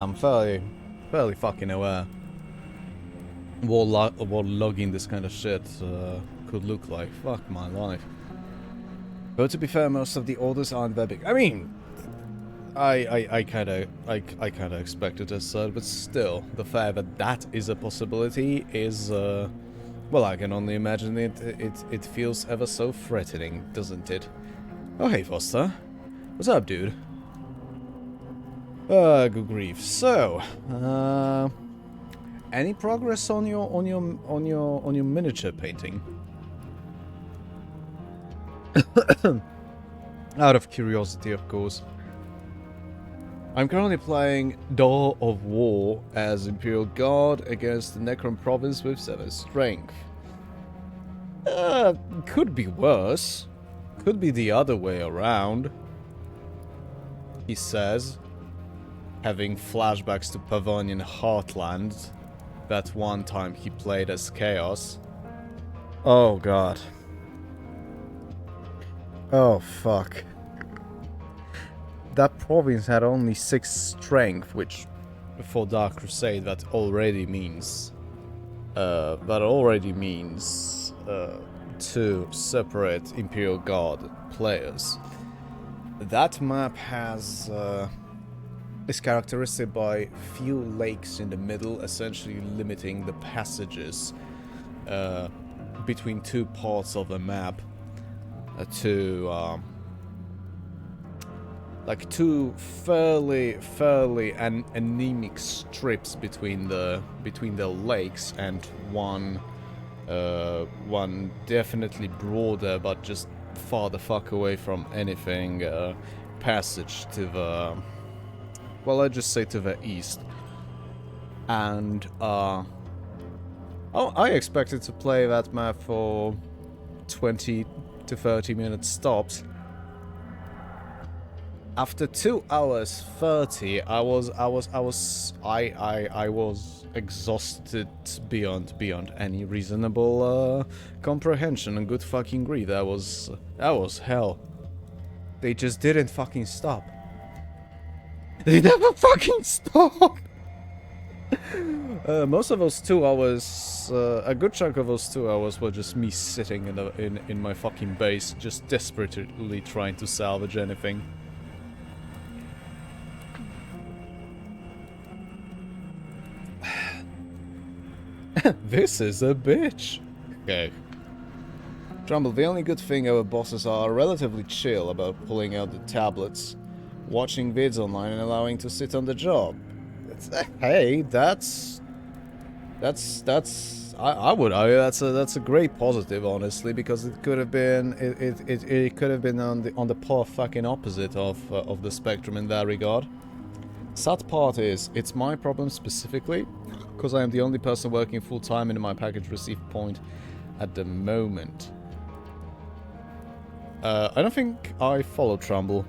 I'm fairly fucking aware what logging this kind of shit could look like. Fuck my life. But to be fair, most of the orders aren't that big. I mean, I kinda expected as such, but still, the fact that that is a possibility is, well, I can only imagine it feels ever so threatening, doesn't it? Oh, hey, Foster. What's up, dude? Good grief. So, any progress on your miniature painting? Out of curiosity, of course. I'm currently playing Door of War as Imperial Guard against the Necron Province with 7 strength. Could be worse. Could be the other way around, he says, having flashbacks to Pavonian Heartland, that one time he played as Chaos. Oh god. Oh fuck. That province had only 6 strength, which for Dark Crusade that already means 2 separate Imperial Guard players. That map has is characteristic by few lakes in the middle, essentially limiting the passages between 2 parts of the map to like 2 fairly anemic strips between the lakes, and one definitely broader but just far the fuck away from anything passage to the, well, I'd just say to the east. And oh, I expected to play that map for 20 to 30 minute stops. After 2 hours 30, I was exhausted beyond any reasonable comprehension, and good fucking grief, that was hell. They just didn't fucking stop. They never fucking stopped. Most of those 2 hours, a good chunk of those 2 hours were just me sitting in my fucking base, just desperately trying to salvage anything. This is a bitch. Okay. Trumbull, the only good thing our bosses are relatively chill about pulling out the tablets, watching vids online, and allowing to sit on the job. Hey, I would argue that's a great positive, honestly, because it could have been it could have been on the poor fucking opposite of the spectrum in that regard. Sad part is, it's my problem specifically, because I am the only person working full-time in my package receive point at the moment. I don't think I follow Trumbull.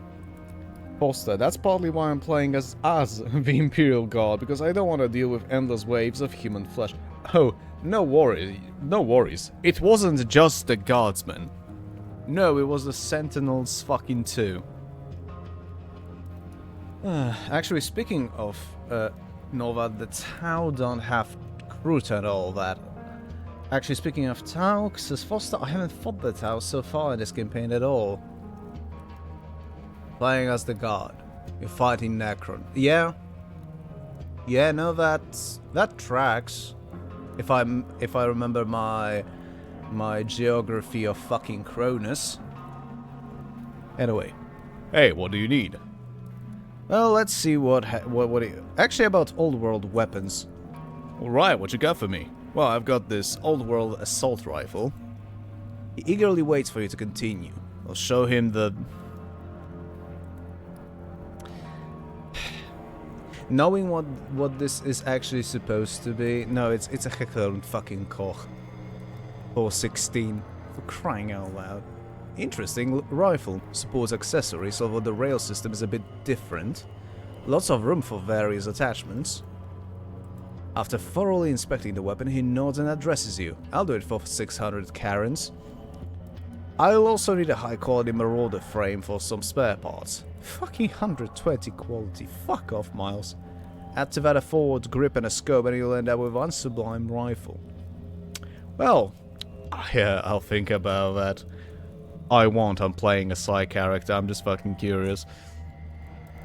Foster, that's partly why I'm playing as the Imperial Guard, because I don't want to deal with endless waves of human flesh. Oh, no worries. It wasn't just the Guardsmen. No, it was the Sentinels fucking too. Actually, speaking of Nova, the Tau don't have Krut and all that. Actually, speaking of Tau, says Foster, I haven't fought the Tau so far in this campaign at all. Playing as the Guard. You're fighting Necron. Yeah, no, that tracks. If I remember my geography of fucking Cronus. Anyway. Hey, what do you need? Well, let's see actually, about old world weapons. Alright, what you got for me? Well, I've got this old world assault rifle. He eagerly waits for you to continue. I'll show him the... Knowing what this is actually supposed to be... No, it's a Heckler und fucking Koch. 416. For crying out loud. Interesting rifle. Supports accessories, although the rail system is a bit different. Lots of room for various attachments. After thoroughly inspecting the weapon, he nods and addresses you. I'll do it for 600 Karens. I'll also need a high quality Marauder frame for some spare parts. Fucking 120 quality. Fuck off, Miles. Add to that a forward grip and a scope, and you'll end up with one sublime rifle. Well, yeah, I'll think about that. I won't, I'm playing a side character, I'm just fucking curious.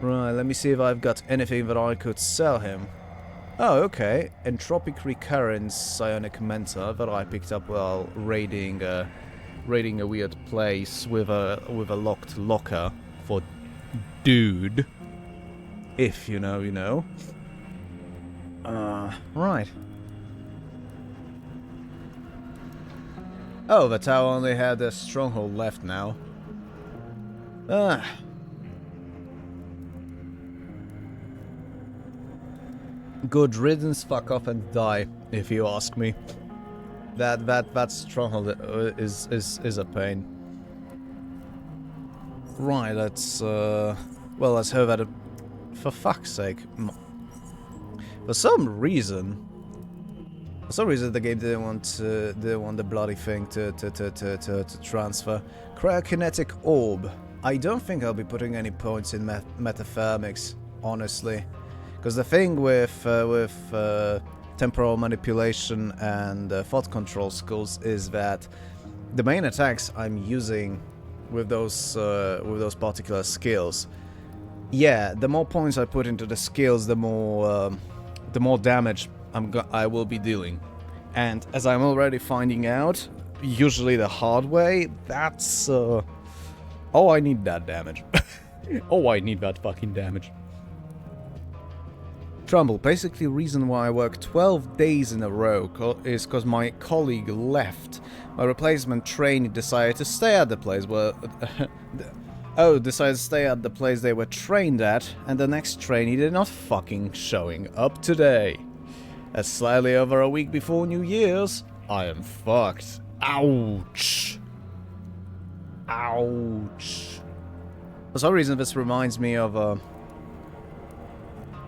Right, let me see if I've got anything that I could sell him. Oh, okay. Entropic Recurrence Psionic Mentor that I picked up while raiding a weird place with a locked locker for dude. If you know, you know. Right. Oh, the tower only had a stronghold left now. Good riddance, fuck off and die, if you ask me. That stronghold is a pain. Right, let's well, let's hope that for fuck's sake. For some reason the game didn't want the bloody thing to transfer. Cryokinetic orb. I don't think I'll be putting any points in metathermics, honestly, because the thing with temporal manipulation and thought control skills is that the main attacks I'm using with those particular skills, yeah, the more points I put into the skills, the more damage I will be dealing. And as I'm already finding out, usually the hard way, that's oh, I need that damage. Oh, I need that fucking damage. Trumbull, basically reason why I work 12 days in a row is because my colleague left. My replacement trainee decided to stay at the place where... decided to stay at the place they were trained at, and the next trainee did not fucking showing up today. That's slightly over a week before New Year's. I am fucked. Ouch. Ouch. For some reason this reminds me of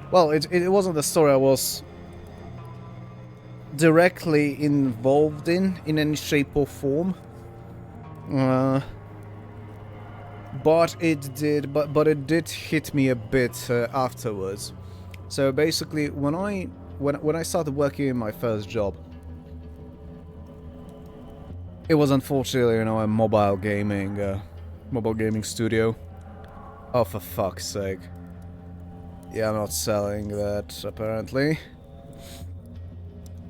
well, it wasn't the story I was directly involved in any shape or form. But it did hit me a bit afterwards. So basically, when I started working in my first job, it was unfortunately, you know, a mobile gaming studio. Oh, for fuck's sake. Yeah, I'm not selling that, apparently.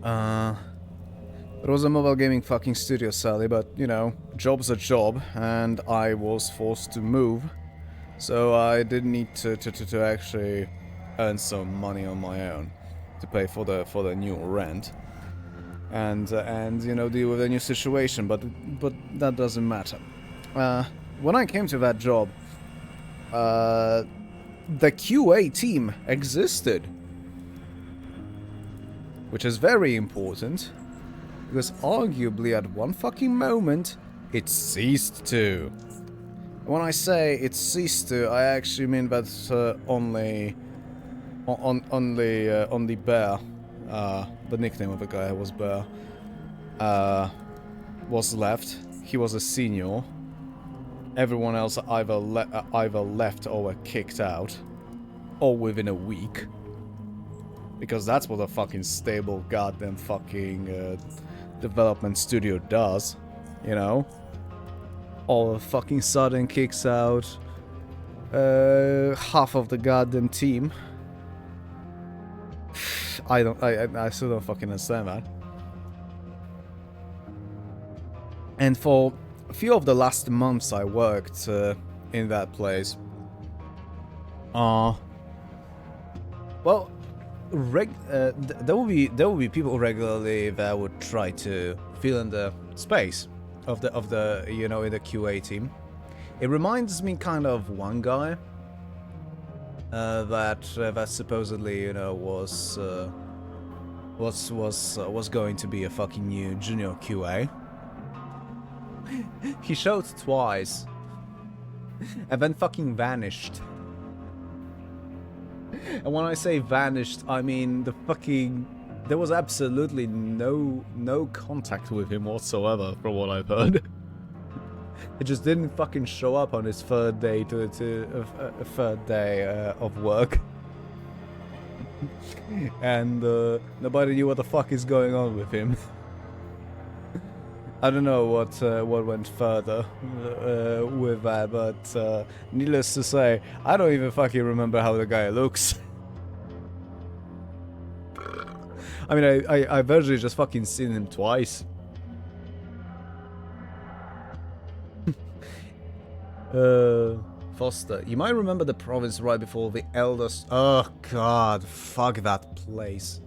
It was a mobile gaming fucking studio, Sally, but, you know, job's a job, and I was forced to move. So I did need to actually earn some money on my own to pay for the new rent. And you know, deal with a new situation, but that doesn't matter. When I came to that job, the QA team existed, which is very important, because arguably at one fucking moment it ceased to. When I say it ceased to, I actually mean that only Bear, the nickname of the guy was Bear, was left. He was a senior. Everyone else either left or were kicked out, or within a week. Because that's what a fucking stable goddamn fucking development studio does, you know? All of fucking sudden kicks out half of the goddamn team. I still don't fucking understand that. And for a few of the last months I worked in that place, well, there will be people regularly that would try to fill in the space of the you know, in the QA team. It reminds me kind of one guy that supposedly, you know, was going to be a fucking new junior QA. He showed twice and then fucking vanished. And when I say vanished, I mean there was absolutely no contact with him whatsoever, from what I've heard. It just didn't fucking show up on his third day third day of work. and nobody knew what the fuck is going on with him. I don't know what went further with that, but needless to say, I don't even fucking remember how the guy looks. I mean, I've actually just fucking seen him twice. Foster, you might remember the province right before the Elders. Oh god, fuck that place.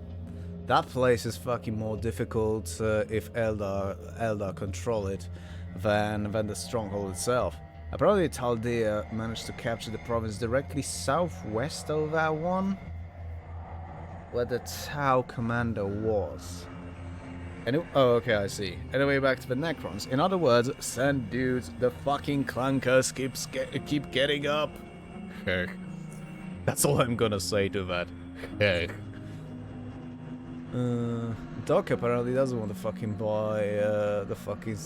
That place is fucking more difficult if Eldar control it than the stronghold itself. Apparently Chaldea managed to capture the province directly southwest of that one, where the Tau commander was. Oh, okay, I see. Anyway, back to the Necrons. In other words, send dudes, the fucking clunkers keep getting up. Heck. That's all I'm gonna say to that. Heck. Doc apparently doesn't want to fucking buy the fucking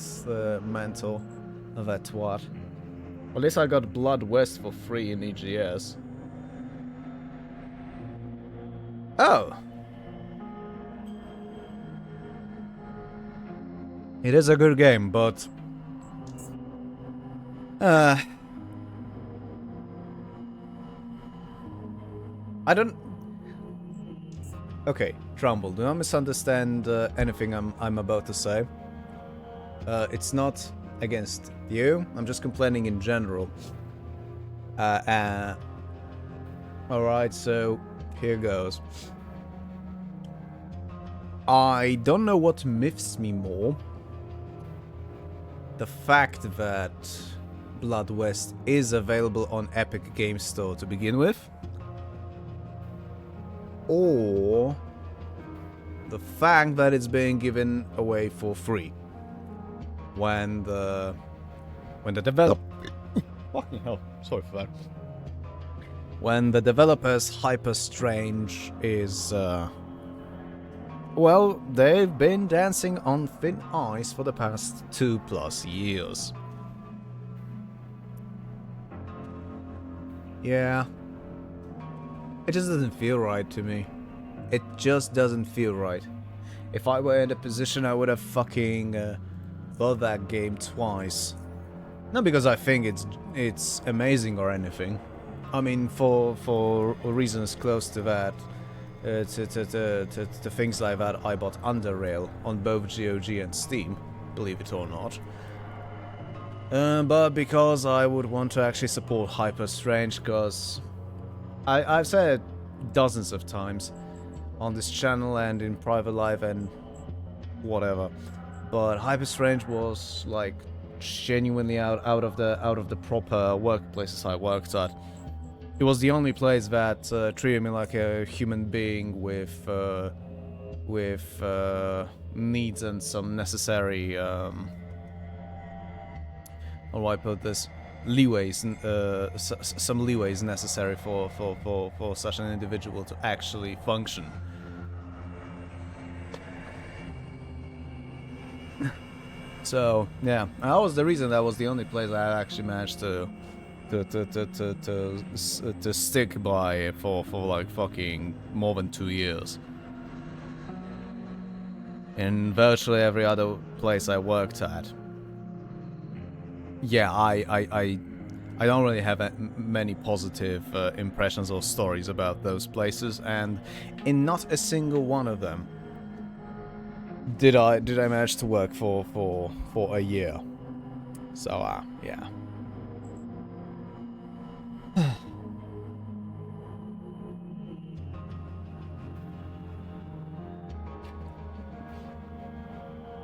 mantle of that twat. At least I got Blood West for free in EGS. Oh! It is a good game, but... I don't... Okay, Trumbull, do not misunderstand anything I'm about to say. It's not against you, I'm just complaining in general. Alright, so here goes. I don't know what miffs me more. The fact that Blood West is available on Epic Games Store to begin with, or the fact that it's being given away for free when the developer fucking hell, sorry for that. When the developer's Hyper Strange is well, they've been dancing on thin ice for the past 2+ years. Yeah. It just doesn't feel right to me. It just doesn't feel right. If I were in a position, I would have fucking bought that game twice. Not because I think it's amazing or anything. I mean, for reasons close to that. To things like that, I bought Underrail on both GOG and Steam, believe it or not. But because I would want to actually support Hyper Strange, because I've said it dozens of times on this channel and in private life and whatever, but Hyper Strange was like genuinely out of the proper workplaces I worked at. It was the only place that treated me like a human being with needs and some necessary how do I put this, leeways, some leeways necessary for such an individual to actually function. So yeah, that was the reason. That was the only place I actually managed to stick by for like fucking more than 2 years. In virtually every other place I worked at, yeah, I don't really have many positive impressions or stories about those places, and in not a single one of them did I manage to work for a year. So yeah.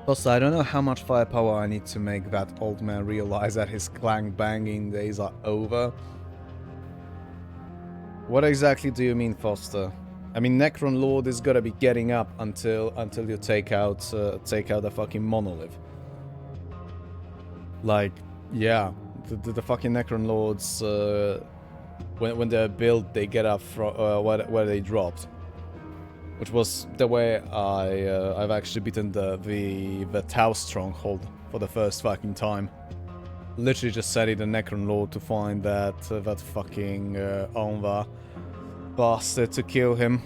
Plus, I don't know how much firepower I need to make that old man realize that his clank banging days are over. What exactly do you mean, Foster? I mean, Necron Lord is gonna be getting up until you take out the fucking monolith. Like, yeah, the fucking Necron Lords, when they're built, they get up from where they dropped. Which was the way I've actually beaten the Tau stronghold for the first fucking time. Literally just studied the Necron Lord to find that fucking Onva bastard to kill him.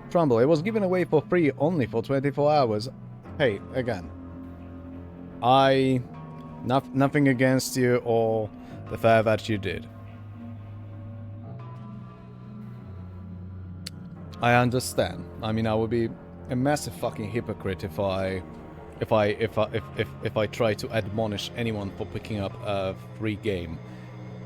Trumbull, it was given away for free only for 24 hours. Hey, again. Nothing against you or the fact that you did. I understand. I mean, I would be a massive fucking hypocrite if I try to admonish anyone for picking up a free game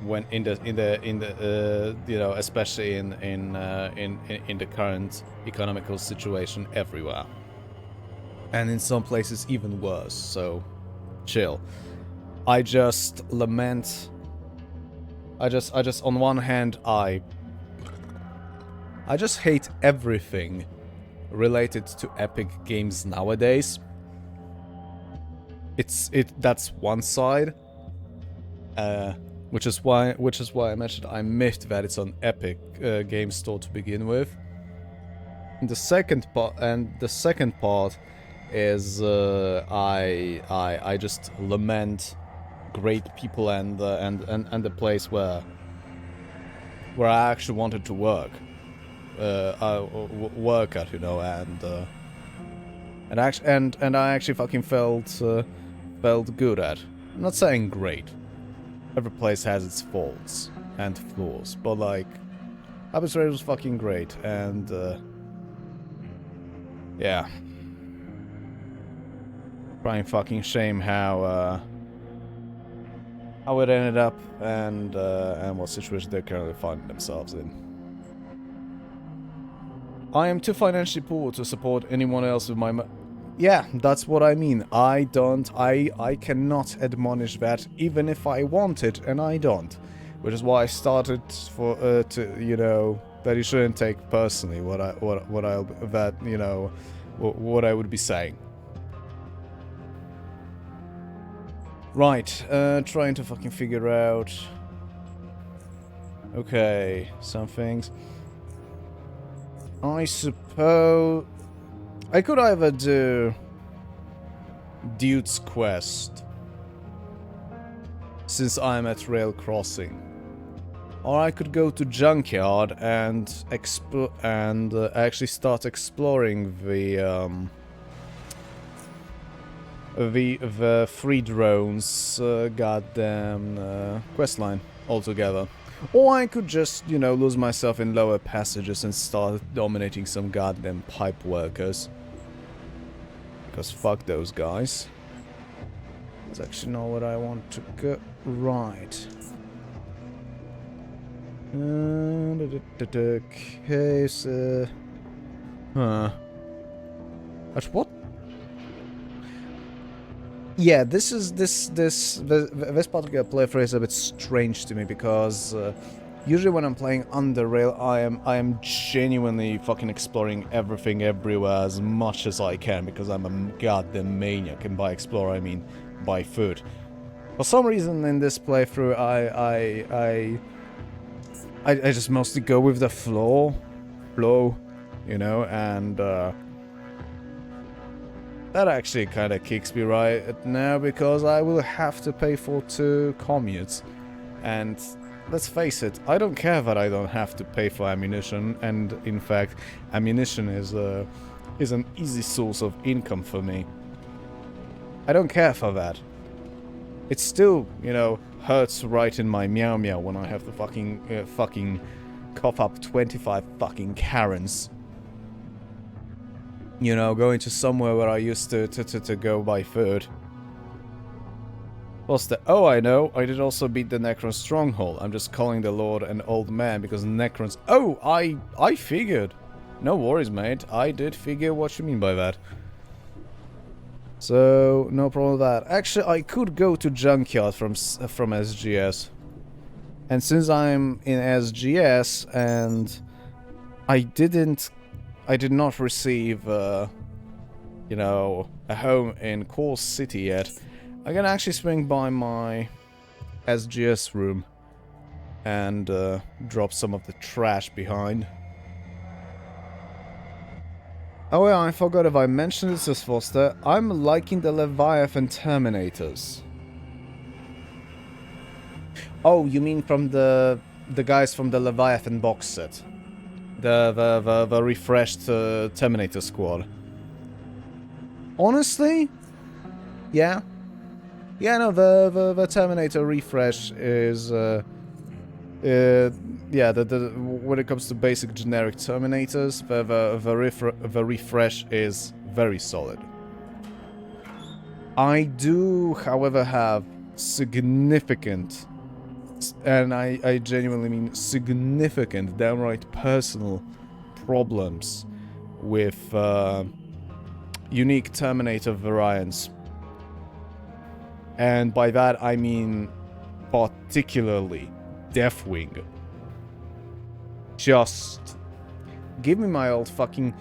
when in the you know, especially in the current economical situation everywhere, and in some places even worse. So chill. I just lament. I just on one hand I just hate everything related to Epic Games nowadays. That's one side, which is why I mentioned I'm miffed that it's on Epic Games Store to begin with. And the second part is I just lament great people and the place where I actually wanted to work at, you know, and I actually fucking felt good at. I'm not saying great. Every place has its faults and flaws, but like, Arbitrary was fucking great, and yeah. Crying fucking shame how it ended up and what situation they currently find themselves in. I am too financially poor to support anyone else with my yeah, that's what I mean. I cannot admonish that even if I wanted, and I don't. Which is why I started to, you know, that you shouldn't take personally what I would be saying. Right, trying to fucking figure out. Okay, some things. I suppose I could either do Dude's Quest, since I'm at Rail Crossing, or I could go to Junkyard and actually start exploring the free drones goddamn questline altogether. Or I could just, you know, lose myself in lower passages and start dominating some goddamn pipe workers. Because fuck those guys. That's actually not what I want to go. Right. Okay, so... Huh. At what? Yeah, this particular playthrough is a bit strange to me because usually when I'm playing under rail, I am genuinely fucking exploring everything everywhere as much as I can because I'm a goddamn maniac, and by explore I mean buy food. For some reason in this playthrough, I just mostly go with the flow, you know, and that actually kind of kicks me right now because I will have to pay for 2 commutes, and let's face it, I don't care that I don't have to pay for ammunition, and in fact, ammunition is an easy source of income for me. I don't care for that. It still, you know, hurts right in my meow meow when I have to fucking cough up 25 fucking Karens. You know, going to somewhere where I used to go buy food. What's the... Oh, I know. I did also beat the Necron Stronghold. I'm just calling the Lord an old man because Necrons... Oh, I figured. No worries, mate. I did figure what you mean by that. So, no problem with that. Actually, I could go to Junkyard from SGS. And since I'm in SGS and I did not receive, you know, a home in Core City yet, I can actually swing by my SGS room and drop some of the trash behind. Oh yeah, I forgot if I mentioned this as Foster. I'm liking the Leviathan Terminators. Oh, you mean from the guys from the Leviathan box set? The refreshed Terminator squad. Honestly, yeah. Yeah, no, the Terminator refresh is yeah, when it comes to basic generic Terminators, the refresh is very solid. I do, however, have significant, and I genuinely mean significant, downright personal problems with unique Terminator variants. And by that I mean particularly Deathwing. Just give me my old fucking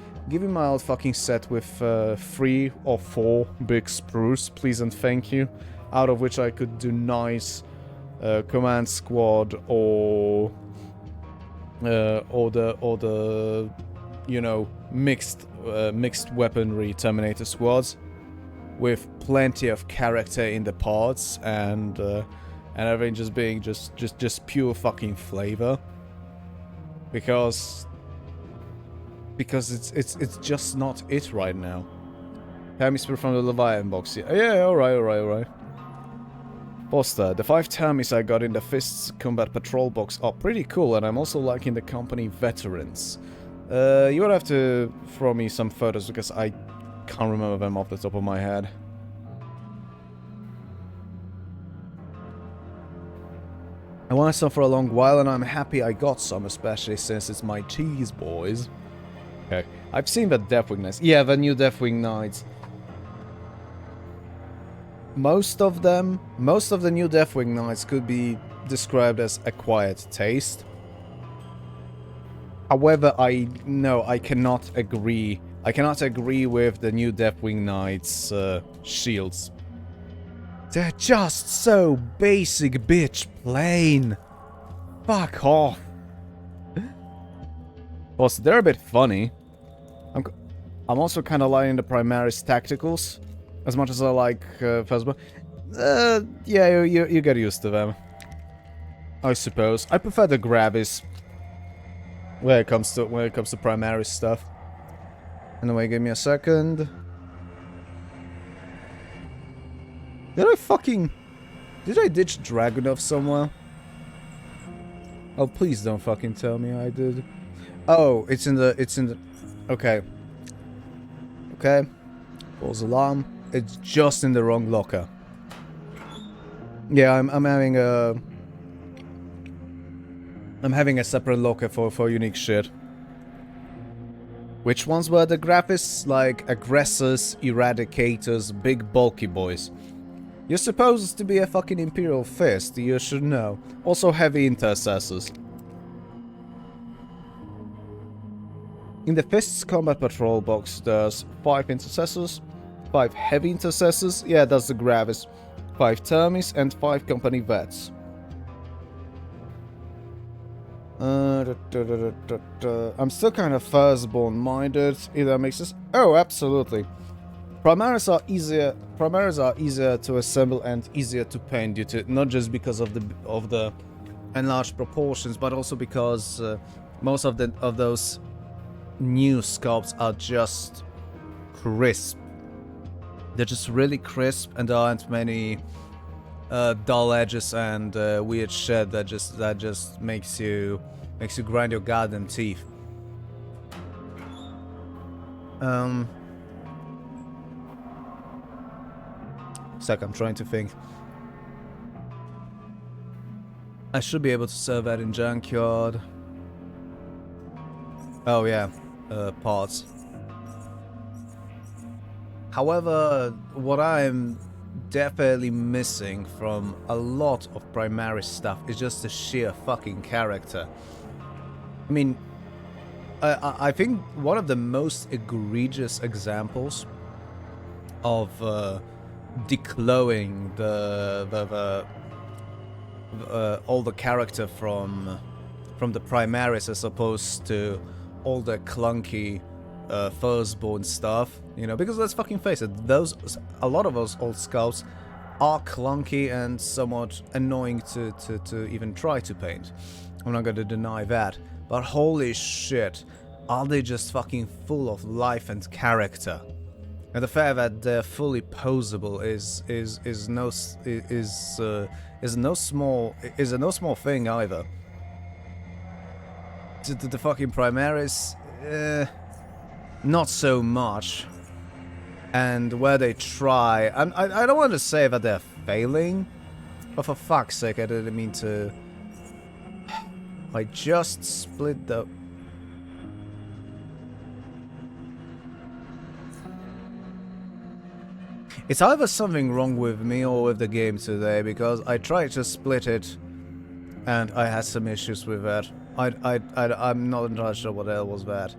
set with 3 or 4 big sprues, please and thank you. Out of which I could do nice command squad or the you know, mixed weaponry Terminator squads with plenty of character in the parts and everything just being just pure fucking flavor. Because it's just not it right now. Hemisphere from the Leviathan box. Yeah, alright. Poster, the 5 Tamis I got in the Fists Combat Patrol box are pretty cool, and I'm also liking the company veterans. You would have to throw me some photos because I can't remember them off the top of my head. I wanted some for a long while and I'm happy I got some, especially since it's my cheese, boys. Okay, I've seen the Deathwing Knights. Yeah, the new Deathwing Knights. Most of the new Deathwing Knights could be described as acquired taste. However, I cannot agree. I cannot agree with the new Deathwing Knights shields. They're just so basic, bitch, plain. Fuck off. Also, they're a bit funny. I'm also kind of liking the Primaris Tacticals, as much as I like Phasma. Yeah, you get used to them, I suppose. I prefer the Gravis when it comes to Primaris stuff. Anyway, give me a second. Did I ditch Dragunov somewhere? Oh, please don't fucking tell me I did. Oh, it's in the... Okay. Okay. False alarm. It's just in the wrong locker. Yeah, I'm having a... I'm having a separate locker for unique shit. Which ones were the graphics? Like, aggressors, eradicators, big bulky boys. You're supposed to be a fucking Imperial Fist, you should know. Also heavy intercessors. In the Fists Combat Patrol box, there's 5 intercessors, 5 heavy intercessors, yeah, that's the Gravis, 5 Termis, and 5 company vets. I'm still kind of firstborn-minded, if that makes sense. Oh, absolutely. Primaris are easier to assemble and easier to paint due to not just because of the enlarged proportions, but also because most of those new sculpts are just crisp. They're just really crisp, and there aren't many dull edges and weird shit that just makes you grind your goddamn teeth. Sec, I'm trying to think. I should be able to sell that in Junkyard. Oh yeah, parts. However, what I'm definitely missing from a lot of Primaris stuff is just the sheer fucking character. I mean, I think one of the most egregious examples of declowing all the character from the Primaris as opposed to all the clunky firstborn stuff, you know, because let's fucking face it, a lot of those old scouts are clunky and somewhat annoying to even try to paint. I'm not going to deny that. but holy shit, are they just fucking full of life and character. And the fact that they're fully posable is a no small thing either. The fucking Primaris, not so much. And where they try, I don't want to say that they're failing, but for fuck's sake, I didn't mean to. I just split the. It's either something wrong with me or with the game today, because I tried to split it, and I had some issues with that. I'm not entirely sure what the hell was that.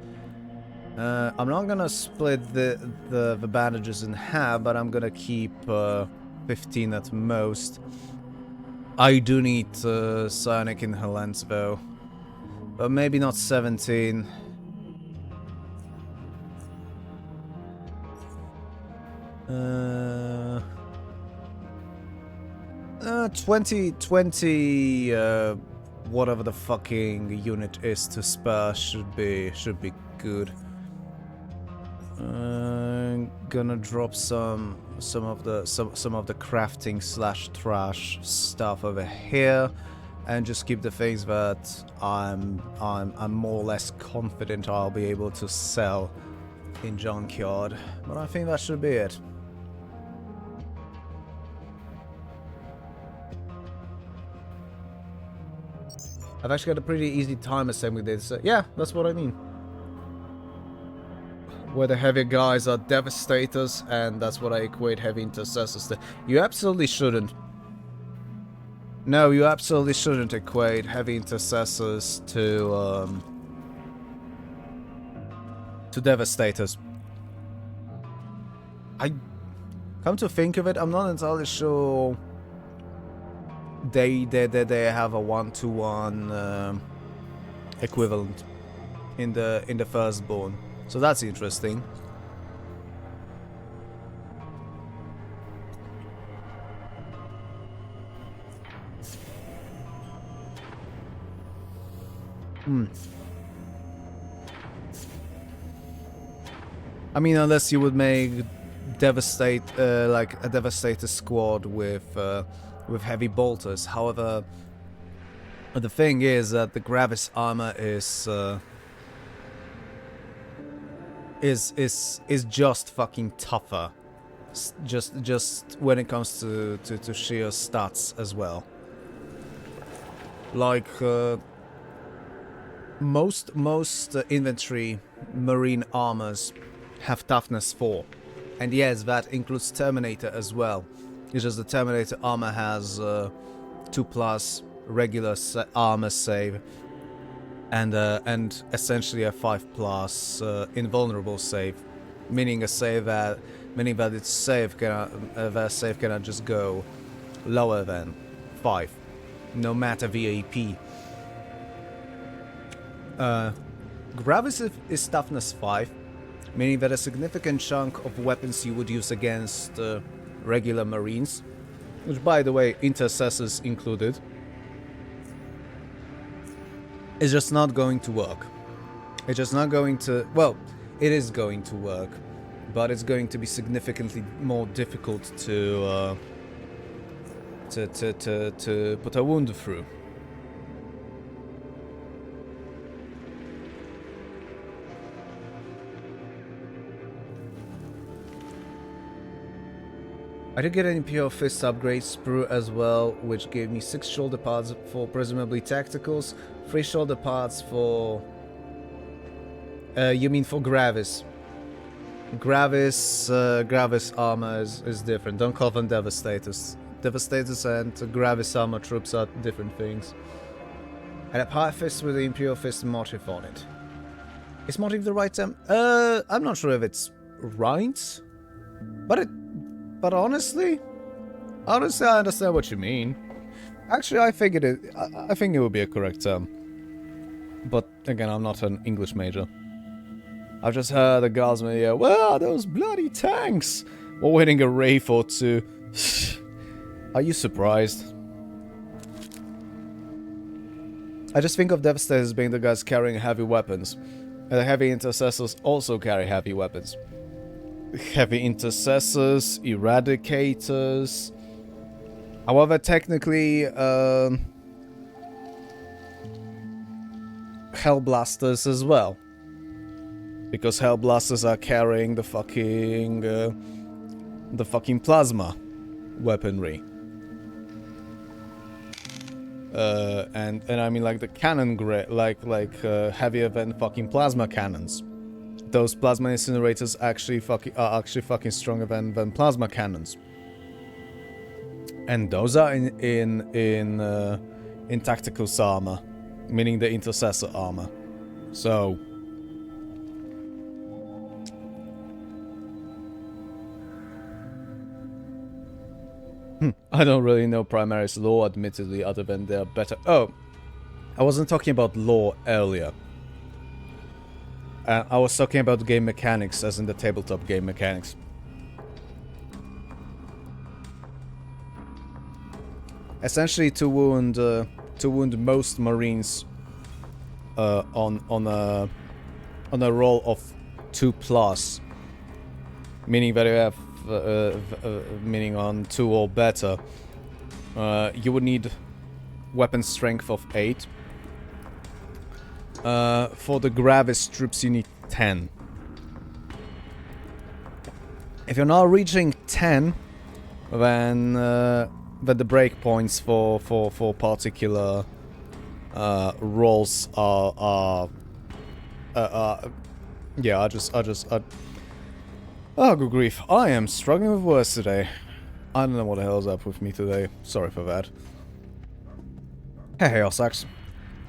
I'm not gonna split the bandages in half, but I'm gonna keep 15 at most. I do need psionic inhalants though, but maybe not 17. 20, whatever the fucking unit is to spare should be good. Gonna drop some of the crafting / trash stuff over here, and just keep the things that I'm more or less confident I'll be able to sell in junkyard. But I think that should be it. I've actually got a pretty easy time assembling this. So yeah, that's what I mean. Where the heavy guys are devastators, and that's what I equate heavy intercessors to. You absolutely shouldn't. No, you absolutely shouldn't equate heavy intercessors to devastators. I come to think of it, I'm not entirely sure they have a 1-to-1 equivalent in the firstborn. So that's interesting. I mean, unless you would make like a Devastator squad with heavy bolters. However, the thing is that the Gravis armor is just fucking tougher. Just when it comes to sheer stats as well. Like most infantry marine armors have toughness 4, and yes, that includes Terminator as well. It's just the Terminator armor has 2+ regular armor save, and essentially a 5+ invulnerable save, meaning that its save cannot just go lower than 5, no matter VAP. Gravis is toughness 5, meaning that a significant chunk of weapons you would use against regular marines, which by the way intercessors included, is just not going to work. It's just not going to, well, it is going to work, but it's going to be significantly more difficult to put a wound through. I did get an Imperial Fist upgrade sprue as well, which gave me 6 shoulder pads for presumably tacticals, 3 shoulder pads for... you mean for Gravis. Gravis armor is different, don't call them Devastators. Devastators and Gravis armor troops are different things. And a Power Fist with the Imperial Fist motif on it. Is motif the right term? I'm not sure if it's right, but honestly, I understand what you mean. Actually, I think it would be a correct term. But again, I'm not an English major. I've just heard the guardsmen yell, "Well, those bloody tanks!" while winning a Wraith or 2. Are you surprised? I just think of Devastators being the guys carrying heavy weapons. And the heavy intercessors also carry heavy weapons. Heavy intercessors, eradicators. However, technically, Hellblasters as well. Because Hellblasters are carrying the fucking plasma weaponry. And I mean like the cannon grade, like heavier than fucking plasma cannons. Those plasma incinerators are actually fucking stronger than plasma cannons. And those are in tactical armor, meaning the intercessor armor. So I don't really know Primaris lore, admittedly, other than they're better. Oh, I wasn't talking about lore earlier. I was talking about game mechanics, as in the tabletop game mechanics. Essentially, to wound most Marines on a roll of 2+, meaning that you have meaning on 2 or better, you would need weapon strength of 8. For the Gravis troops, you need 10. If you're not reaching 10, then the breakpoints for particular rolls are yeah. Oh, good grief. I am struggling with words today. I don't know what the hell's up with me today. Sorry for that. Hey, Ossax.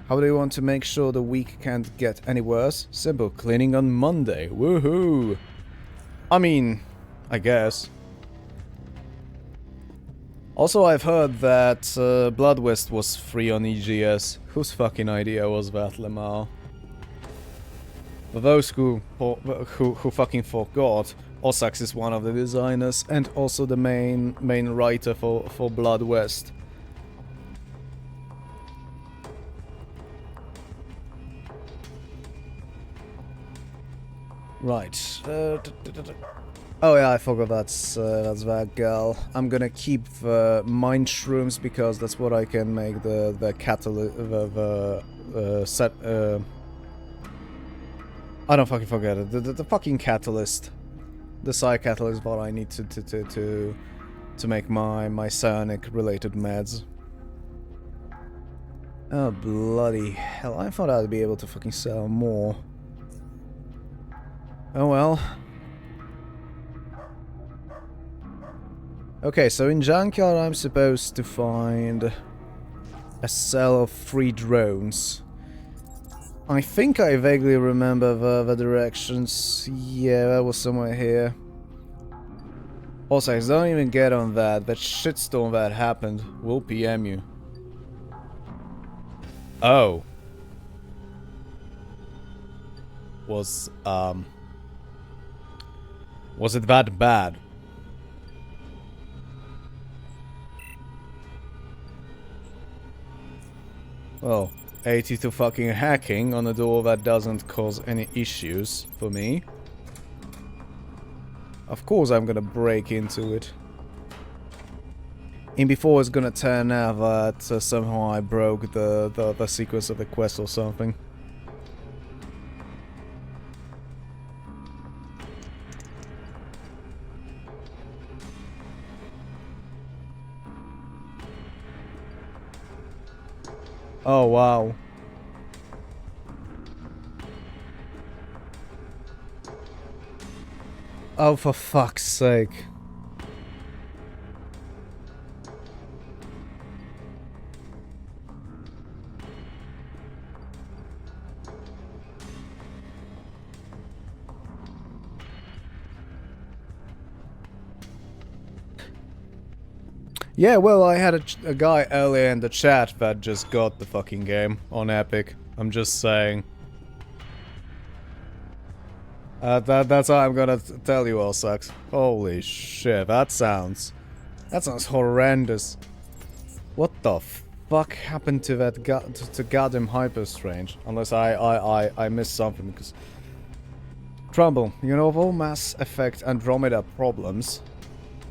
How do you want to make sure the week can't get any worse? Simple. Cleaning on Monday. Woohoo! I mean, I guess. Also, I've heard that Bloodwest was free on EGS. Whose fucking idea was that, Lemar? For those who fucking forgot, Ossax is one of the designers and also the main writer for Blood West. Right. Oh yeah, I forgot that's that girl. I'm gonna keep the mind shrooms because that's what I can make the catalyst set. I don't fucking forget it. The fucking catalyst. The psi catalyst what I need to make my psionic related meds. Oh bloody hell, I thought I'd be able to fucking sell more. Oh well. Okay, so in Junkyard I'm supposed to find a cell of 3 drones. I think I vaguely remember the directions. Yeah, that was somewhere here. Also, don't even get on that. That shitstorm that happened will PM you. Oh. Was it that bad? Well, 80 to fucking hacking on a door that doesn't cause any issues for me. Of course I'm gonna break into it. And before it's gonna turn out that somehow I broke the sequence of the quest or something. Oh wow. Oh, for fuck's sake. Yeah, well, I had a guy earlier in the chat that just got the fucking game on Epic. I'm just saying. That's how I'm gonna tell you all, sucks. Holy shit, that sounds horrendous. What the fuck happened to that to goddamn hyper strange? Unless I missed something, because Trumbull, you know, of all Mass Effect Andromeda problems,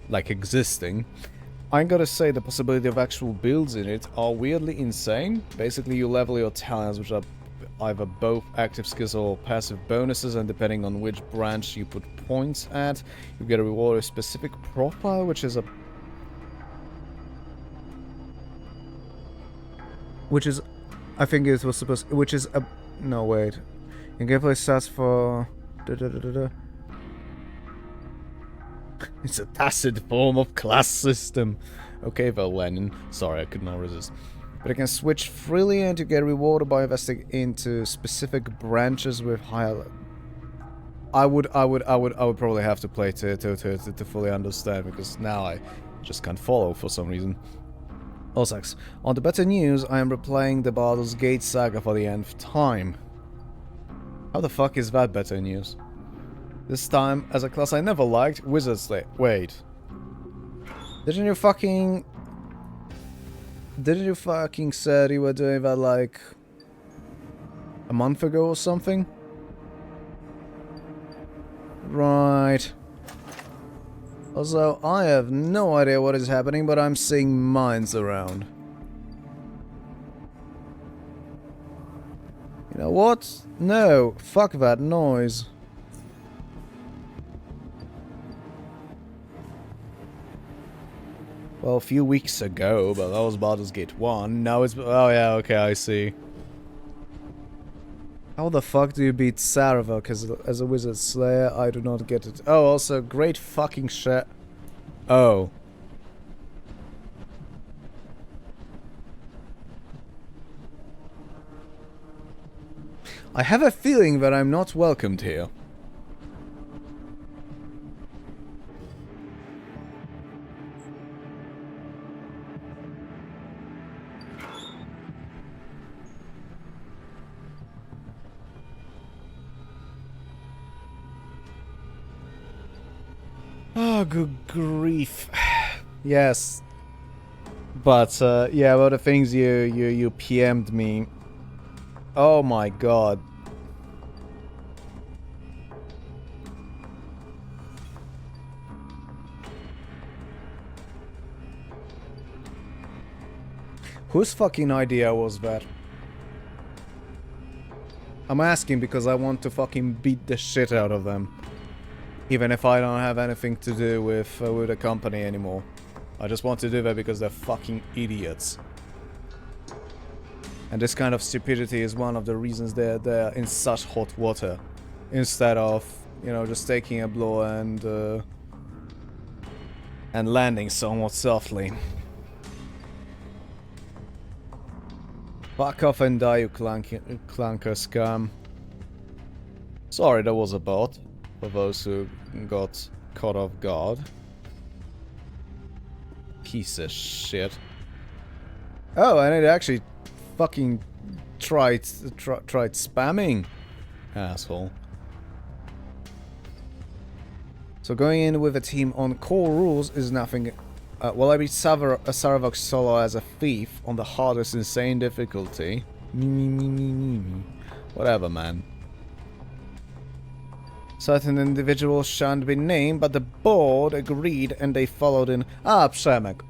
like existing, I gotta say the possibility of actual builds in it are weirdly insane. Basically, you level your talents, which are either both active skills or passive bonuses, and depending on which branch you put points at, you get a reward of specific profile, which is, I think it was supposed, which is a, no wait, in gameplay stats for, it's a tacit form of class system. Okay, well, Lenin, sorry, I could not resist. But I can switch freely and you get rewarded by investing into specific branches with higher. I would probably have to play to fully understand, because now I just can't follow for some reason. Osax, on the better news, I am replaying the Baldur's Gate saga for the nth time. How the fuck is that better news? This time, as a class I never liked, Wizard Slayer. Wait. Didn't you fucking said you were doing that like a month ago or something? Right. Also, I have no idea what is happening, but I'm seeing mines around. You know what? No, fuck that noise. Well, a few weeks ago, but that was Baldur's Gate 1. Now it's... Oh yeah, okay, I see. How the fuck do you beat Saravok as a Wizard Slayer? I do not get it. Oh, also, great fucking shit. Oh. I have a feeling that I'm not welcomed here. Oh, good grief. Yes. But, yeah, about the things you PM'd me. Oh my god. Whose fucking idea was that? I'm asking because I want to fucking beat the shit out of them. Even if I don't have anything to do with the company anymore. I just want to do that because they're fucking idiots. And this kind of stupidity is one of the reasons they're in such hot water. Instead of, you know, just taking a blow and landing somewhat softly. Fuck off and die, you clunker scum. Sorry, that was a bot. For those who got caught off guard. Piece of shit. Oh, and it actually fucking tried spamming. Asshole. So going in with a team on core rules is nothing. Well, I beat Saravok solo as a thief on the hardest insane difficulty. Whatever, man. Certain individuals shan't be named, but the board agreed and they followed in... Ah, Przemek.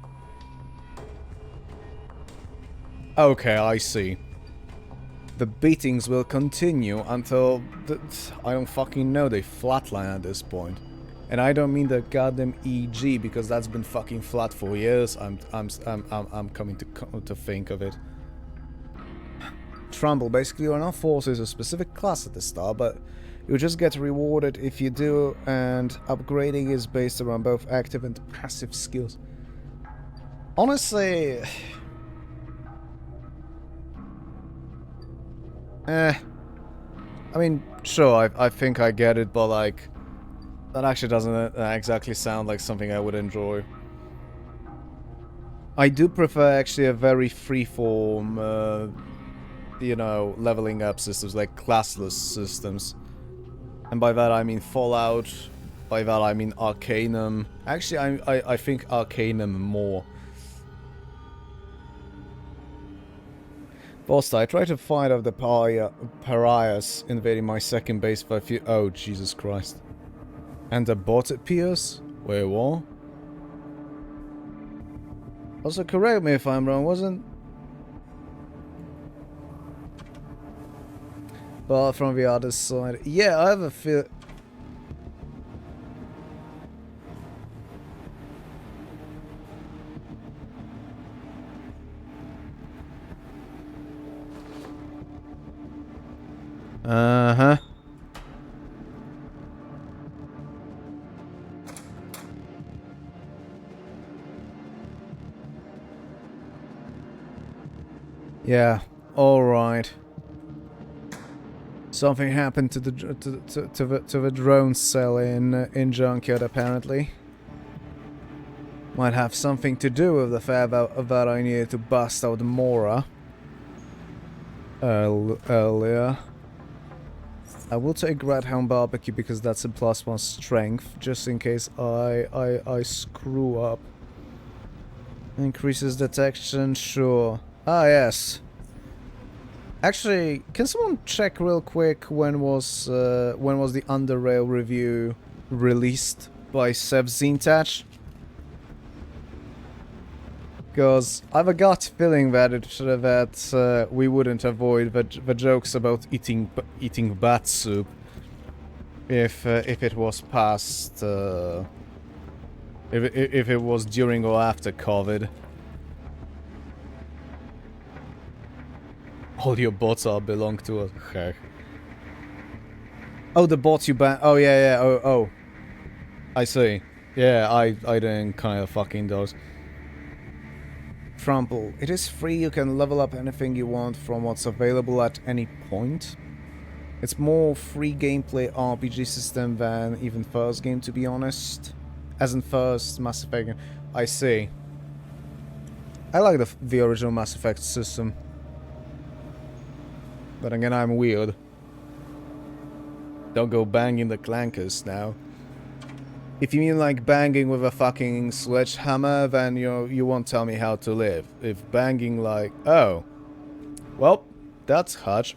Okay, I see. The beatings will continue until... I don't fucking know, they flatline at this point. And I don't mean the goddamn EG, because that's been fucking flat for years. I'm coming to think of it. Trumbull, basically you're not forced to a specific class at the start, but you just get rewarded if you do, and upgrading is based around both active and passive skills. Honestly... I mean, sure, I think I get it, but like... That actually doesn't exactly sound like something I would enjoy. I do prefer actually a very freeform, you know, leveling up systems, like classless systems. And by that I mean Fallout, by that I mean Arcanum. Actually, I think Arcanum more. Boss, I tried to find out the pariahs invading my second base for a few... Oh, Jesus Christ. And the bot appears? Wait, what? Also, correct me if I'm wrong, wasn't... But from the other side... Yeah, I have a feel... Uh-huh. Yeah, alright. Something happened to the drone cell in Junkyard apparently. Might have something to do with the fact that I needed to bust out Mora earlier. I will take Greyhound Barbecue because that's a +1 strength, just in case I screw up. Increases detection, sure. Ah, yes. Actually, can someone check real quick when was the Underrail review released by Seb Zintach? Because I have a gut feeling that we wouldn't avoid the jokes about eating bat soup if it was past if it was during or after COVID. All your bots are belong to us. Okay. Oh, the bots you ban. Oh yeah. Oh. I see. Yeah, I didn't kind of fucking those. Trample. It is free, you can level up anything you want from what's available at any point. It's more free gameplay RPG system than even first game, to be honest. As in first Mass Effect. I see. I like the original Mass Effect system. But again, I'm weird. Don't go banging the clankers now. If you mean like banging with a fucking sledgehammer, then you won't tell me how to live. If banging like... Oh. Well, that's Hutch.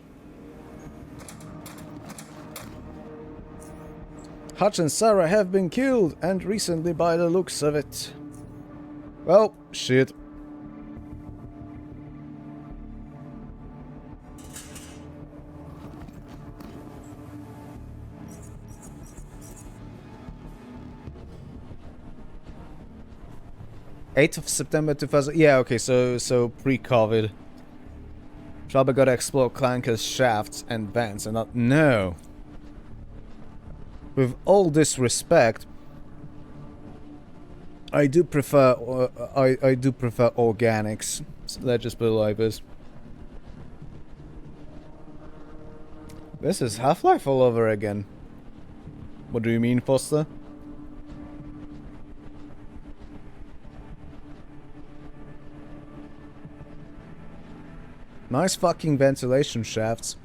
Hutch and Sarah have been killed, and recently by the looks of it. Well, shit. September 2000. Yeah, okay, so pre-COVID. Trouble gotta explore clankers, shafts, and vents, and not. No. With all disrespect, I do prefer. I do prefer organics. So let's just put it like this. This is Half-Life all over again. What do you mean, Foster? Nice fucking ventilation shafts.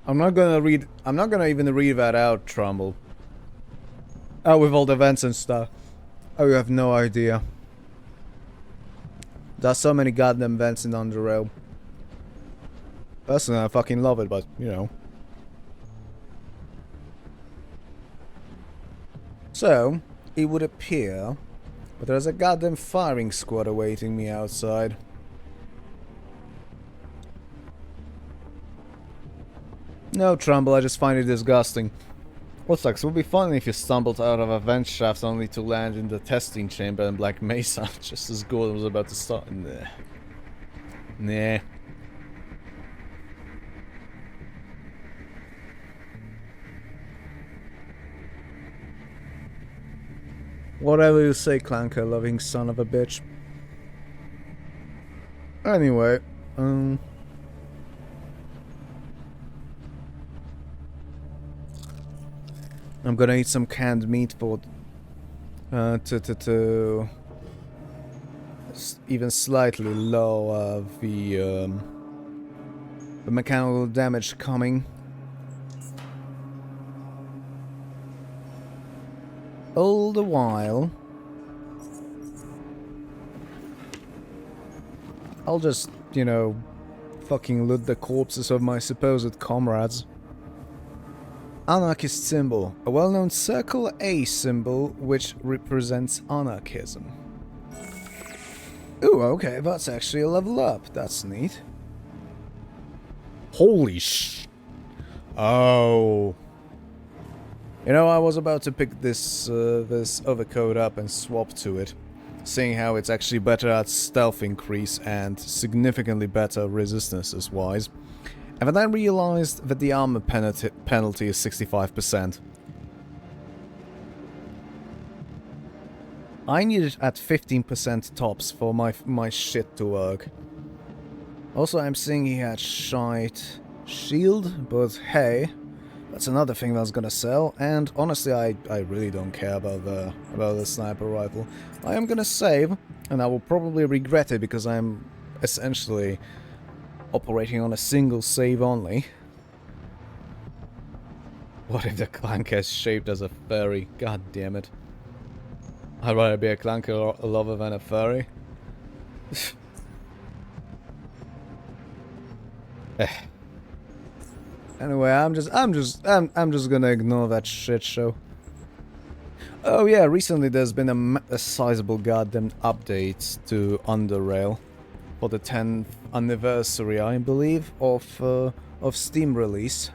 I'm not gonna even read that out, Trumbull. Oh, with all the vents and stuff. Oh, you have no idea. There's so many goddamn vents in Underrail. Personally, I fucking love it, but, you know. So, it would appear but there's a goddamn firing squad awaiting me outside. No, Trumbull, I just find it disgusting. What sucks, it would be funny if you stumbled out of a vent shaft only to land in the testing chamber in Black Mesa, just as Gordon was about to start. Nah. Nah. Whatever you say, Clanker, loving son of a bitch. Anyway, I'm gonna eat some canned meat for to even slightly lower the mechanical damage coming. all the while, I'll just, you know, fucking loot the corpses of my supposed comrades. Anarchist symbol. A well-known circle A symbol which represents anarchism. Ooh, okay, that's actually a level up. That's neat. Holy sh... Oh. You know, I was about to pick this overcoat up and swap to it, seeing how it's actually better at stealth increase and significantly better resistances-wise. And then I realized that the armor penalty is 65%. I need it at 15% tops for my shit to work. Also, I'm seeing he had shite shield, but hey, that's another thing that's gonna sell. And honestly, I really don't care about the sniper rifle. I am gonna save, and I will probably regret it because I'm essentially operating on a single save only. What if the clanker is shaped as a furry? God damn it. I'd rather be a clanker lover than a furry. Anyway, I'm just gonna ignore that shit show. Oh yeah, recently there's been a sizable goddamn update to Underrail for the 10th anniversary, I believe, of Steam release.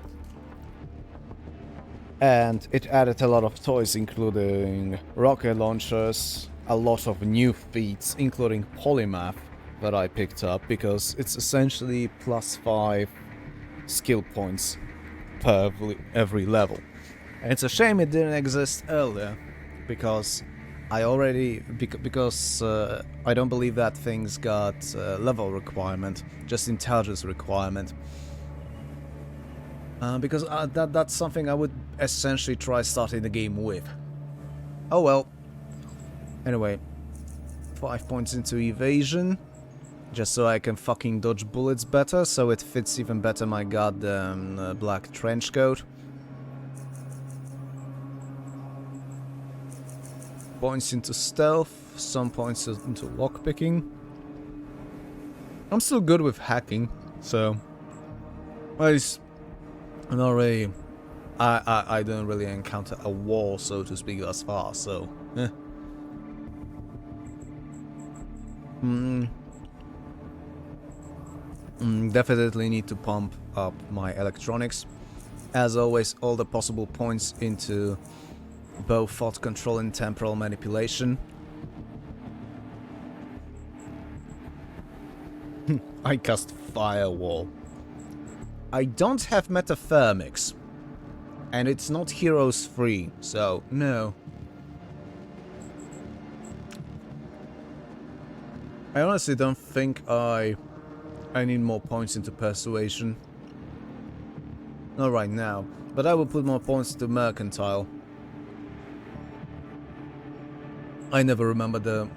And it added a lot of toys, including rocket launchers, a lot of new feats, including polymath that I picked up because it's essentially +5 skill points per every level. And it's a shame it didn't exist earlier, because I already... because I don't believe that thing's got level requirement, just intelligence requirement. Because that's something I would essentially try starting the game with. Oh well. Anyway, 5 points into evasion, just so I can fucking dodge bullets better, so it fits even better my goddamn black trench coat. Points into stealth, some points into lockpicking. I'm still good with hacking, so... well, it's not really... I don't really encounter a wall, so to speak, thus far, so... Definitely need to pump up my electronics. As always, all the possible points into both thought control and temporal manipulation. I cast Firewall. I don't have metathermics. And it's not heroes free, so no. I honestly don't think I need more points into persuasion. Not right now, but I will put more points into mercantile. I never remember the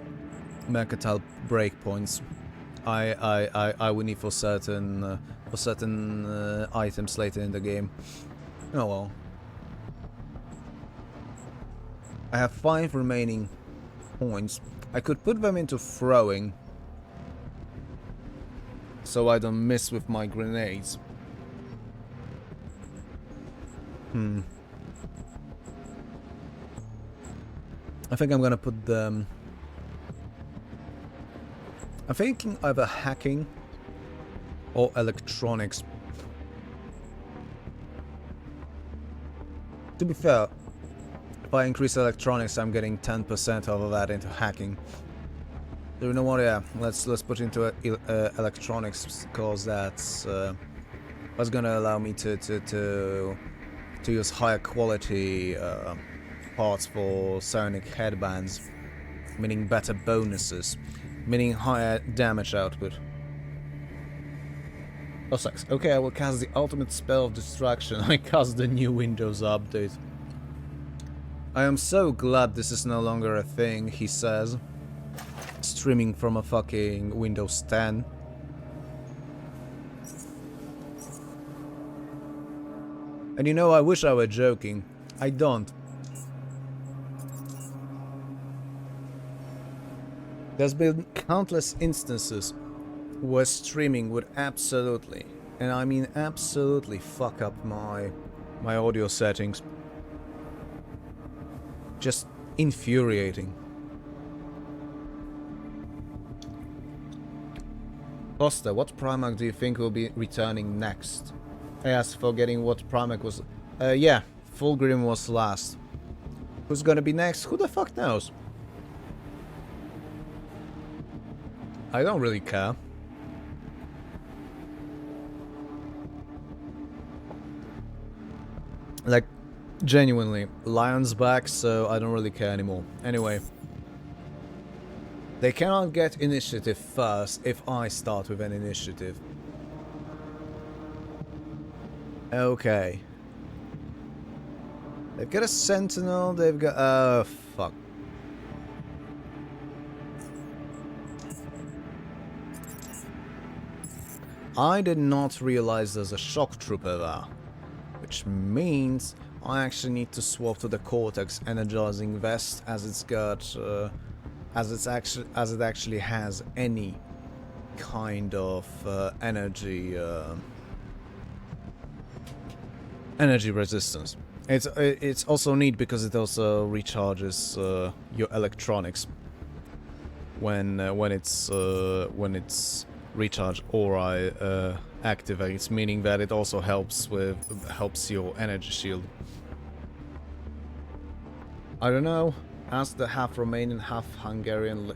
mercantile breakpoints. I will need for certain items later in the game. Oh well. I have 5 remaining points. I could put them into throwing, so I don't miss with my grenades. I think I'm gonna put them... I'm thinking either hacking or electronics. To be fair, if I increase electronics, I'm getting 10% of that into hacking. So you know what? Yeah, let's put into electronics, because that's gonna allow me to use higher quality parts for sonic headbands, meaning better bonuses, meaning higher damage output. Oh, sucks. Okay, I will cast the ultimate spell of distraction. I cast the new Windows update. I am so glad this is no longer a thing, he says. Streaming from a fucking Windows 10. And you know, I wish I were joking. I don't. There's been countless instances where streaming would absolutely, and I mean absolutely, fuck up my audio settings. Just infuriating. Costa, what Primarch do you think will be returning next? I asked, forgetting what Primarch was... yeah, Fulgrim was last. Who's gonna be next? Who the fuck knows? I don't really care. Like, genuinely, Lion's back, so I don't really care anymore. Anyway. They cannot get initiative first if I start with an initiative. Okay. They've got a sentinel, they've got... fuck. I did not realize there's a shock trooper there. Which means I actually need to swap to the Cortex energizing vest as it's got... as it actually has any kind of energy resistance. It's also neat because it also recharges your electronics when it's recharge aura activates, meaning that it also helps your energy shield. I don't know. Ask the half Romanian, half Hungarian.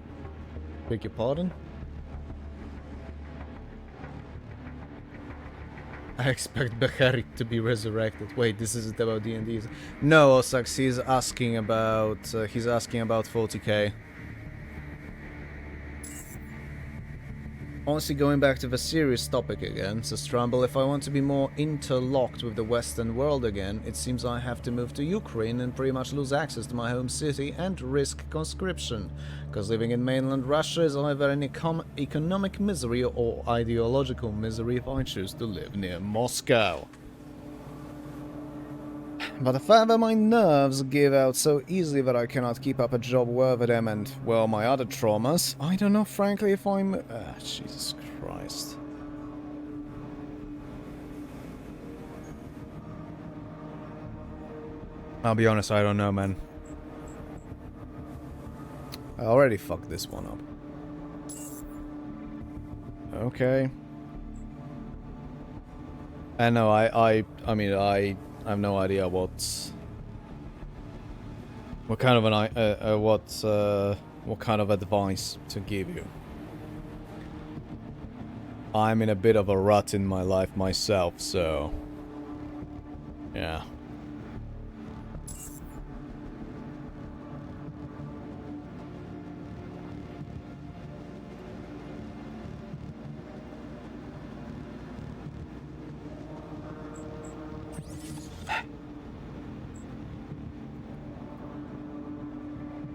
Beg your pardon? I expect Beharit to be resurrected. Wait, this isn't about D&D. No, Osax, he's asking about 40k. Honestly, going back to the serious topic again, says Trumbull, if I want to be more interlocked with the Western world again, it seems I have to move to Ukraine and pretty much lose access to my home city and risk conscription. Because living in mainland Russia is either an economic misery or ideological misery if I choose to live near Moscow. But the fact that my nerves give out so easily that I cannot keep up a job worth them and, well, my other traumas, I don't know frankly if I'm... Jesus Christ. I'll be honest, I don't know, man. I already fucked this one up. Okay. I know, I mean, I have no idea what kind of what kind of advice to give you. I'm in a bit of a rut in my life myself, so yeah.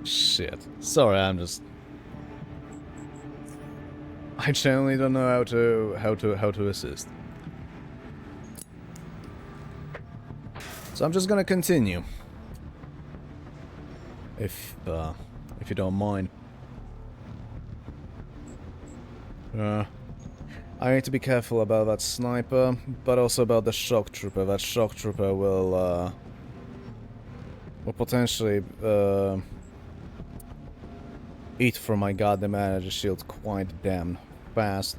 Shit. Sorry, I genuinely don't know how to assist. So I'm just gonna continue. If you don't mind. I need to be careful about that sniper, but also about the shock trooper. That shock trooper will potentially eat from my goddamn energy shield quite damn fast.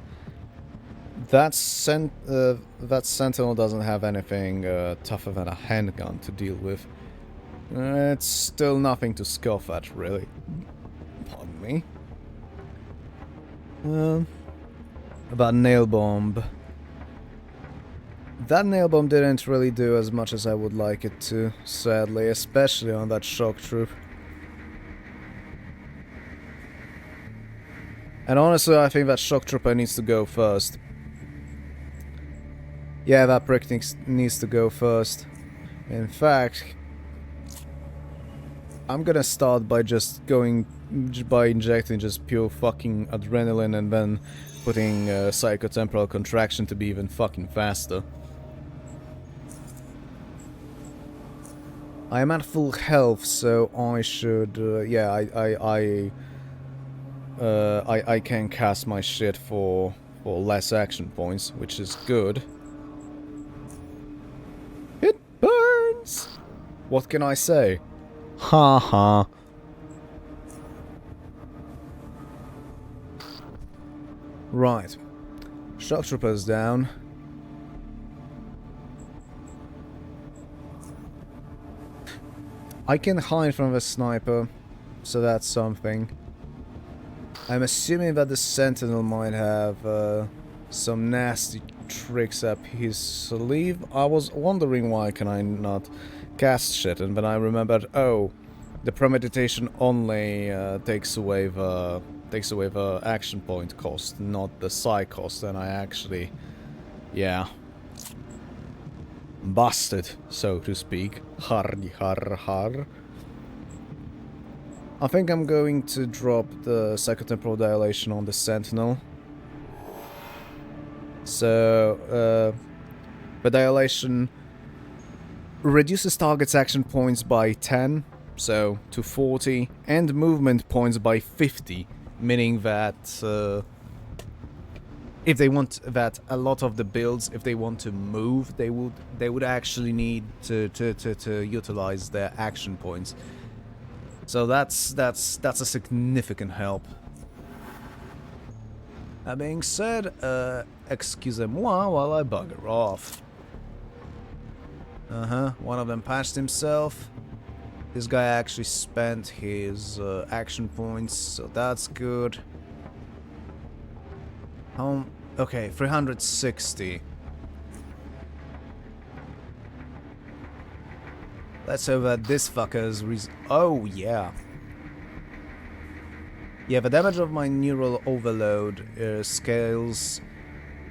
That sentinel doesn't have anything tougher than a handgun to deal with. It's still nothing to scoff at, really. Pardon me. That nail bomb. That nail bomb didn't really do as much as I would like it to, sadly, especially on that shock troop. And honestly, I think that shock trooper needs to go first. Yeah, that prick needs to go first. In fact, I'm gonna start by injecting just pure fucking adrenaline and then putting psychotemporal contraction to be even fucking faster. I am at full health, so I should, yeah, I can cast my shit for less action points, which is good. It burns! What can I say? Ha ha. Right. Shock troopers down. I can hide from the sniper, so that's something. I'm assuming that the sentinel might have some nasty tricks up his sleeve. I was wondering why can I not cast shit, and then I remembered, oh, the premeditation only takes away the action point cost, not the psi cost, and I actually, yeah, busted, so to speak. Har har har. I think I'm going to drop the psychotemporal dilation on the sentinel. So, the dilation reduces target's action points by 10, so to 40, and movement points by 50, meaning that if they want that a lot of the builds, if they want to move, they would actually need to utilize their action points. So that's a significant help. That being said, excusez-moi while I bugger off. One of them patched himself. This guy actually spent his action points, so that's good. Okay, 360. Let's hope that this fucker's oh, yeah. Yeah, the damage of my neural overload scales,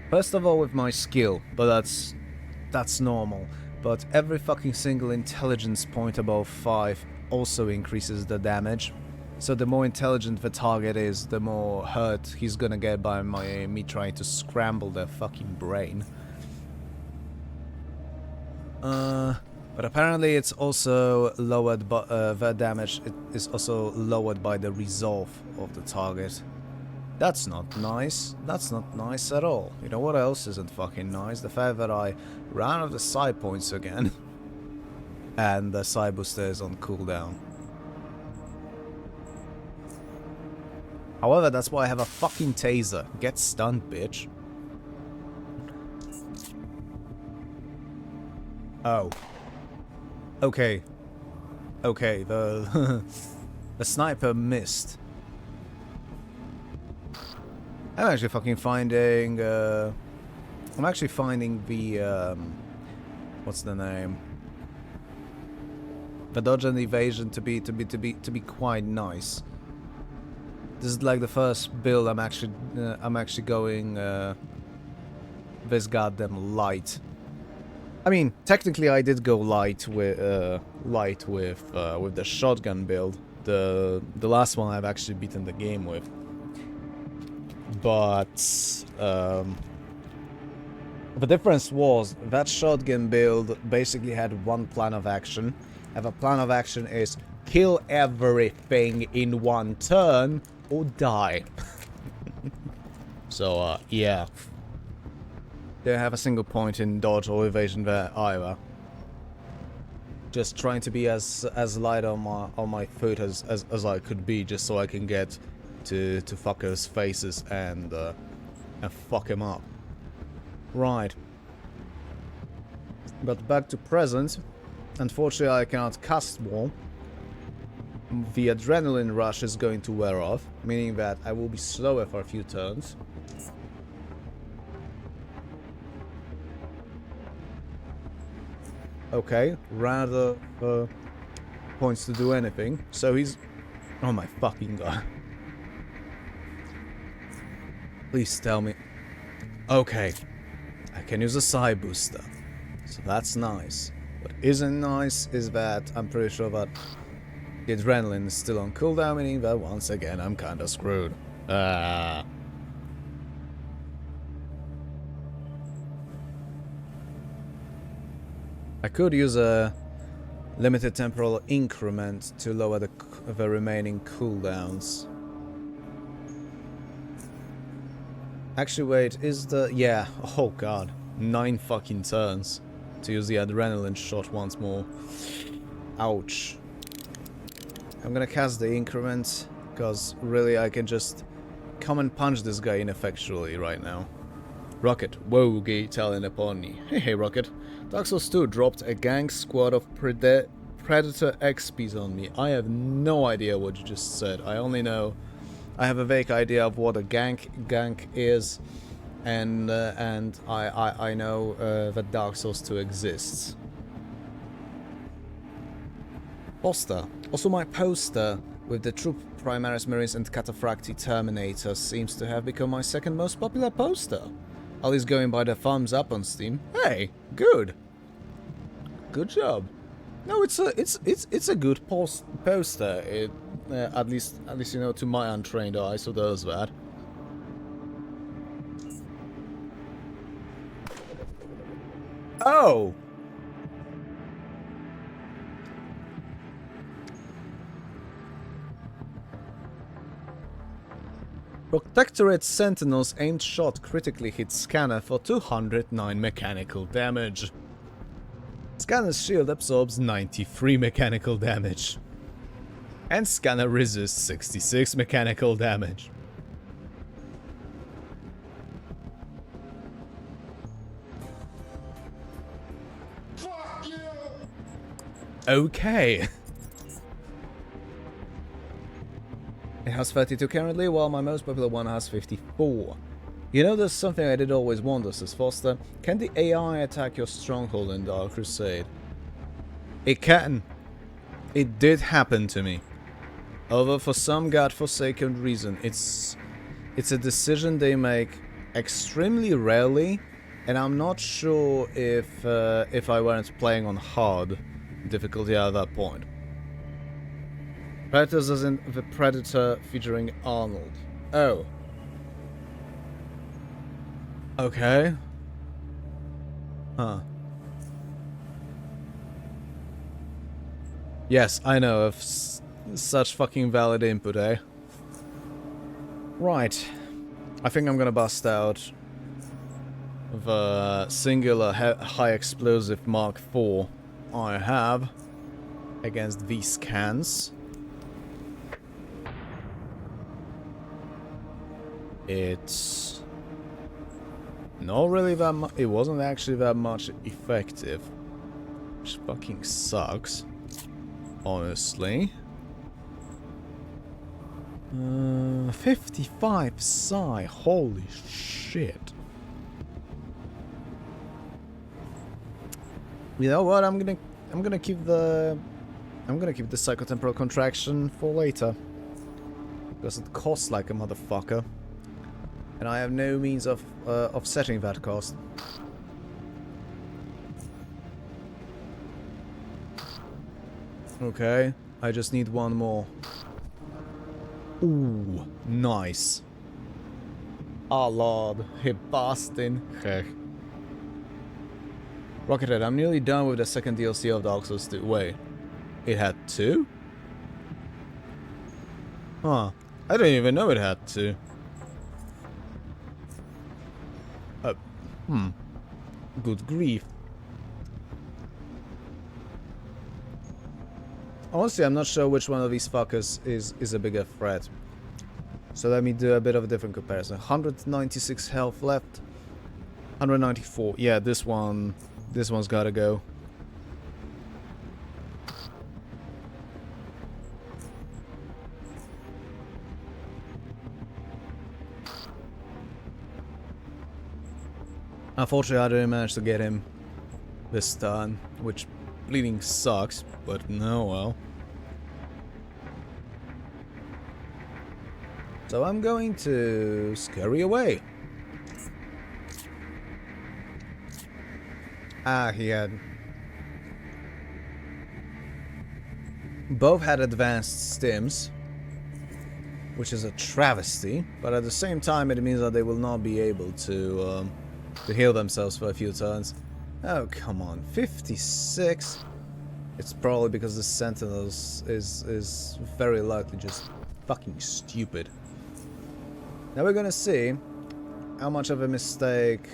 first of all, with my skill, but that's normal. But every fucking single intelligence point above 5 also increases the damage. So the more intelligent the target is, the more hurt he's gonna get by me trying to scramble their fucking brain. But apparently it's also lowered by the damage. It is also lowered by the resolve of the target. That's not nice. That's not nice at all. You know what else isn't fucking nice? The fact that I ran out of the psi points again. And the psi booster is on cooldown. However, that's why I have a fucking taser. Get stunned, bitch. Oh. Okay. Okay, the the sniper missed. I'm actually fucking finding I'm actually finding the what's the name? The dodge and evasion to be quite nice. This is like the first build I'm actually going this goddamn light. I mean, technically I did go light with the shotgun build. The last one I've actually beaten the game with. But the difference was that shotgun build basically had one plan of action. And the plan of action is kill everything in one turn or die. So yeah. Don't have a single point in dodge or evasion there either. Just trying to be as light on my foot as I could be, just so I can get to fuckers' faces and fuck him up. Right. But back to present. Unfortunately, I cannot cast more. The adrenaline rush is going to wear off, meaning that I will be slower for a few turns. Okay, rather points to do anything. So he's... Oh my fucking god. Please tell me... Okay, I can use a psi booster. So that's nice. What isn't nice is that I'm pretty sure that the adrenaline is still on cooldown, meaning that once again I'm kinda screwed. I could use a limited temporal increment to lower the remaining cooldowns. Actually, wait, is the... Yeah, oh god. 9 fucking turns to use the adrenaline shot once more. Ouch. I'm gonna cast the increment, because really I can just come and punch this guy ineffectually right now. Rocket, woge talent upon me. Hey Rocket. Dark Souls 2 dropped a gang squad of Predator XPs on me. I have no idea what you just said. I only know... I have a vague idea of what a gank is, and I know that Dark Souls 2 exists. Poster. Also my poster with the Troop Primaris Marines and Cataphracti Terminator seems to have become my second most popular poster. At least going by the thumbs up on Steam. Hey, good. Good job. No, it's a good poster. It at least you know, to my untrained eye, so there's that. Oh. Protectorate Sentinel's aimed shot critically hit Scanner for 209 mechanical damage. Scanner's shield absorbs 93 mechanical damage. And Scanner resists 66 mechanical damage. Fuck you! Okay. It has 32 currently, while my most popular one has 54. You know, there's something I did always wonder, says Foster. Can the AI attack your stronghold in Dark Crusade? It can. It did happen to me. Although for some godforsaken reason, it's a decision they make extremely rarely, and I'm not sure if I weren't playing on hard difficulty at that point. Predators as in the Predator featuring Arnold. Oh. Okay. Huh. Yes, I know of such fucking valid input, eh? Right. I think I'm gonna bust out the singular high explosive Mark IV I have against these scans. It's not really that much. It wasn't actually that much effective, which fucking sucks, honestly. 55 psi, holy shit. You know what? I'm gonna keep the psychotemporal contraction for later, because it costs like a motherfucker. And I have no means of offsetting that cost. Okay, I just need one more. Ooh, nice. Oh lord, he busting. Rockethead, I'm nearly done with the second DLC of Dark Souls 2. Wait, it had 2? Huh, I didn't even know it had 2. Good grief. Honestly, I'm not sure which one of these fuckers is a bigger threat. So let me do a bit of a different comparison. 196 health left. 194. Yeah, this one's gotta go. Unfortunately, I didn't manage to get him this turn, which bleeding sucks, but no well. So I'm going to scurry away. Ah, he had... Both had advanced stims, which is a travesty, but at the same time it means that they will not be able to heal themselves for a few turns. Oh, come on. 56? It's probably because the Sentinels is very likely just fucking stupid. Now we're gonna see much of a mistake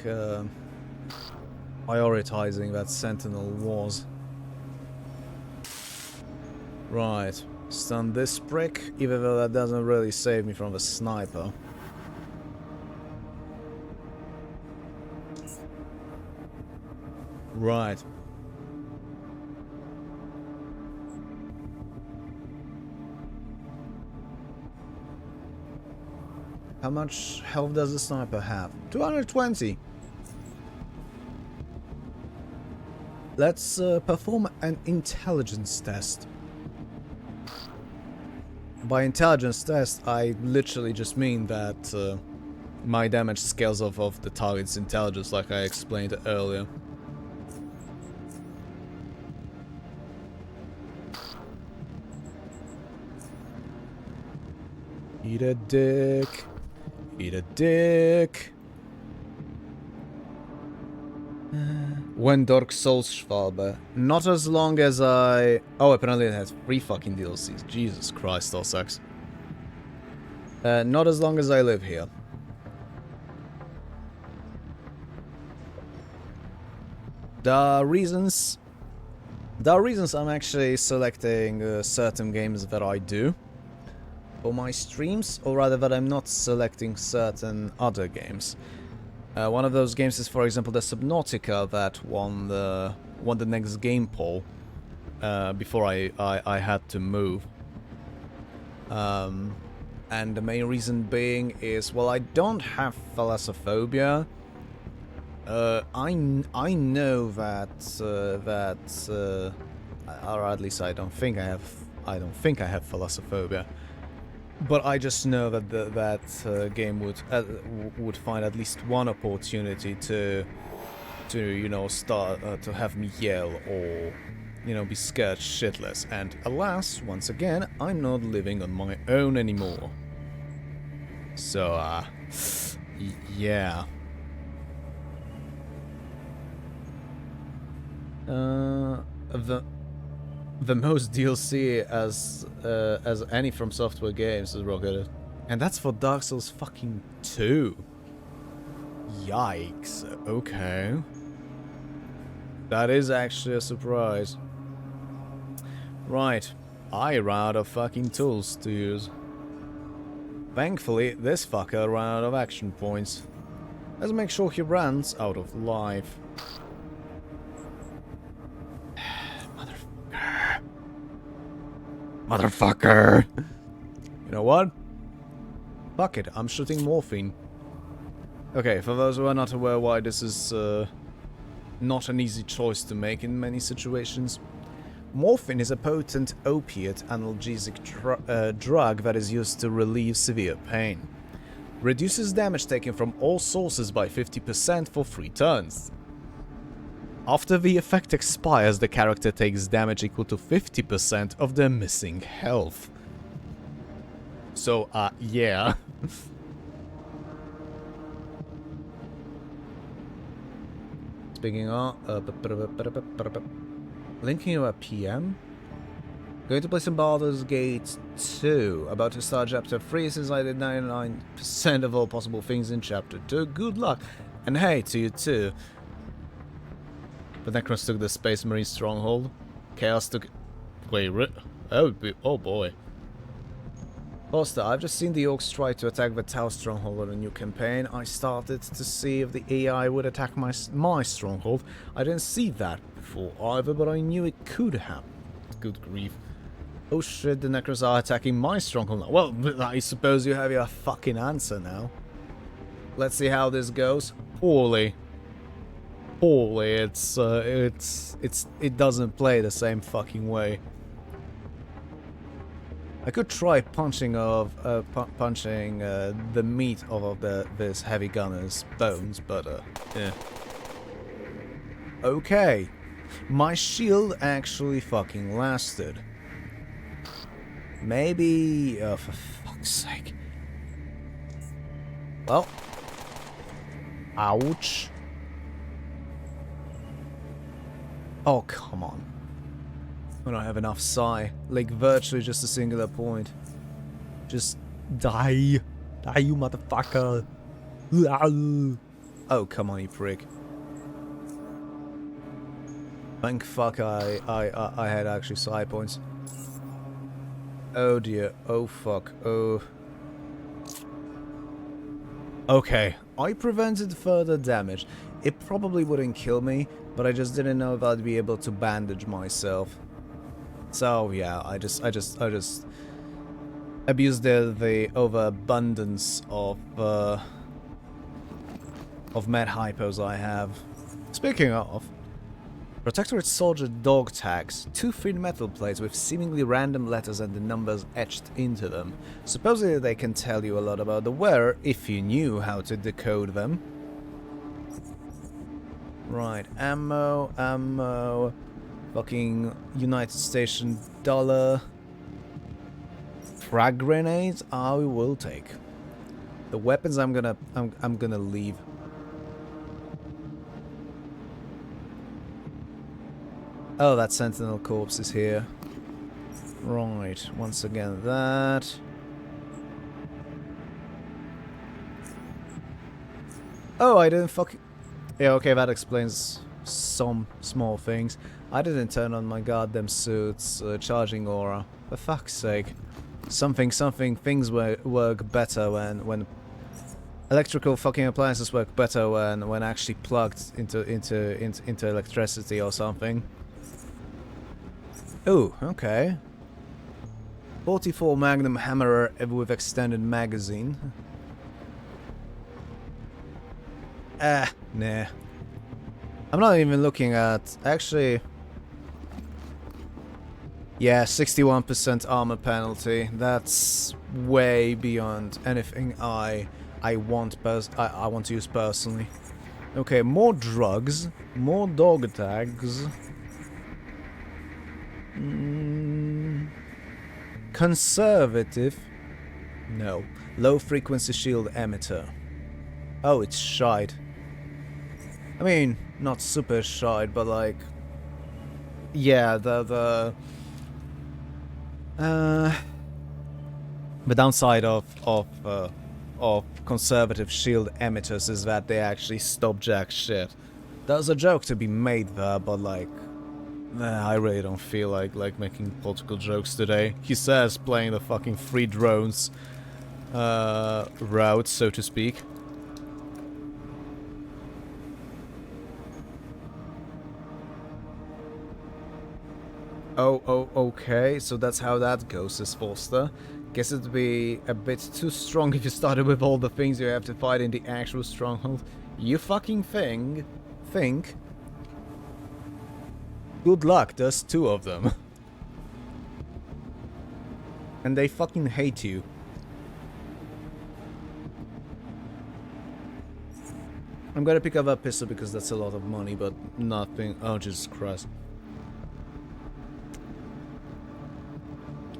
prioritizing that sentinel was. Right, stun this prick, even though that doesn't really save me from the sniper. Right. How much health does the sniper have? 220. Let's perform an intelligence test. By intelligence test, I literally just mean that my damage scales off of the target's intelligence, like I explained earlier. Eat a dick. Eat a dick. When Dark Souls Schwabe. Not as long as I... Oh, apparently it has 3 fucking DLCs. Jesus Christ, all sucks. Not as long as I live here. The reasons I'm actually selecting certain games that I do for my streams, or rather that I'm not selecting certain other games. One of those games is, for example, the Subnautica that won the next game poll before I had to move. And the main reason being is, well, I don't have thalassophobia. I know that or at least I don't think I have thalassophobia. But I just know that that game would find at least one opportunity to you know start to have me yell or you know be scared shitless. And alas, once again, I'm not living on my own anymore. So yeah. The most DLC as any From Software games is rocketed, and that's for Dark Souls fucking 2. Yikes. Okay, that is actually a surprise. Right, I ran out of fucking tools to use. Thankfully, this fucker ran out of action points. Let's make sure he runs out of life. Motherfucker! You know what? Fuck it, I'm shooting morphine. Okay, for those who are not aware why this is not an easy choice to make in many situations, morphine is a potent opiate analgesic drug that is used to relieve severe pain. Reduces damage taken from all sources by 50% for 3 turns. After the effect expires, the character takes damage equal to 50% of their missing health. So, yeah. Speaking of, linking you a PM? Going to play some Baldur's Gate 2. About to start Chapter 3 since I did 99% of all possible things in Chapter 2. Good luck. And hey, to you too. The Necrons took the Space Marine stronghold. Chaos took... Wait, oh boy. Foster, I've just seen the Orcs try to attack the Tau stronghold on a new campaign. I started to see if the AI would attack my stronghold. I didn't see that before either, but I knew it could happen. Good grief. Oh shit, the Necrons are attacking my stronghold now. Well, I suppose you have your fucking answer now. Let's see how this goes. Poorly. It doesn't play the same fucking way. I could try punching the meat of this heavy gunner's bones, but yeah. Okay, my shield actually fucking lasted. Maybe, for fuck's sake. Well, ouch. Oh, come on. I don't have enough psi. Like, virtually just a singular point. Just die. Die, you motherfucker. Oh, come on, you prick. Thank fuck I had actually side points. Oh dear. Oh fuck. Oh. Okay. I prevented further damage. It probably wouldn't kill me, but I just didn't know if I'd be able to bandage myself. So yeah, I just abused the overabundance of med hypos I have. Speaking of, Protectorate Soldier dog tags, 2 thin metal plates with seemingly random letters and the numbers etched into them. Supposedly they can tell you a lot about the wearer if you knew how to decode them. Right, ammo, fucking United Station dollar. Frag grenades, I will take. The weapons I'm gonna leave. Oh, that Sentinel corpse is here. Right, once again that. Oh, I didn't fucking... Yeah, okay, that explains some small things. I didn't turn on my goddamn suit's charging aura. For fuck's sake. Things work better when electrical fucking appliances work better when actually plugged into electricity or something. Oh, okay. 44 Magnum Hammerer with extended magazine. Nah. I'm not even looking at... Actually... Yeah, 61% armor penalty. That's way beyond anything I want to use personally. Okay, more drugs, more dog tags. Conservative. No. Low frequency shield emitter. Oh, it's shite. I mean, not super shite, but like... Yeah, the downside of conservative shield emitters is that they actually stop jack shit. There's a joke to be made there, but like, I really don't feel like making political jokes today. He says playing the fucking free drones route, so to speak. Oh, okay, so that's how that goes, says Forster. Guess it'd be a bit too strong if you started with all the things you have to fight in the actual stronghold. You fucking think? Good luck, there's 2 of them. And they fucking hate you. I'm gonna pick up a pistol because that's a lot of money, but nothing. Oh, Jesus Christ.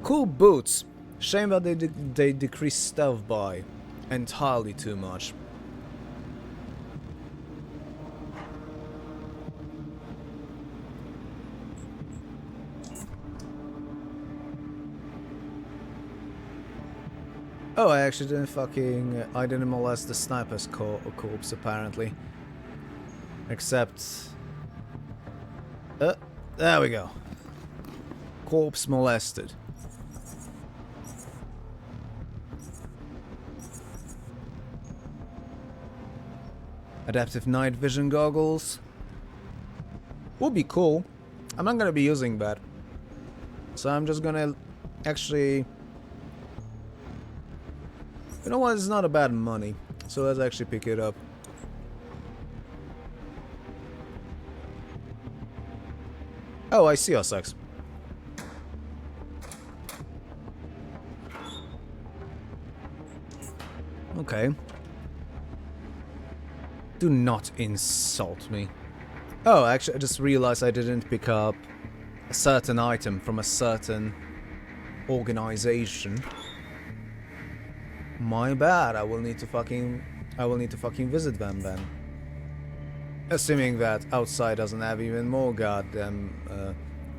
Cool boots. Shame that they decrease stealth by entirely too much. Oh, I actually didn't I didn't molest the sniper's corpse apparently. Except... there we go. Corpse molested. Adaptive night vision goggles. Would be cool. I'm not gonna be using that. So I'm just gonna actually... You know what, it's not a bad money. So let's actually pick it up. Oh, I see us, X. Okay. Do not insult me. Oh, actually, I just realized I didn't pick up a certain item from a certain organization. My bad. I will need to fucking visit them then. Assuming that outside doesn't have even more goddamn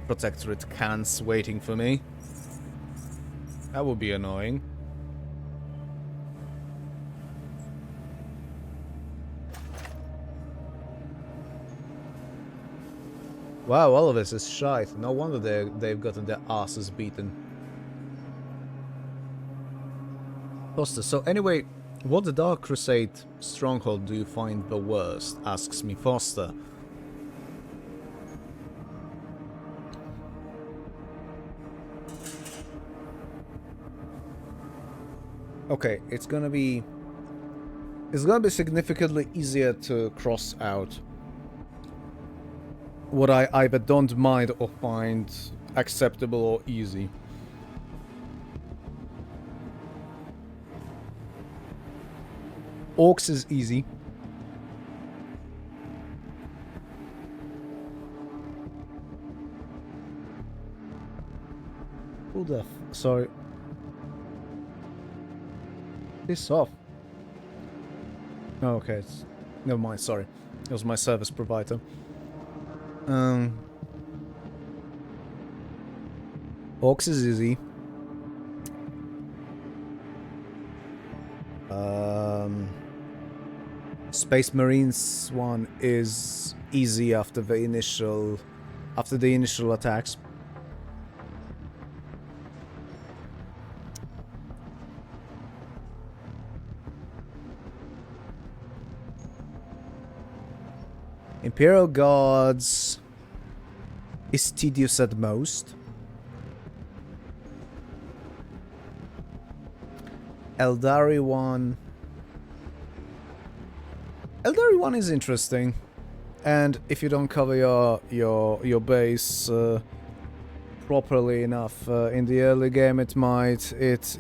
protectorate cans waiting for me. That would be annoying. Wow, all of this is shite. No wonder they've gotten their asses beaten. Foster, so anyway, what the Dark Crusade stronghold do you find the worst? Asks me Foster. Okay, it's gonna be significantly easier to cross out what I either don't mind or find acceptable or easy. Orcs is easy. Who the sorry. Piss off. Oh, okay, it's... Never mind, sorry. It was my service provider. Orcs is easy. Space Marines one is easy after the initial attacks. Imperial Guards is tedious at most. Eldari one is interesting, and if you don't cover your base properly enough in the early game,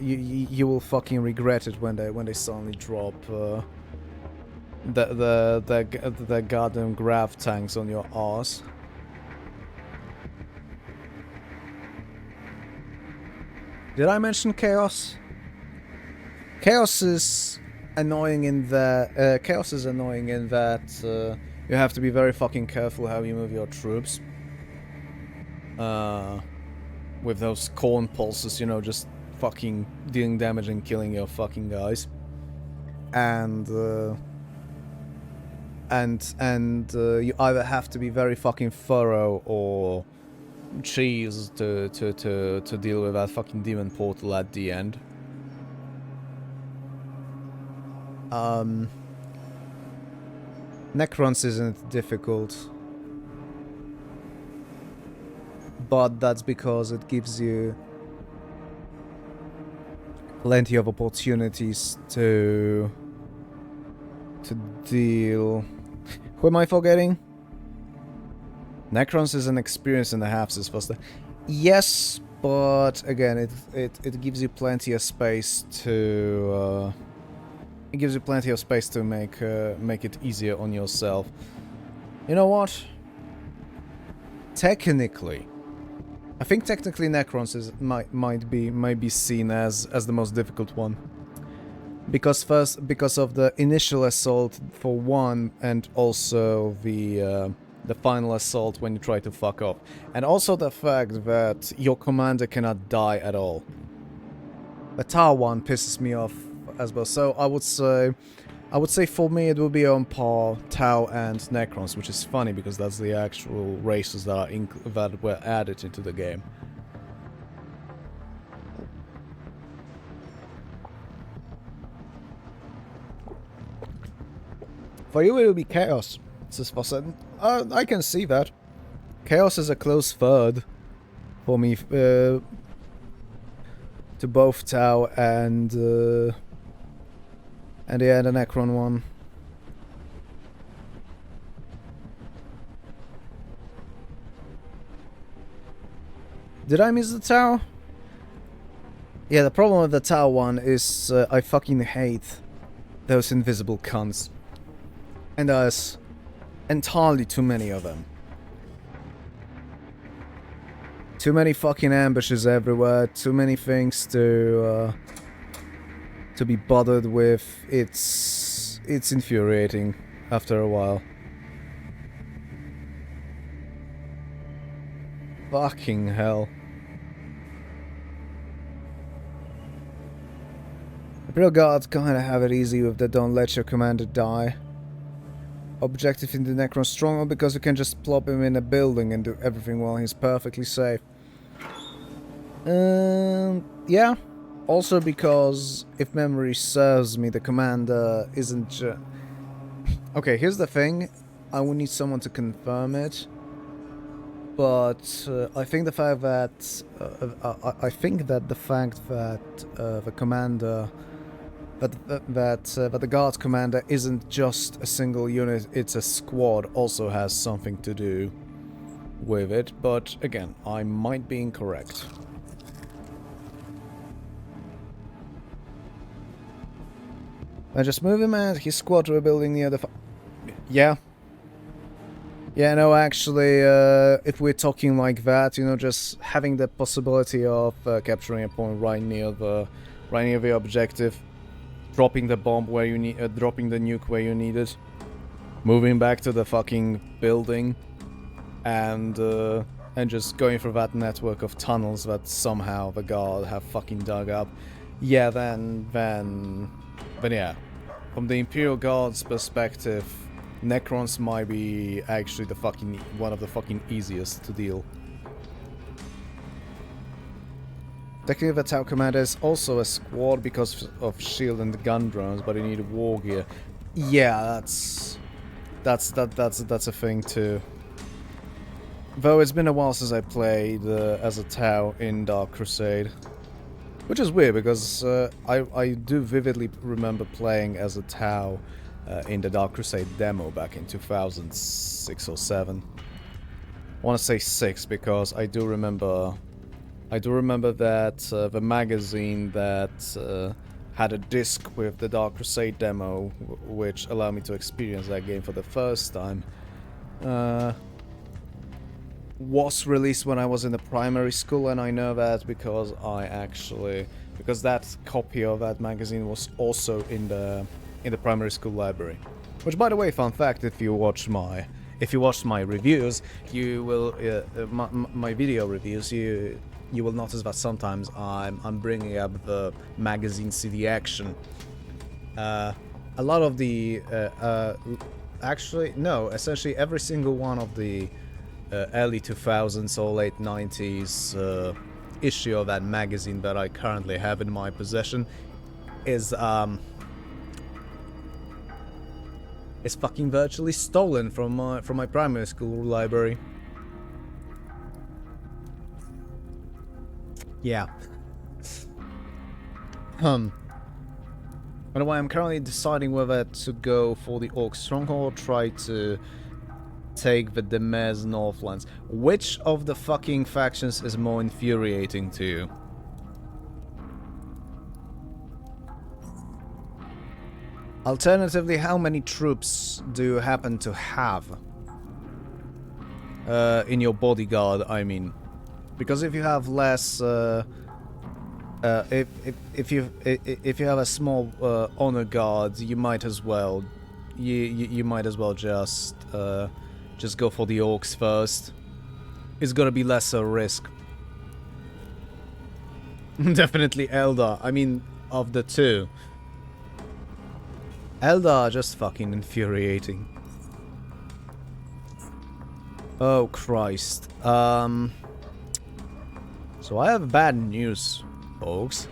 you will fucking regret it when they suddenly drop the goddamn grav tanks on your arse. Did I mention Chaos? Chaos is annoying in that you have to be very fucking careful how you move your troops. With those corn pulses, you know, just fucking dealing damage and killing your fucking guys. And you either have to be very fucking thorough or cheese to deal with that fucking demon portal at the end. Necrons isn't difficult, but that's because it gives you plenty of opportunities to deal. Who am I forgetting? Necrons is an experience and a half, says Foster. Yes, but again, it gives you plenty of space to make it easier on yourself. You know what? Technically, I think technically Necrons might be seen as the most difficult one. Because of the initial assault for one, and also the final assault when you try to fuck off, and also the fact that your commander cannot die at all. The Tower one pisses me off as well. So I would say for me it would be on par Tau and Necrons, which is funny because that's the actual races that were added into the game. For you, it will be Chaos, says Foster. I can see that. Chaos is a close third for me to both Tau and yeah, the Necron one. Did I miss the Tau? Yeah, the problem with the Tau one is I fucking hate those invisible cunts. And there's entirely too many of them. Too many fucking ambushes everywhere, too many things to be bothered with. It's infuriating after a while. Fucking hell. The Imperial Guards kinda have it easy with the don't let your commander die. objective in the Necron stronghold because you can just plop him in a building and do everything while he's perfectly safe. Yeah. Also because, if memory serves me, the commander isn't okay, here's the thing. I will need someone to confirm it. But I think the fact that the commander, that the guard commander isn't just a single unit; it's a squad. Also has something to do with it. But again, I might be incorrect. I just move him and his squad to a building near the. Yeah. Yeah, no, actually, if we're talking like that, you know, just having the possibility of capturing a point right near the objective, dropping the bomb where you need, dropping the nuke where you need it, moving back to the fucking building, and just going through that network of tunnels that somehow the guard have fucking dug up. Yeah, then yeah, from the Imperial Guard's perspective, Necrons might be actually one of the fucking easiest to deal. Technically, the Tau Commander is also a squad because of shield and gun drones, but you need war gear. Yeah, that's a thing too. Though it's been a while since I played as a Tau in Dark Crusade, which is weird because I do vividly remember playing as a Tau in the Dark Crusade demo back in 2006 or 7. I want to say 6 because I do remember that the magazine that had a disc with the Dark Crusade demo, which allowed me to experience that game for the first time, was released when I was in the primary school, and I know that because that copy of that magazine was also in the primary school library. Which, by the way, fun fact: if you watched my reviews, you will my video reviews, you will notice that sometimes I'm bringing up the magazine CD Action. A lot of the essentially every single one of the early 2000s or late 90s issue of that magazine that I currently have in my possession is fucking virtually stolen from my primary school library. Yeah. By the way, I'm currently deciding whether to go for the Orc Stronghold or try to take the Demez Northlands. Which of the fucking factions is more infuriating to you? Alternatively, how many troops do you happen to have in your bodyguard, I mean? Because if you have less, if you have a small honor guard, you might as well just go for the orcs first. It's gonna be lesser risk. Definitely Eldar. I mean, of the two, Eldar are just fucking infuriating. Oh Christ. So I have bad news, folks.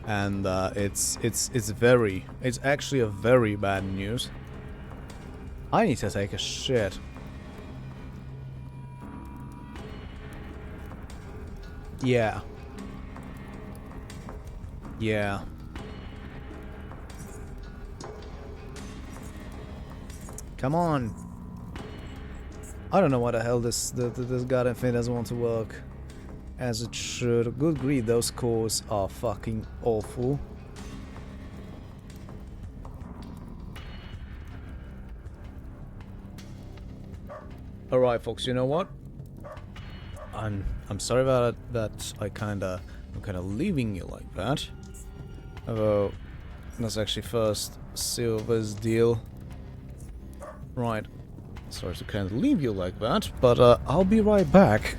And it's actually a very bad news. I need to take a shit. Yeah. Yeah. Come on. I don't know why the hell this goddamn thing doesn't want to work as it should. Good grief, those cores are fucking awful. Alright folks, you know what? I'm sorry about it, that I'm kinda leaving you like that. Although let's actually first seal this deal. Right. Sorry to kind of leave you like that, but I'll be right back.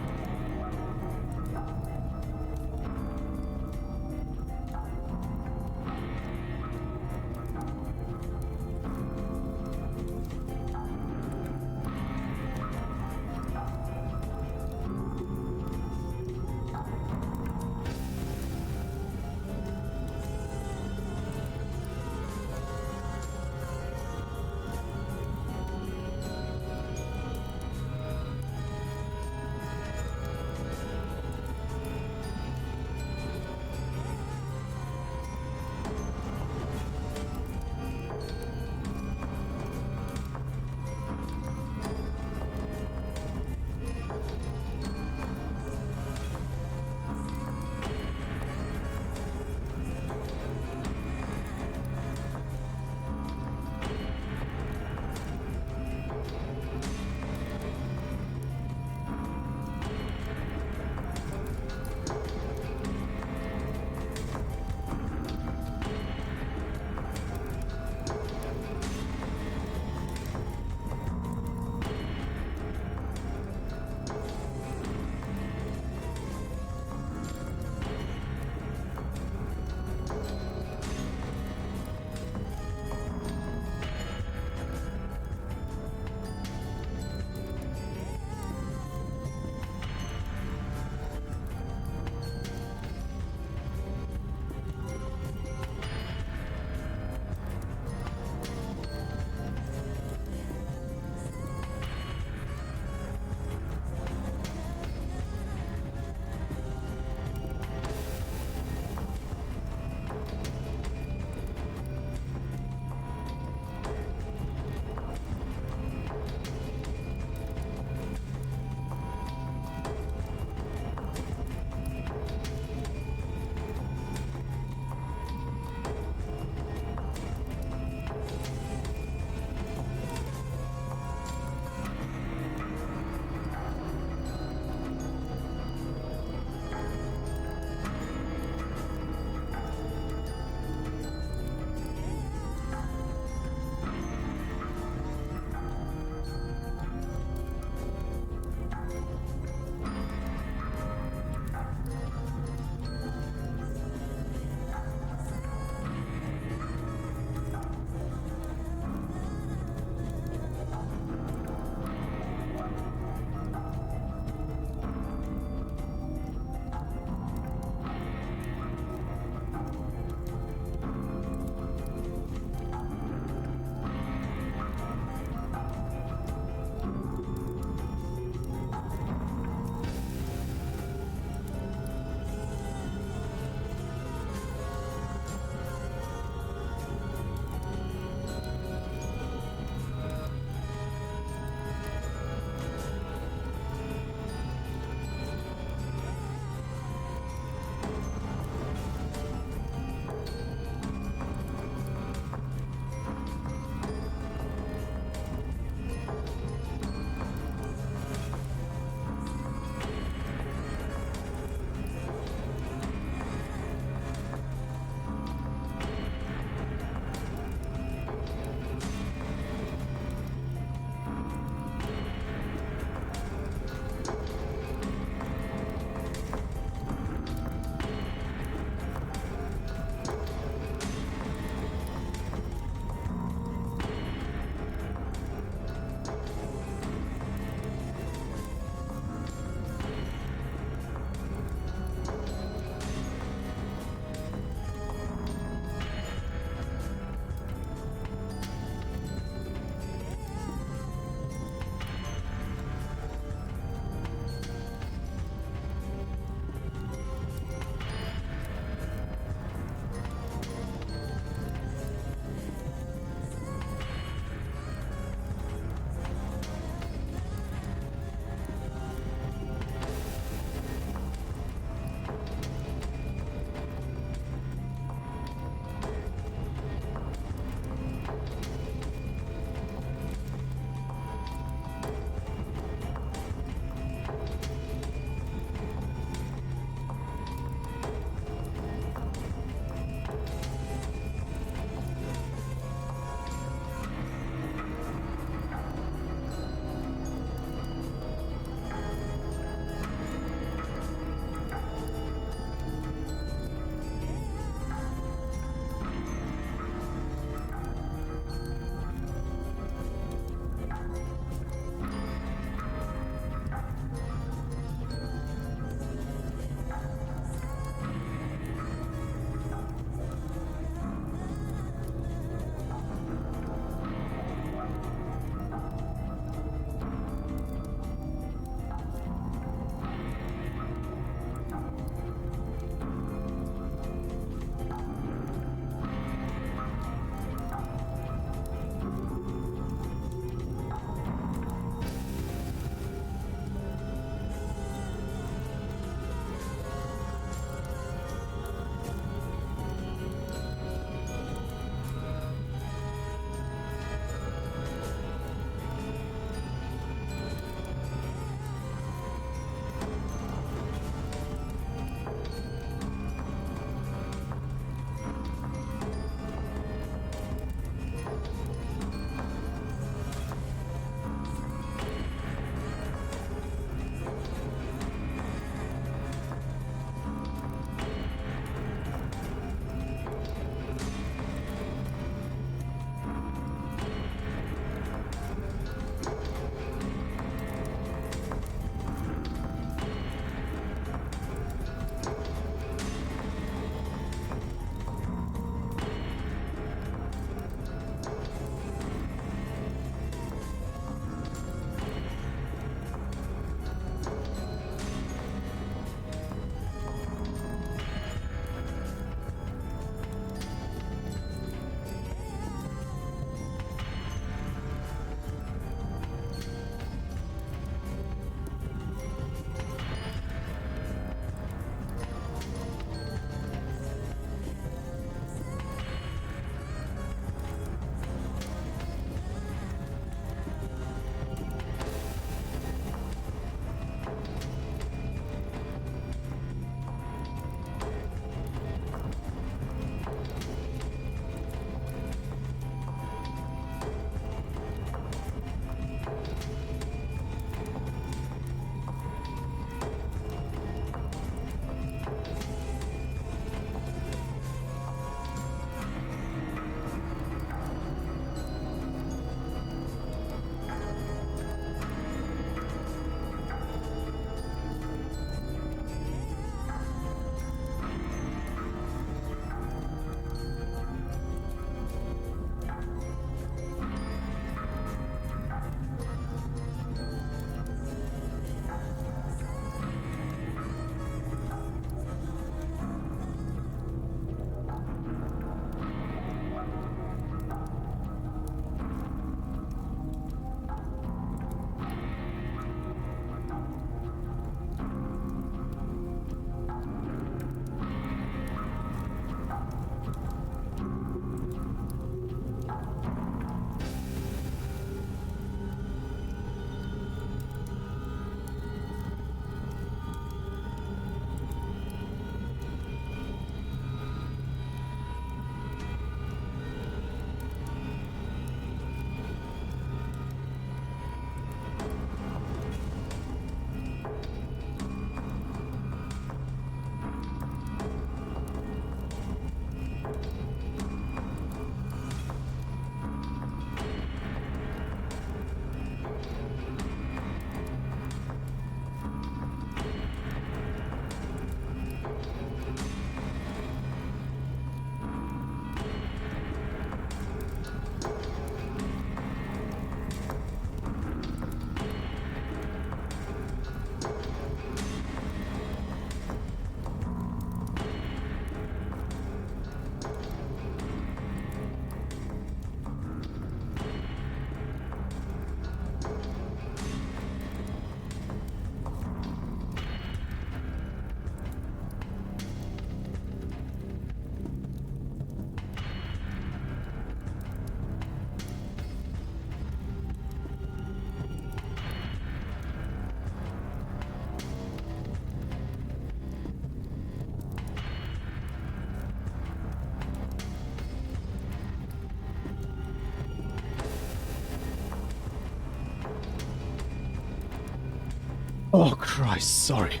Oh, Christ, sorry.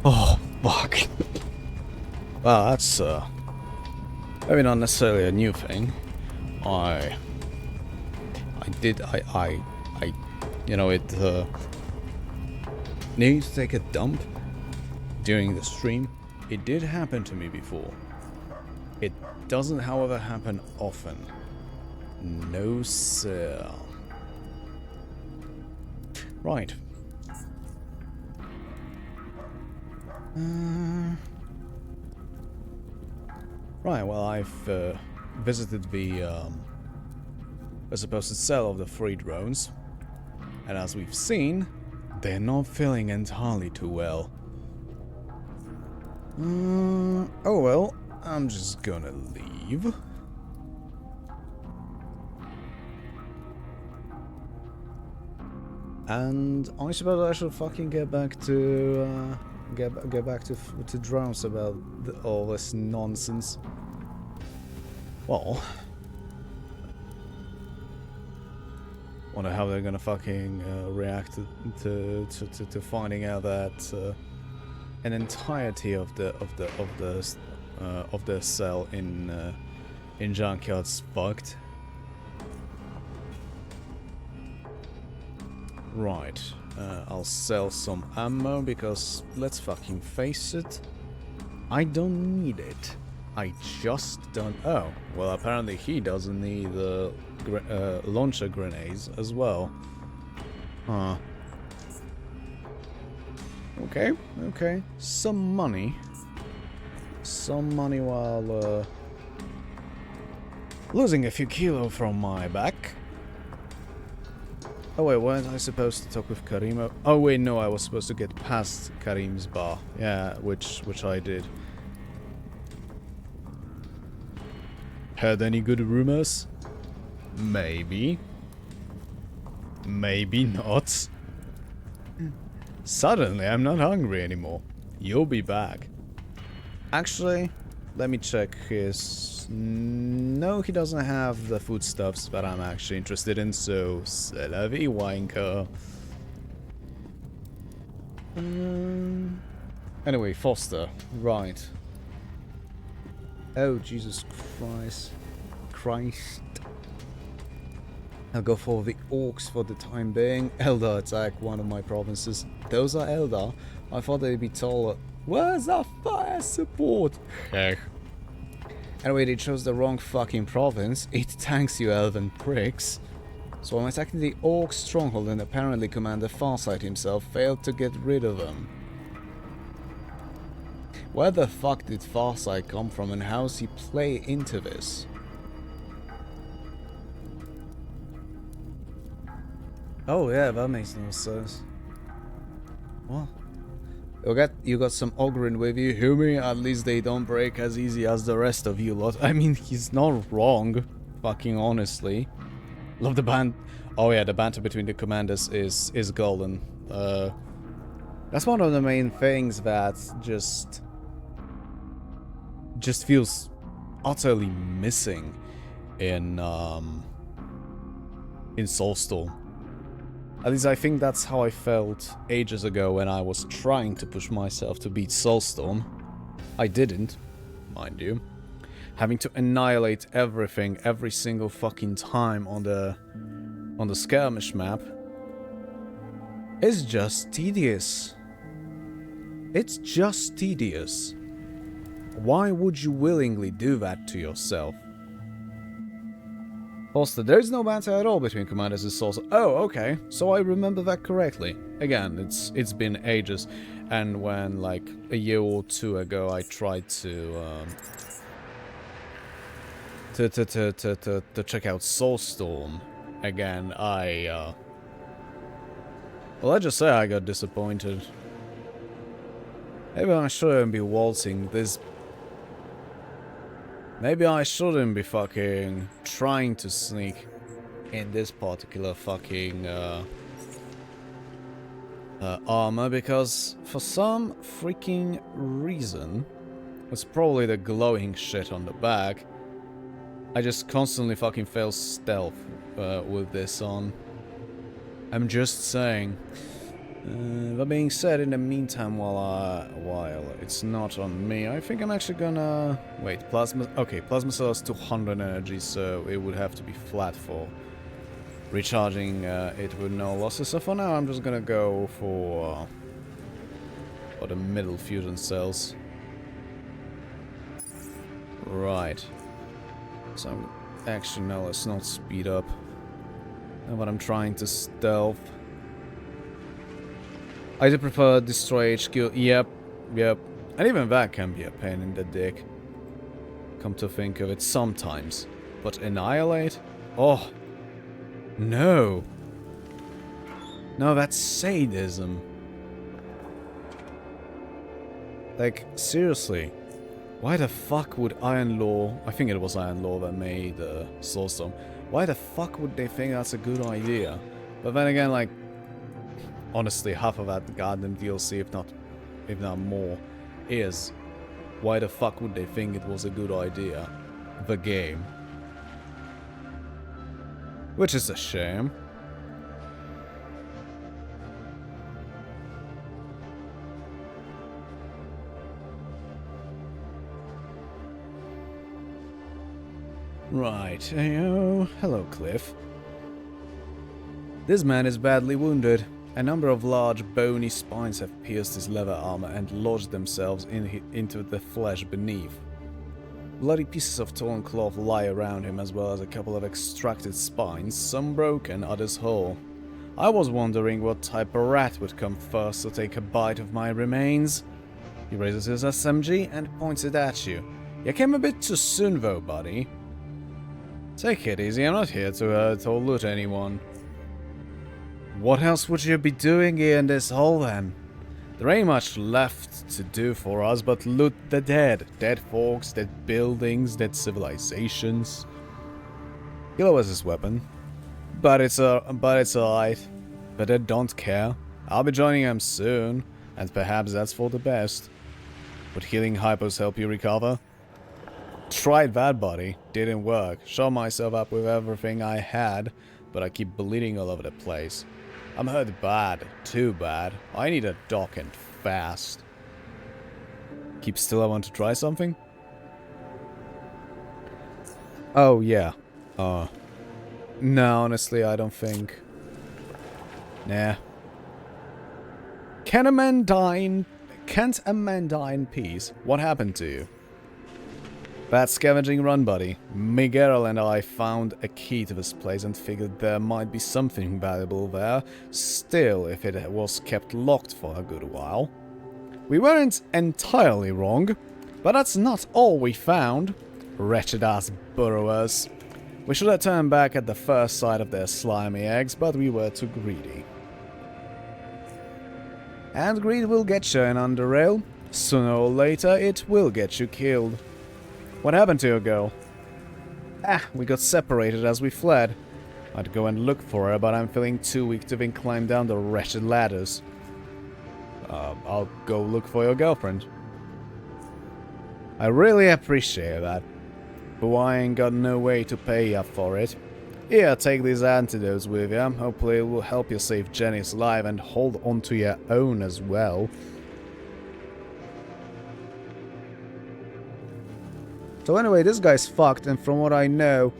Oh, fuck. Well, that's, maybe not necessarily a new thing. I you know, it, needing to take a dump during the stream. It did happen to me before. It doesn't, however, happen often. No, sir. Right. Right, well, I've visited the supposed cell of the free drones, and as we've seen, they're not feeling entirely too well. Oh well, I'm just gonna leave. And I suppose I should fucking get back to get back to drones about all this nonsense. Well, wonder how they're gonna fucking react to finding out that an entirety of the cell in Junkyard's fucked. Right, I'll sell some ammo because, let's fucking face it, I don't need it. I just don't... Oh, well, apparently he doesn't need the launcher grenades as well. Huh. Okay, okay. Some money. Some money while losing a few kilo from my back. Oh wait, weren't I supposed to talk with Karim? Oh wait, no, I was supposed to get past Karim's bar. Yeah, which I did. Heard any good rumors? Maybe. Maybe not. Suddenly, I'm not hungry anymore. You'll be back. Actually, let me check his... No, he doesn't have the foodstuffs that I'm actually interested in, so... C'est la vie, wanker. Anyway, Foster. Right. Oh, Jesus Christ. I'll go for the orcs for the time being. Eldar attack one of my provinces. Those are Eldar. I thought they'd be taller. Where's our fire support? Anyway, they chose the wrong fucking province. It tanks, you elven pricks. So I'm attacking the orc stronghold, and apparently Commander Farsight himself failed to get rid of them. Where the fuck did Farsight come from, and how's he play into this? Oh yeah, that makes no sense. What? You got some Ogren with you, Humi? At least they don't break as easy as the rest of you lot. I mean, he's not wrong, fucking honestly. Love the band. Oh yeah, the banter between the commanders is golden. That's one of the main things that just feels utterly missing in Soulstorm. At least I think that's how I felt ages ago when I was trying to push myself to beat Soulstorm. I didn't, mind you. Having to annihilate everything every single fucking time on the skirmish map is just tedious. It's just tedious. Why would you willingly do that to yourself? Foster, there is no banter at all between commanders and Souls. Oh, okay. So I remember that correctly. Again, it's been ages, and when like a year or two ago I tried to check out Soulstorm again, well, let's just say I got disappointed. Maybe I shouldn't be waltzing this. Maybe I shouldn't be fucking trying to sneak in this particular fucking armor, because for some freaking reason, it's probably the glowing shit on the back, I just constantly fucking fail stealth with this on. I'm just saying. That being said, in the meantime, while it's not on me, I think I'm actually gonna... Wait, plasma... Okay, plasma cell has 200 energy, so it would have to be flat for recharging it with no losses. So for now, I'm just gonna go for the middle fusion cells. Right. So, actually, no, let's not speed up. But I'm trying to stealth. I do prefer destroy HQ. Yep. And even that can be a pain in the dick. Come to think of it, sometimes. But annihilate? Oh. No. No, that's sadism. Like, seriously. Why the fuck would Iron Law... I think it was Iron Law that made Soulstorm. Why the fuck would they think that's a good idea? But then again, like... Honestly, half of that goddamn DLC, if not more, is... Why the fuck would they think it was a good idea? The game. Which is a shame. Right, heyo. Hello, Cliff. This man is badly wounded. A number of large, bony spines have pierced his leather armor and lodged themselves into the flesh beneath. Bloody pieces of torn cloth lie around him, as well as a couple of extracted spines, some broken, others whole. I was wondering what type of rat would come first to take a bite of my remains. He raises his SMG and points it at you. You came a bit too soon though, buddy. Take it easy, I'm not here to hurt or loot anyone. What else would you be doing here in this hole then? There ain't much left to do for us but loot the dead. Dead folks, dead buildings, dead civilizations. He lowers his weapon. But it's alright. But I don't care. I'll be joining him soon, and perhaps that's for the best. Would healing hypos help you recover? Tried that, buddy. Didn't work. Shot myself up with everything I had, but I keep bleeding all over the place. I'm hurt bad. Too bad. I need a doc and fast. Keep still, I want to try something? Oh, yeah. No, honestly, I don't think. Nah. Can't a man die in peace? What happened to you? Bad scavenging run, buddy. Miguel and I found a key to this place and figured there might be something valuable there. Still, if it was kept locked for a good while. We weren't entirely wrong, but that's not all we found. Wretched-ass burrowers. We should have turned back at the first sight of their slimy eggs, but we were too greedy. And greed will get you in under rail. Sooner or later, it will get you killed. What happened to your girl? We got separated as we fled. I'd go and look for her, but I'm feeling too weak to even climb down the wretched ladders. I'll go look for your girlfriend. I really appreciate that, but I ain't got no way to pay you for it. Here, take these antidotes with you. Hopefully it will help you save Jenny's life and hold on to your own as well. So anyway, this guy's fucked, and from what I know,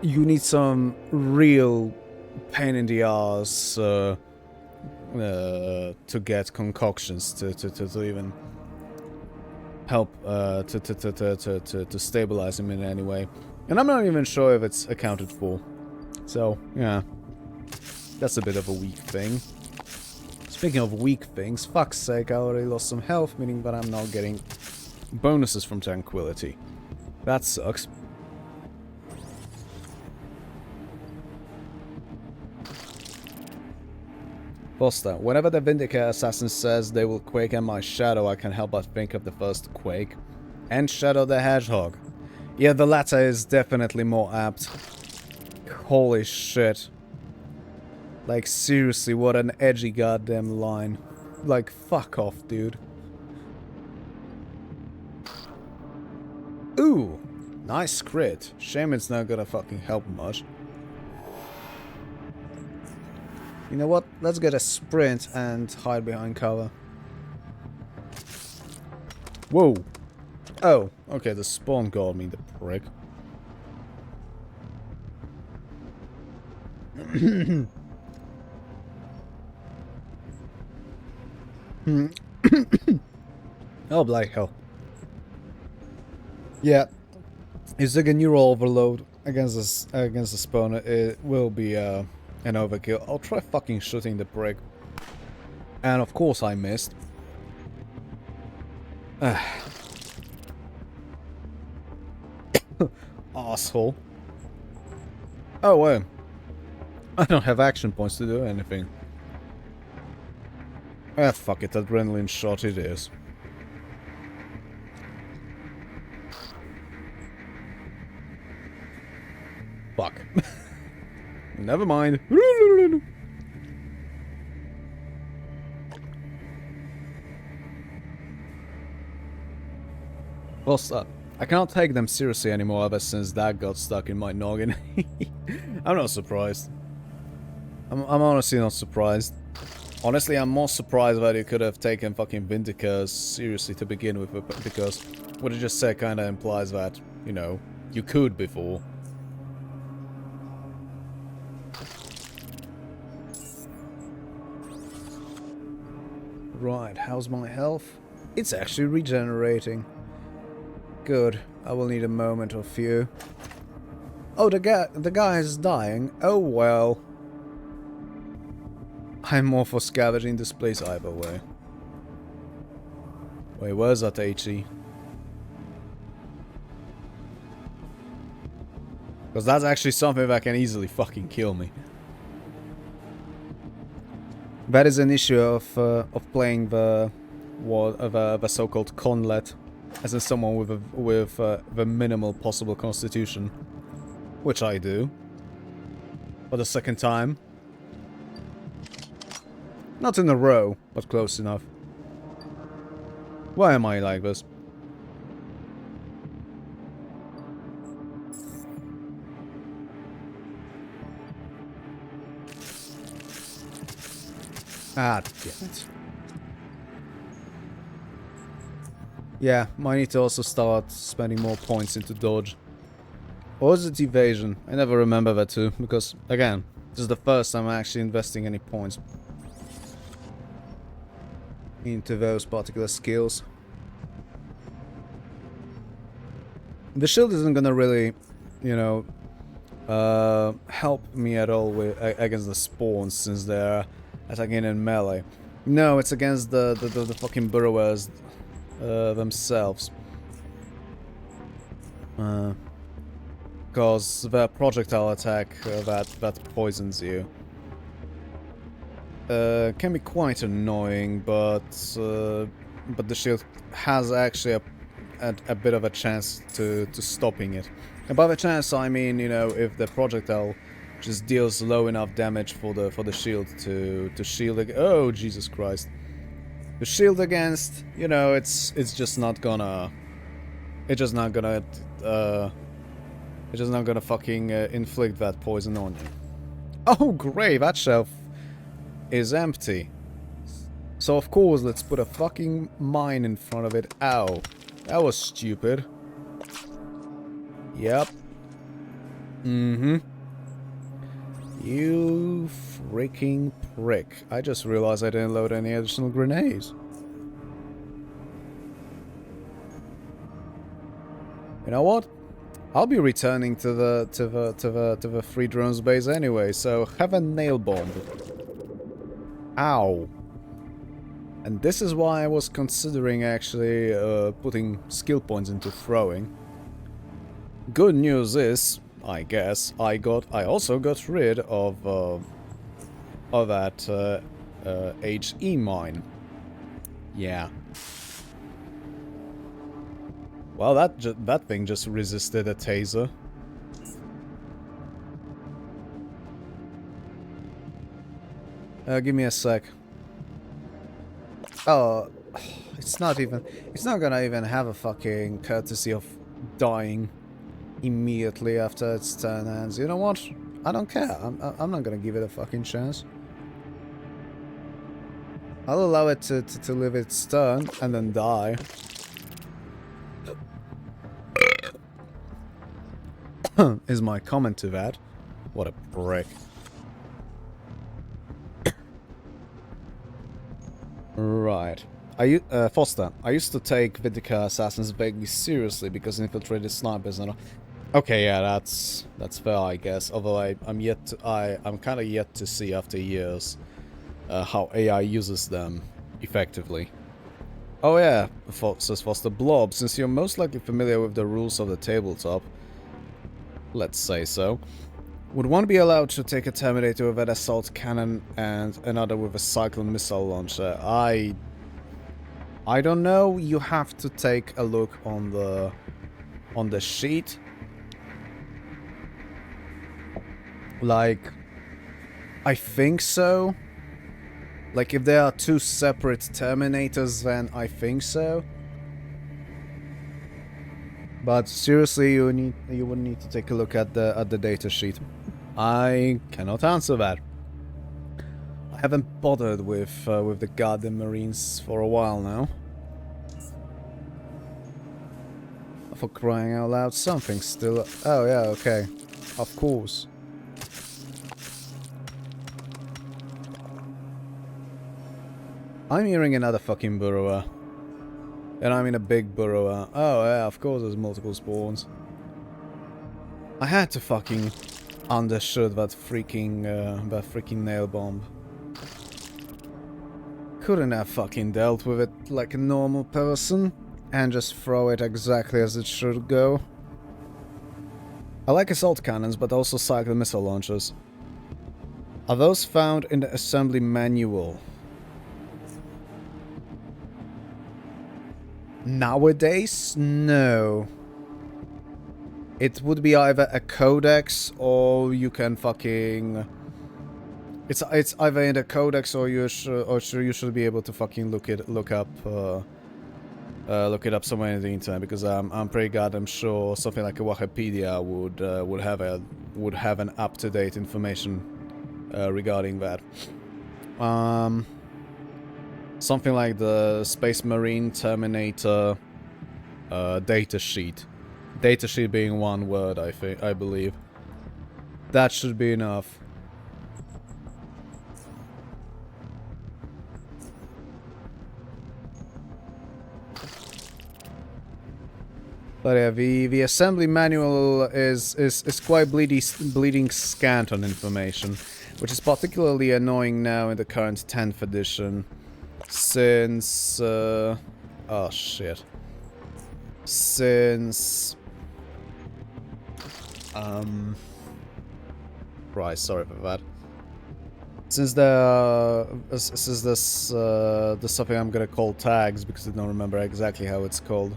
you need some real pain in the ass to get concoctions to even help to stabilize him in any way. And I'm not even sure if it's accounted for. So, yeah. That's a bit of a weak thing. Speaking of weak things, fuck's sake, I already lost some health, meaning that I'm now getting bonuses from tranquility. That sucks. Foster, whenever the Vindicate assassin says they will quake in my shadow, I can help but think of the first quake. And Shadow the Hedgehog. Yeah, the latter is definitely more apt. Holy shit. Like, seriously, what an edgy goddamn line. Like, fuck off, dude. Ooh, nice crit. Shame it's not gonna fucking help much. You know what? Let's get a sprint and hide behind cover. Whoa! Oh, okay, the spawn got me, the prick. Oh, bloody hell. Yeah, using a neural overload against the spawner, it will be an overkill. I'll try fucking shooting the prick. And of course I missed. Asshole. Oh, well. I don't have action points to do anything. Ah, fuck it, adrenaline shot it is. Fuck. Never mind. Plus, I cannot take them seriously anymore ever since that got stuck in my noggin. I'm not surprised. I'm honestly not surprised. Honestly, I'm more surprised that you could have taken fucking Vindicators seriously to begin with, because what you just said kinda implies that, you know, you could before. Right, how's my health? It's actually regenerating. Good, I will need a moment or few. Oh, the guy is dying. Oh well. I'm more for scavenging this place either way. Wait, where's that HE? Because that's actually something that can easily fucking kill me. That is an issue of playing the so-called conlet, as in someone with the minimal possible constitution, which I do. For the second time. Not in a row, but close enough. Why am I like this? Ah, damn it. Yeah, might need to also start spending more points into dodge. Or is it evasion? I never remember that too, because, again, this is the first time I'm actually investing any points into those particular skills. The shield isn't gonna really, you know, help me at all with against the spawns, since they're attacking in melee. No, it's against the fucking burrowers themselves. Because the projectile attack that poisons you can be quite annoying, but the shield has actually a bit of a chance to stopping it. And by the chance, I mean, you know, if the projectile just deals low enough damage for the shield to shield it. Oh Jesus Christ! The shield against, you know, it's just not gonna fucking inflict that poison on you. Oh great, that shelf is empty. So of course, let's put a fucking mine in front of it. Ow. That was stupid. Yep. Mm-hmm. You freaking prick. I just realized I didn't load any additional grenades. You know what? I'll be returning to the free drones base anyway, so have a nail bomb. Ow. And this is why I was considering actually putting skill points into throwing. Good news is, I guess, I also got rid of that HE mine. Yeah. Well, that thing just resisted a taser. Give me a sec. Oh, it's not gonna even have a fucking courtesy of dying immediately after its turn ends. You know what? I don't care. I'm not gonna give it a fucking chance. I'll allow it to live its turn and then die. Is my comment to that. What a prick. Right. Foster, I used to take Vidica assassins vaguely seriously because infiltrated snipers and all. Okay, yeah, that's fair, I guess. Although I'm kind of yet to see after years how AI uses them effectively. Oh yeah, says Foster. Blob, since you're most likely familiar with the rules of the tabletop, let's say so, would one be allowed to take a Terminator with an assault cannon and another with a cyclone missile launcher? I don't know. You have to take a look on the sheet. Like, I think so. Like, if there are two separate Terminators, then I think so. But seriously, you would need to take a look at the data sheet. I cannot answer that. I haven't bothered with the goddamn Marines for a while now. For crying out loud, something still. Oh yeah, okay, of course. I'm hearing another fucking burrower. And I'm in a big burrower. Oh yeah, of course there's multiple spawns. I had to fucking undershoot that freaking nail bomb. Couldn't have fucking dealt with it like a normal person and just throw it exactly as it should go. I like assault cannons, but also cyclone missile launchers. Are those found in the assembly manual? Nowadays, no. It would be either a codex or you can fucking. It's either in the codex or you should be able to fucking look it up somewhere in the internet, because I'm pretty goddamn sure something like a Wikipedia would have an up-to-date information regarding that. Something like the Space Marine Terminator data sheet. Data sheet being one word, I believe. That should be enough. But yeah, the assembly manual is quite bleeding scant on information, which is particularly annoying now in the current 10th edition. Since, oh shit. Since, right, sorry for that. Since there's something I'm gonna call tags, because I don't remember exactly how it's called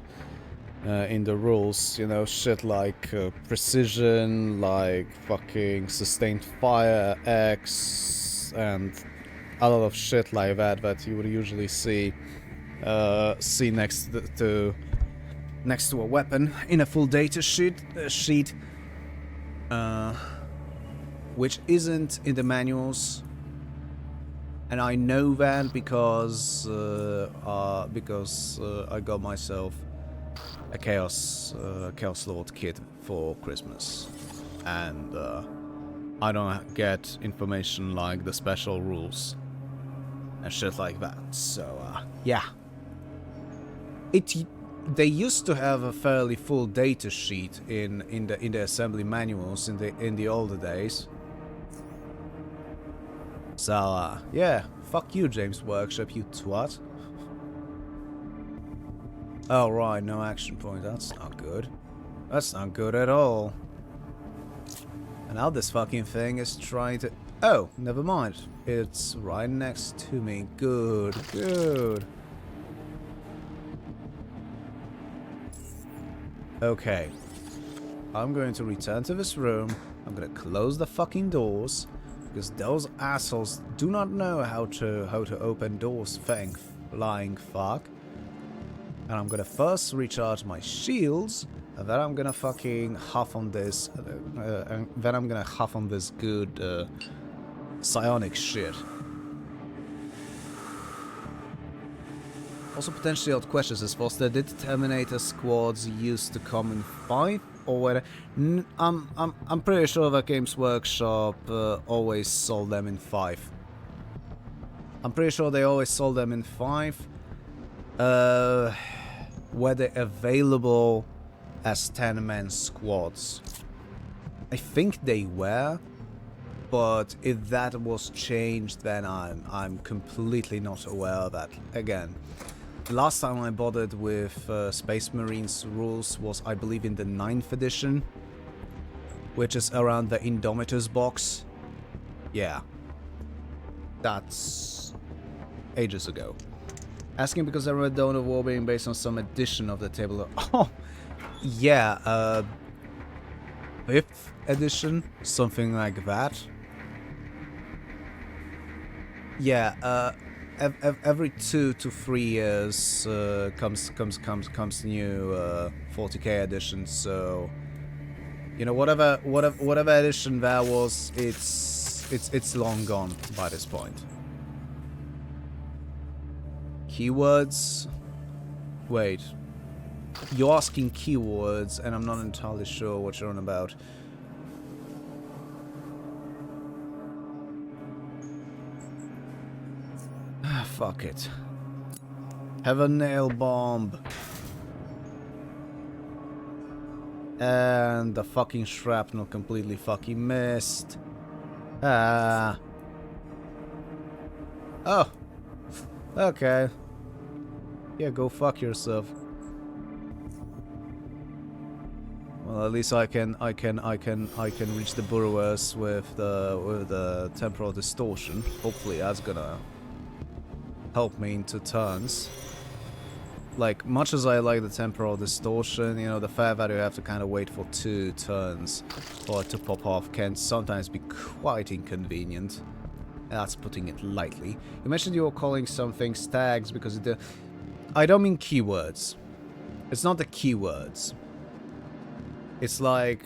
in the rules, you know, shit like precision, like fucking sustained fire X, and a lot of shit like that you would usually see next to a weapon in a full data sheet, which isn't in the manuals, and I know that because I got myself a Chaos Lord kit for Christmas, and I don't get information like the special rules and shit like that. So yeah, they used to have a fairly full data sheet in the assembly manuals in the older days. So yeah, fuck you, James Workshop, you twat. Oh right, no action point. That's not good. That's not good at all. And now this fucking thing is trying to. Oh, never mind. It's right next to me. Good, good. Okay. I'm going to return to this room. I'm gonna close the fucking doors, because those assholes do not know how to open doors, thank flying fuck. And I'm gonna first recharge my shields, and then I'm gonna fucking huff on this, and then I'm gonna huff on this good psionic shit. Also, potentially odd questions as Foster. Did Terminator squads used to come in 5? Or whether... I'm pretty sure that Games Workshop always sold them in 5. I'm pretty sure they always sold them in 5. Were they available as 10-man squads? I think they were, but if that was changed, then I'm completely not aware of that. Again, the last time I bothered with Space Marines rules was, I believe, in the 9th edition, which is around the Indomitors box. Yeah, that's ages ago. Asking because I read Dawn of War being based on some edition of the table of... Oh, yeah, 5th edition, something like that. Yeah, every 2 to 3 years comes new 40k edition. So, you know, whatever edition there was, it's long gone by this point. Keywords? Wait. You're asking keywords, and I'm not entirely sure what you're on about. Ah, fuck it. Have a nail bomb. And the fucking shrapnel completely fucking missed. Ah. Oh. Okay. Yeah, go fuck yourself. Well, at least I can reach the burrowers with the temporal distortion. Hopefully that's gonna help me into turns. Like, much as I like the temporal distortion, you know, the fact that you have to kind of wait for 2 turns for it to pop off can sometimes be quite inconvenient. That's putting it lightly. You mentioned you were calling some things tags because it... I don't mean keywords. It's not the keywords. It's like,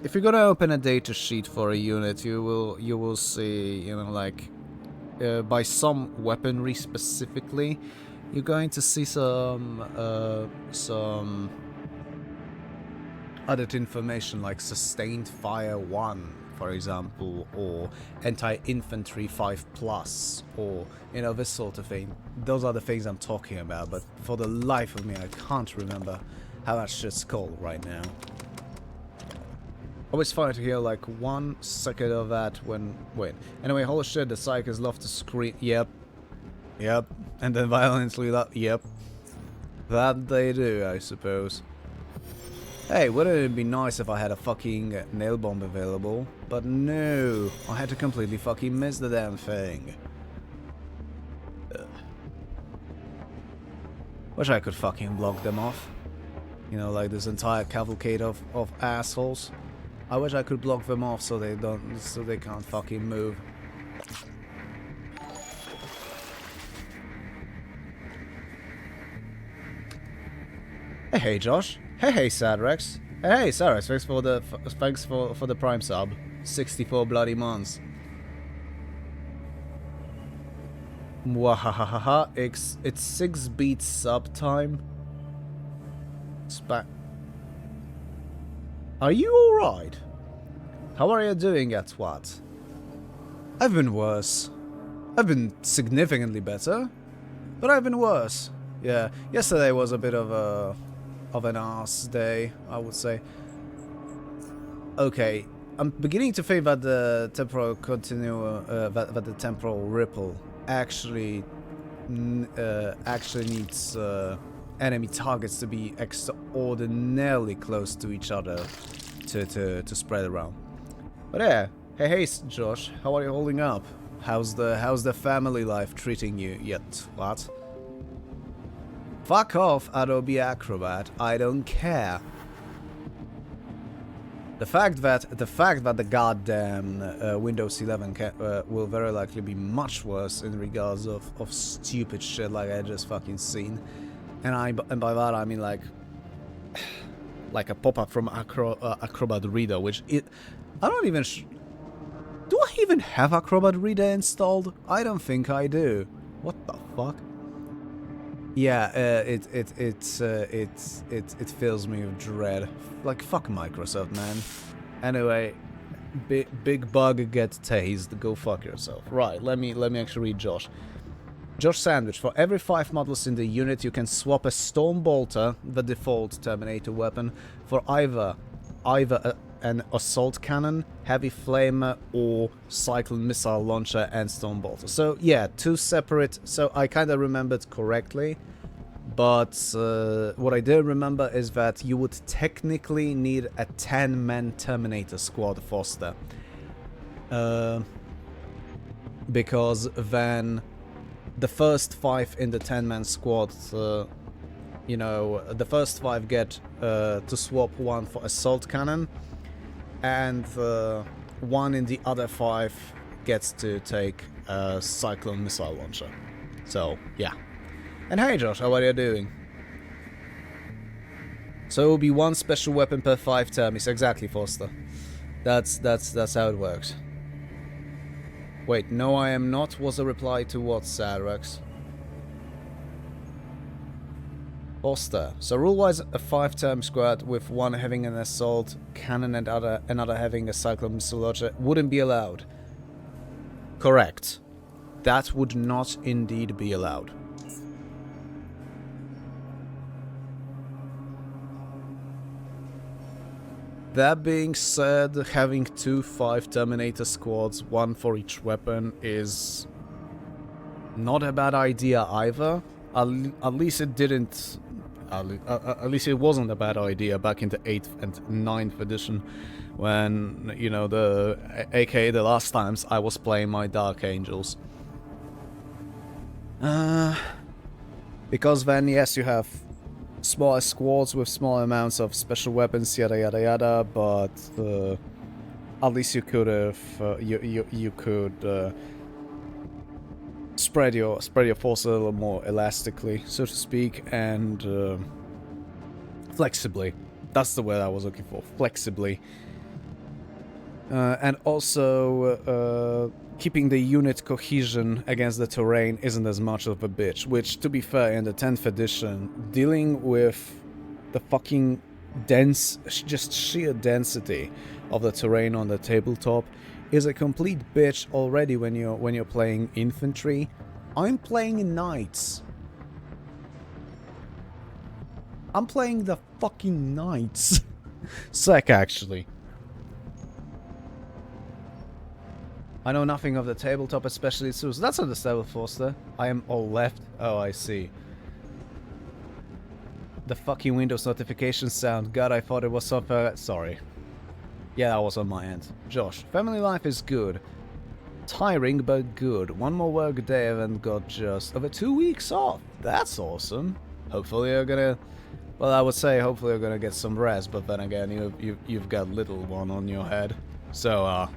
if you're gonna open a data sheet for a unit, you will see, you know, like, by some weaponry specifically, you're going to see some added information like sustained fire 1, for example, or anti-infantry 5+, or, you know, this sort of thing. Those are the things I'm talking about, but for the life of me, I can't remember how that shit's called right now. Always funny to hear like 1 second of that when... Wait. Anyway, holy shit, the psychers love to scream. Yep. Yep. And then violently yep. That they do, I suppose. Hey, wouldn't it be nice if I had a fucking nail bomb available? But no, I had to completely fucking miss the damn thing. Ugh. Wish I could fucking block them off. You know, like this entire cavalcade of assholes. I wish I could block them off so they can't fucking move. Hey Josh. Hey Sadrex. Hey Sadrex, thanks for the Prime sub. 64 bloody months. Mwahahaha. It's 6 beats sub time. Are you alright? How are you doing at what? I've been worse. I've been significantly better, but I've been worse. Yeah, yesterday was a bit of an arse day, I would say. Okay, I'm beginning to think that the temporal that the temporal ripple actually needs enemy targets to be extraordinarily close to each other to spread around. But yeah, hey Josh, how are you holding up? How's the family life treating you yet? What? Fuck off, Adobe Acrobat. I don't care. The fact that the goddamn Windows 11 will very likely be much worse in regards of stupid shit like I just fucking seen, and by that I mean like a pop-up from Acrobat Reader, which I don't even. Do I even have Acrobat Reader installed? I don't think I do. What the fuck? Yeah, it fills me with dread. Like, fuck Microsoft, man. Anyway, big bug gets tased. Go fuck yourself. Right, let me actually read Josh. Josh Sandwich, for every 5 models in the unit, you can swap a Storm Bolter, the default Terminator weapon, for either an Assault Cannon, Heavy Flamer, or Cyclone Missile Launcher and Storm Bolter. So yeah, 2 separate, so I kinda remembered correctly, but what I did remember is that you would technically need a 10-man Terminator squad, Foster. Because then the first 5 in the 10-man squad, you know, the first 5 get to swap 1 for Assault Cannon, and 1 in the other 5 gets to take a Cyclone Missile Launcher. So, yeah. And hey Josh, how are you doing? So it will be 1 special weapon per 5 termies. Exactly, Foster. That's how it works. Wait, no I am not was a reply to what, Sadrax? Foster. So rule-wise, a 5-term squad with 1 having an assault cannon and another having a cyclone missile launcher wouldn't be allowed. Correct. That would not indeed be allowed. That being said, having 2 5 Terminator squads, 1 for each weapon, is not a bad idea either. At least it didn't. At least it wasn't a bad idea back in the 8th and 9th edition, when, you know, aka the last times I was playing my Dark Angels. Because then, yes, you have smaller squads with small amounts of special weapons, yada yada yada, but at least you could have you could spread your force a little more elastically, so to speak, and flexibly. That's the word I was looking for, flexibly. And also keeping the unit cohesion against the terrain isn't as much of a bitch, which, to be fair, in the 10th edition, dealing with the fucking just sheer density of the terrain on the tabletop is a complete bitch already when you're playing infantry. I'm playing knights. I'm playing the fucking knights. Sick, actually. I know nothing of the tabletop, especially so that's understandable, Forster. I am all left. Oh, I see. The fucking Windows notification sound. God, I thought it was something. Sorry. Yeah, that was on my end. Josh, family life is good. Tiring, but good. 1 more work day and then got just over 2 weeks off. That's awesome. Hopefully you're gonna... Well, I would say hopefully you're gonna get some rest, but then again, you've got little one on your head. So,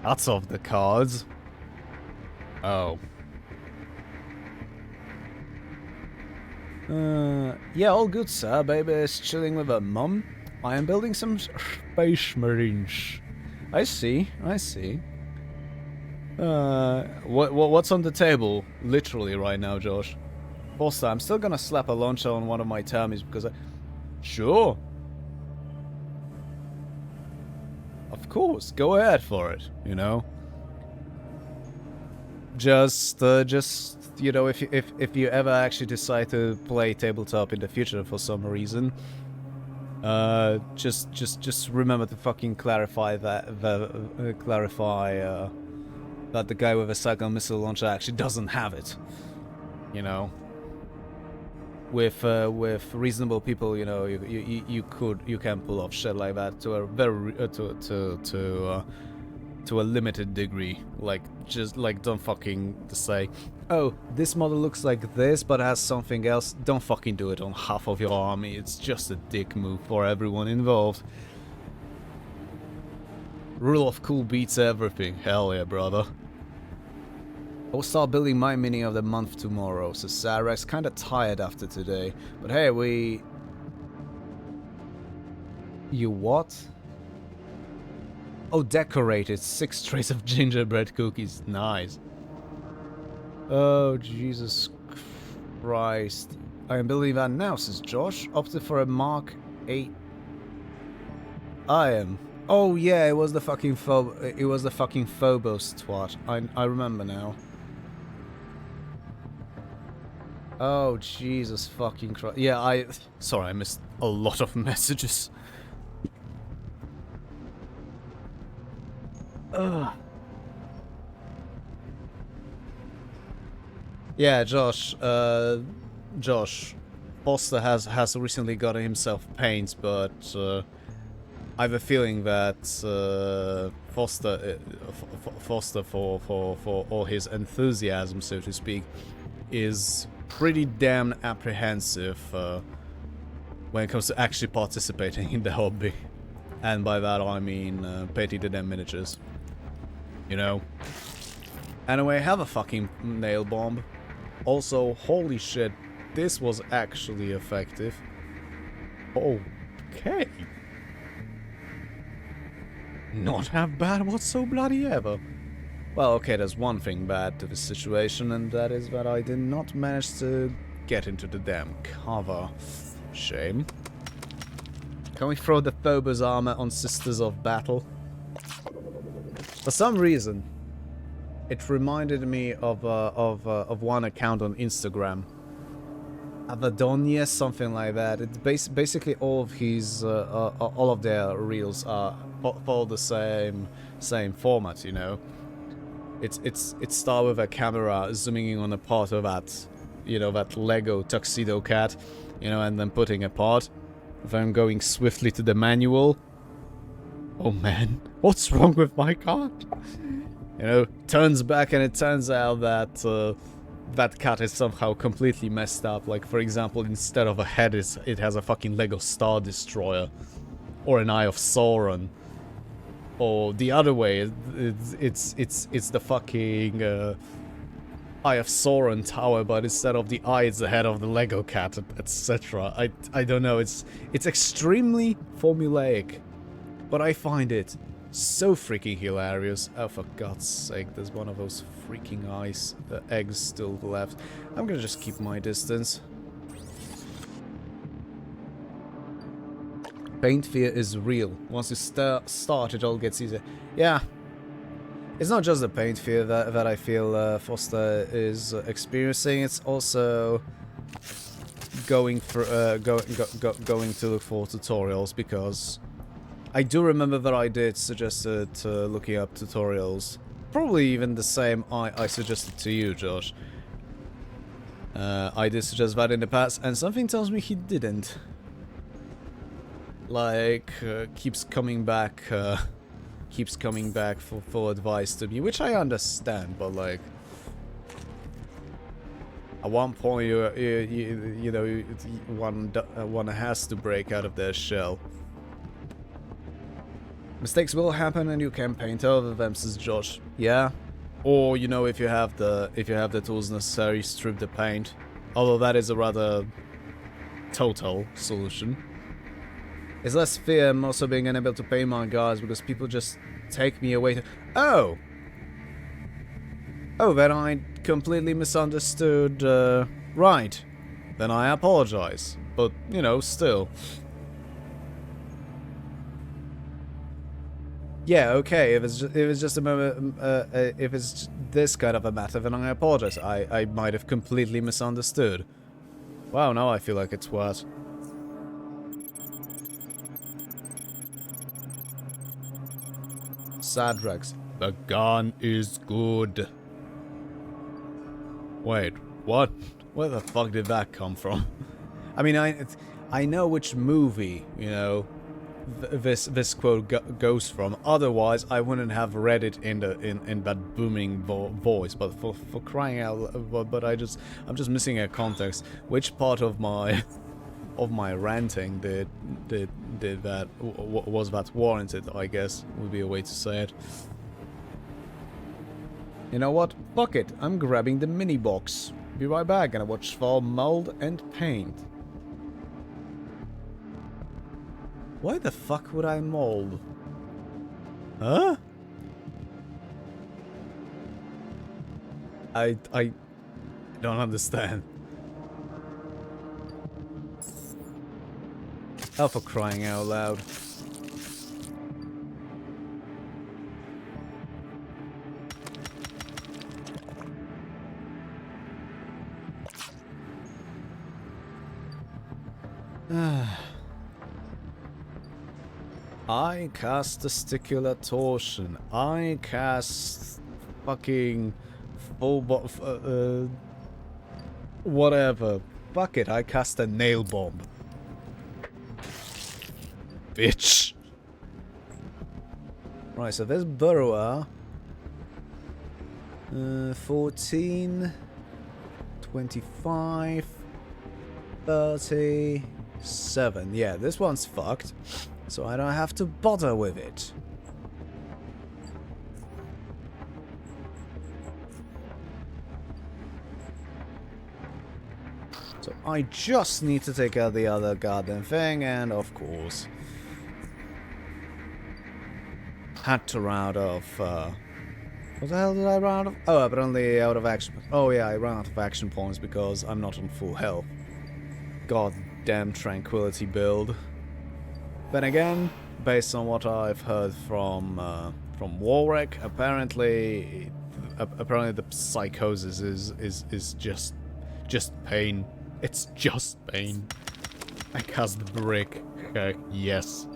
that's off the cards. Oh. Yeah, all good, sir. Baby is chilling with her mum. I am building some space marines. I see. What's on the table, literally, right now, Josh? Foster, I'm still gonna slap a launcher on one of my termies because Sure. Of course, go ahead for it, you know? Just you know, if you ever actually decide to play tabletop in the future for some reason, just remember to fucking clarify that that the guy with a cyclone missile launcher actually doesn't have it. You know, with reasonable people, you know, you can pull off shit like that to a very to a limited degree. Like, just like, don't fucking say, oh, this model looks like this but has something else. Don't fucking do it on half of your army. It's just a dick move for everyone involved. Rule of cool beats everything. Hell yeah, brother. I will start building my mini of the month tomorrow, so Sarah's kinda tired after today. But hey, You what? Oh, decorated. 6 trays of gingerbread cookies. Nice. Oh, Jesus. Christ. I am building that now, says Josh. Opted for a Mark 8. I am. Oh yeah, it was the fucking Phobos twat. I remember now. Oh Jesus fucking Christ. Yeah, sorry, I missed a lot of messages. Ugh. Yeah, Josh, Foster has recently gotten himself paint, but I have a feeling that Foster for all his enthusiasm, so to speak, is pretty damn apprehensive when it comes to actually participating in the hobby. And by that I mean painting the damn miniatures. You know? Anyway, have a fucking nail bomb. Also, holy shit, this was actually effective. Okay. Not half bad whatso bloody ever. Well, okay, there's one thing bad to this situation, and that is that I did not manage to get into the damn cover. Shame. Can we throw the Phobos armor on Sisters of Battle? For some reason, it reminded me of one account on Instagram. Avadonia, something like that. It's basically all of his all of their reels follow the same format, you know. It's start with a camera zooming in on a part of that, you know, that Lego tuxedo cat, you know, and then putting a part. Then going swiftly to the manual. Oh man, what's wrong with my card? You know, turns back and it turns out that that cat is somehow completely messed up. Like, for example, instead of a head, it has a fucking Lego Star Destroyer. Or an Eye of Sauron. Or the other way, it's the fucking Eye of Sauron tower, but instead of the eye, it's the head of the Lego cat, etc. I don't know, it's extremely formulaic. But I find it so freaking hilarious. Oh, for God's sake, there's one of those freaking eggs still left. I'm gonna just keep my distance. Paint fear is real. Once you start, it all gets easier. Yeah. It's not just the paint fear that I feel Foster is experiencing. It's also going for going to look for tutorials, because I do remember that I did suggest looking up tutorials. Probably even the same I suggested to you, Josh. I did suggest that in the past, and something tells me he didn't. Like, keeps coming back for advice to me, which I understand, but like, at one point you know, one has to break out of their shell. Mistakes will happen, and you can paint over them, says Josh. Yeah, or you know, if you have the tools necessary, strip the paint. Although that is a rather total solution. It's less fear, I'm also being unable to pay my guys because people just take me away to... Oh! Oh, then I completely misunderstood, right. Then I apologize. But, you know, still. Yeah, okay, if it's just a moment, if it's this kind of a matter, then I apologize. I might have completely misunderstood. Wow, now I feel like it's worse. Sadrax. The gun is good. Wait, what? Where the fuck did that come from? I mean, I know which movie, you know, this quote goes from. Otherwise, I wouldn't have read it in that booming voice. But for crying out, but I'm just missing a context. Which part of my ranting did that was that warranted, I guess would be a way to say it. You know what? Fuck it. I'm grabbing the mini box. Be right back. Gonna watch for mold and paint. Why the fuck would I mold? Huh? I don't understand. Oh, for crying out loud. I cast Testicular Torsion. I cast fucking whatever. Fuck it, I cast a nail bomb. Bitch. Right, so there's Burrower. 14, 25, 37. Yeah, this one's fucked. So I don't have to bother with it. So I just need to take out the other goddamn thing, and of course... had to run out of... what the hell did I run out of? Oh, apparently out of action... Oh yeah, I ran out of action points because I'm not on full health. Goddamn tranquility build. Then again, based on what I've heard from Warwick, apparently the psychosis is just pain. It's just pain. I cast brick. Yes.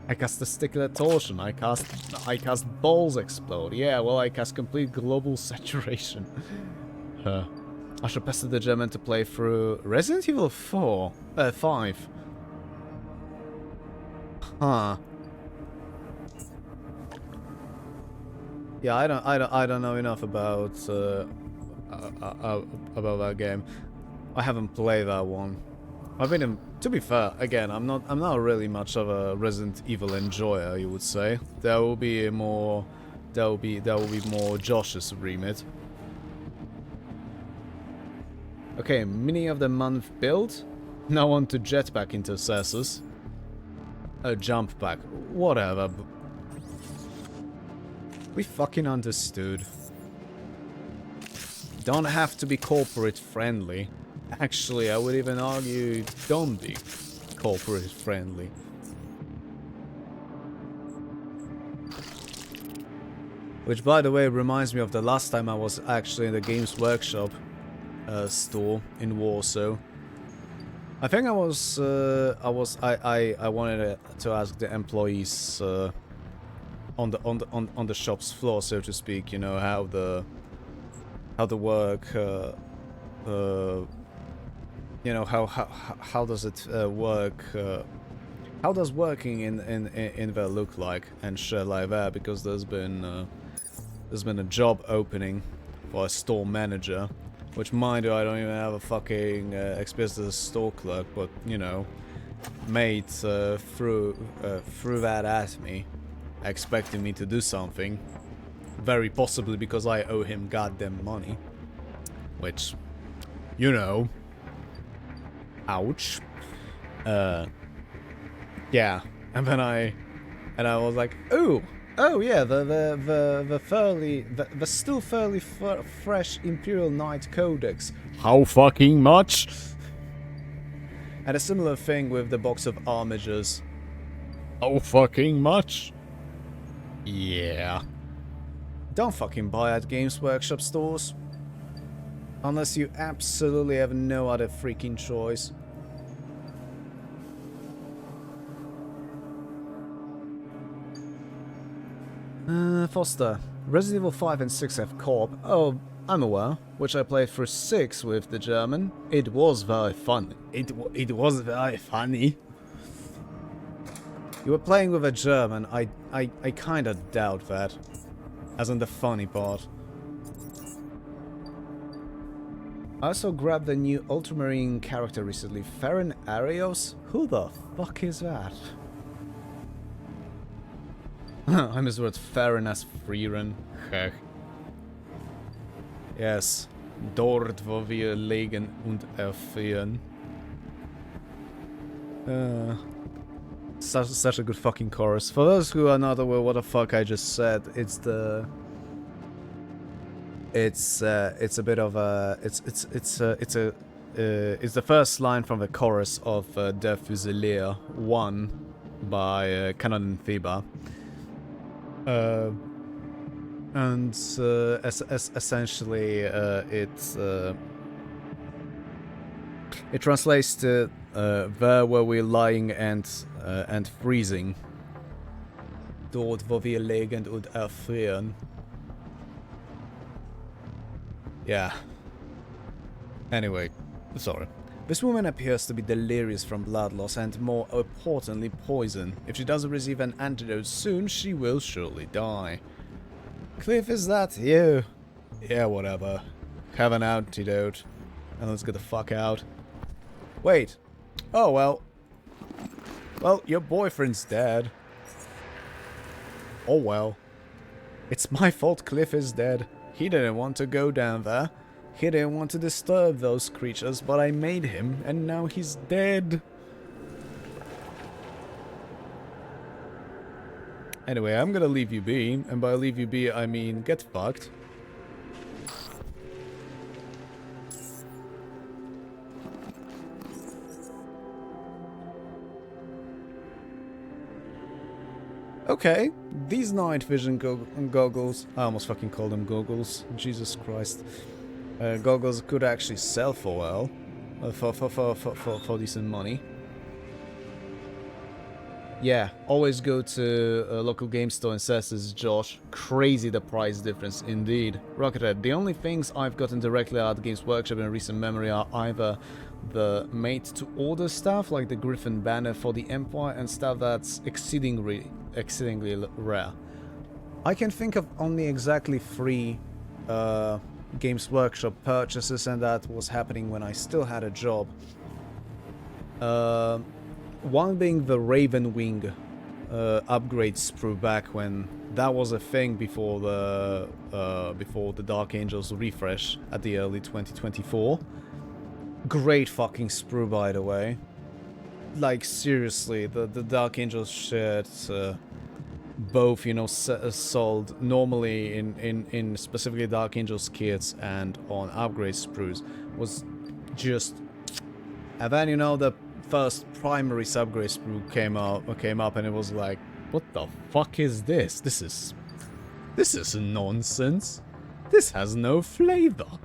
I cast Testicular Torsion. I cast balls explode. Yeah, well, I cast complete global saturation. I should pester the German to play through Resident Evil 5. Huh. Yeah, I don't know enough about that game. I haven't played that one. I've been to be fair, again, I'm not really much of a Resident Evil enjoyer, you would say. There will be more Josh's remit. Okay, Mini of the Month build. Now on to Jetpack Intercessors. A jump pack. Whatever. We fucking understood. Don't have to be corporate friendly. Actually, I would even argue don't be corporate friendly. Which, by the way, reminds me of the last time I was actually in the Games Workshop store in Warsaw. I think I wanted to ask the employees on the shop's floor, so to speak, you know, how the work, you know, how does it work? How does working in there look like and shit like that? Because there's been a job opening for a store manager. Which, mind you, I don't even have a fucking experience as a store clerk, but, you know, mate threw that at me, expecting me to do something. Very possibly because I owe him goddamn money. Which, you know, ouch. Yeah, and then I was like, oh yeah, the still fairly fresh Imperial Knight Codex. How fucking much? And a similar thing with the box of armigers. How fucking much? Yeah. Don't fucking buy at Games Workshop stores. Unless you absolutely have no other freaking choice. Foster. Resident Evil 5 and 6 have co-op. Oh, I'm aware. Which I played through 6 with the German. It was very fun. It was very funny. You were playing with a German. I kinda doubt that. As in the funny part. I also grabbed the new Ultramarine character recently. Farron Arios? Who the fuck is that? I misread Farron as Freeren. Yes. Dort, wo wir legen und erfrieren. Such a good fucking chorus. For those who are not aware what the fuck I just said, it's a bit of a it's a is the first line from the chorus of Der Fusilier 1 by Canon and Theba. And essentially it translates to there where we're lying and freezing. Dort wo wir liegen und erfrieren. Yeah. Anyway, sorry. This woman appears to be delirious from blood loss and, more importantly, poison. If she doesn't receive an antidote soon, she will surely die. Cliff, is that you? Yeah, whatever. Have an antidote. And let's get the fuck out. Wait. Oh, well. Well, your boyfriend's dead. Oh, well. It's my fault Cliff is dead. He didn't want to go down there. He didn't want to disturb those creatures, but I made him, and now he's dead. Anyway, I'm gonna leave you be, and by leave you be, I mean get fucked. Okay, these night vision goggles, I almost fucking called them goggles, Jesus Christ. Goggles could actually sell for well, for decent money. Yeah, always go to a local game store and says this is Josh. Crazy the price difference indeed. Rockethead, the only things I've gotten directly out of Games Workshop in recent memory are either the made-to-order stuff, like the Griffin banner for the Empire, and stuff that's exceedingly rare. I can think of only exactly 3 Games Workshop purchases, and that was happening when I still had a job. One being the Raven Wing upgrade sprue back when that was a thing before the Dark Angels refresh at the early 2024. Great fucking sprue, by the way. Like, seriously, the Dark Angels shit, both, you know, sold normally in specifically Dark Angels kits and on upgrade sprues, was just... And then, you know, the first primary subgrade sprue came up and it was like, what the fuck is this? This is nonsense. This has no flavor.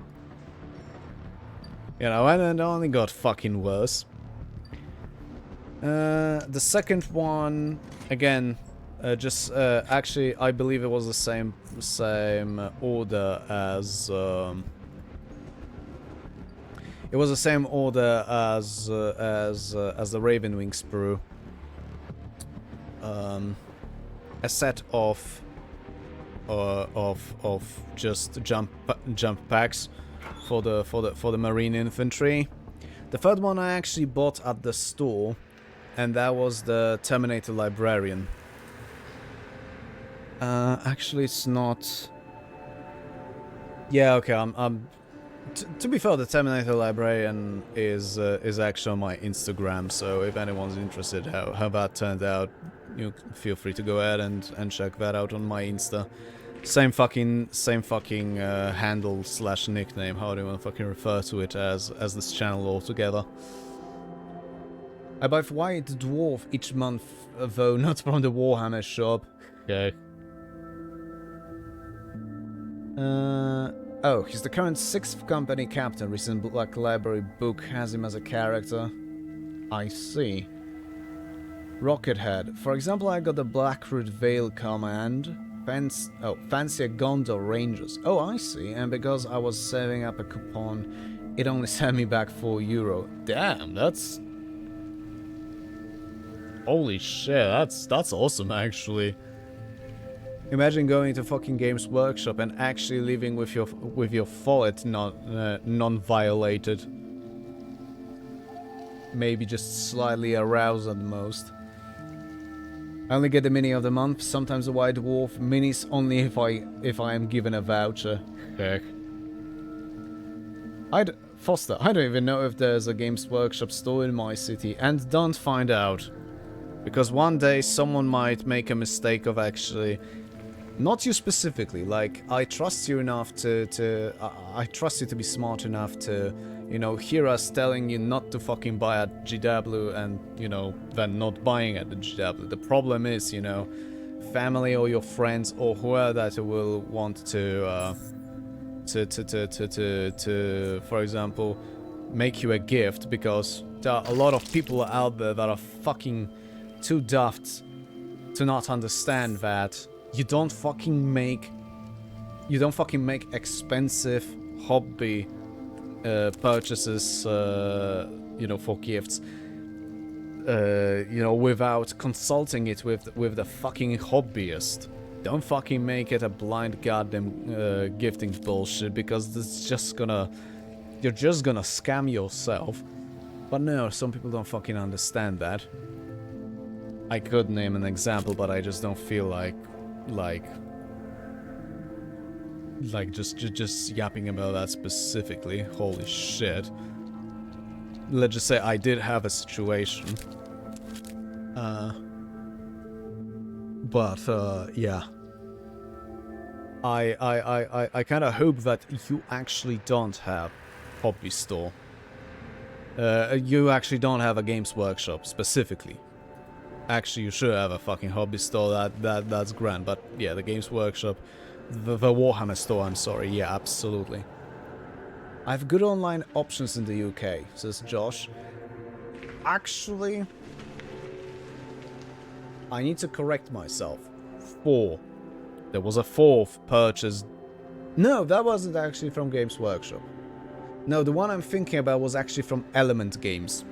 You know, and it only got fucking worse. The second one, again, actually, I believe it was the same order as, it was the same order as the Ravenwing sprue. A set of just jump packs for the Marine Infantry. The third one I actually bought at the store, and that was the Terminator Librarian. Actually, it's not. Yeah, okay. To be fair, the Terminator Librarian is actually on my Instagram. So if anyone's interested how that turned out, you feel free to go ahead and check that out on my Insta. Same fucking handle / nickname. How do you want to fucking refer to it as this channel altogether? I buy White Dwarf each month, though not from the Warhammer shop. Okay. Oh, he's the current 6th company captain. Recent Black Library book has him as a character. I see. Rockethead. For example, I got the Blackroot Vale command. Fancier Gondor Rangers. Oh, I see. And because I was saving up a coupon, it only sent me back €4. Damn, that's... Holy shit, that's awesome, actually. Imagine going to fucking Games Workshop and actually leaving with your wallet non-violated. Maybe just slightly aroused at most. I only get the mini of the month, sometimes the White Dwarf. Minis only if I am given a voucher. Heck. Foster, I don't even know if there's a Games Workshop store in my city, and don't find out. Because one day someone might make a mistake of actually Not you specifically, like, I trust you enough I trust you to be smart enough to, you know, hear us telling you not to fucking buy at GW and, you know, then not buying at the GW. The problem is, you know, family or your friends or whoever that will want to, for example, make you a gift, because there are a lot of people out there that are fucking too daft to not understand that you don't fucking make expensive hobby purchases, you know, for gifts, you know, without consulting it with the fucking hobbyist. Don't fucking make it a blind goddamn gifting bullshit, because you're just gonna scam yourself. But no, some people don't fucking understand that. I could name an example, but I just don't feel like just yapping about that specifically. Holy shit. Let's just say I did have a situation. Yeah. I kind of hope that you actually don't have hobby store. You actually don't have a Games Workshop specifically. Actually, you should have a fucking hobby store. That's grand. But yeah, the Games Workshop, the Warhammer store. I'm sorry. Yeah, absolutely. I have good online options in the UK, says Josh. Actually, I need to correct myself. 4. There was a 4th purchase. No, that wasn't actually from Games Workshop. No, the one I'm thinking about was actually from Element Games.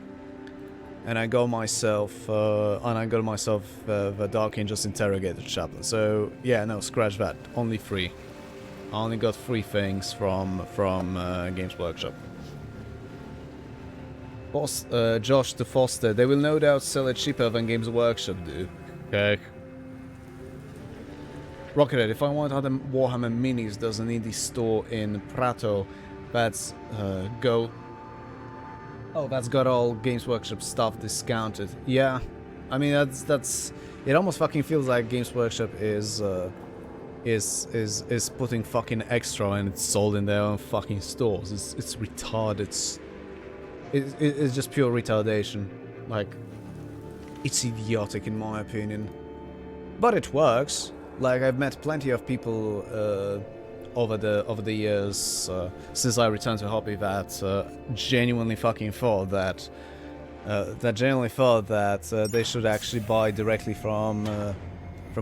And I got myself, the Dark Angels Interrogator Chaplain. So, yeah, no, scratch that. Only 3. I only got 3 things from Games Workshop. Josh to Foster, they will no doubt sell it cheaper than Games Workshop do. Okay. Rockethead, if I want other Warhammer minis, there's an indie store in Prato that's that's got all Games Workshop stuff discounted. Yeah, I mean that's it. Almost fucking feels like Games Workshop is putting fucking extra and it's sold in their own fucking stores. It's retarded. It's just pure retardation. Like, it's idiotic in my opinion, but it works. Like, I've met plenty of people over the years since I returned to hobby that genuinely fucking thought that they should actually buy directly from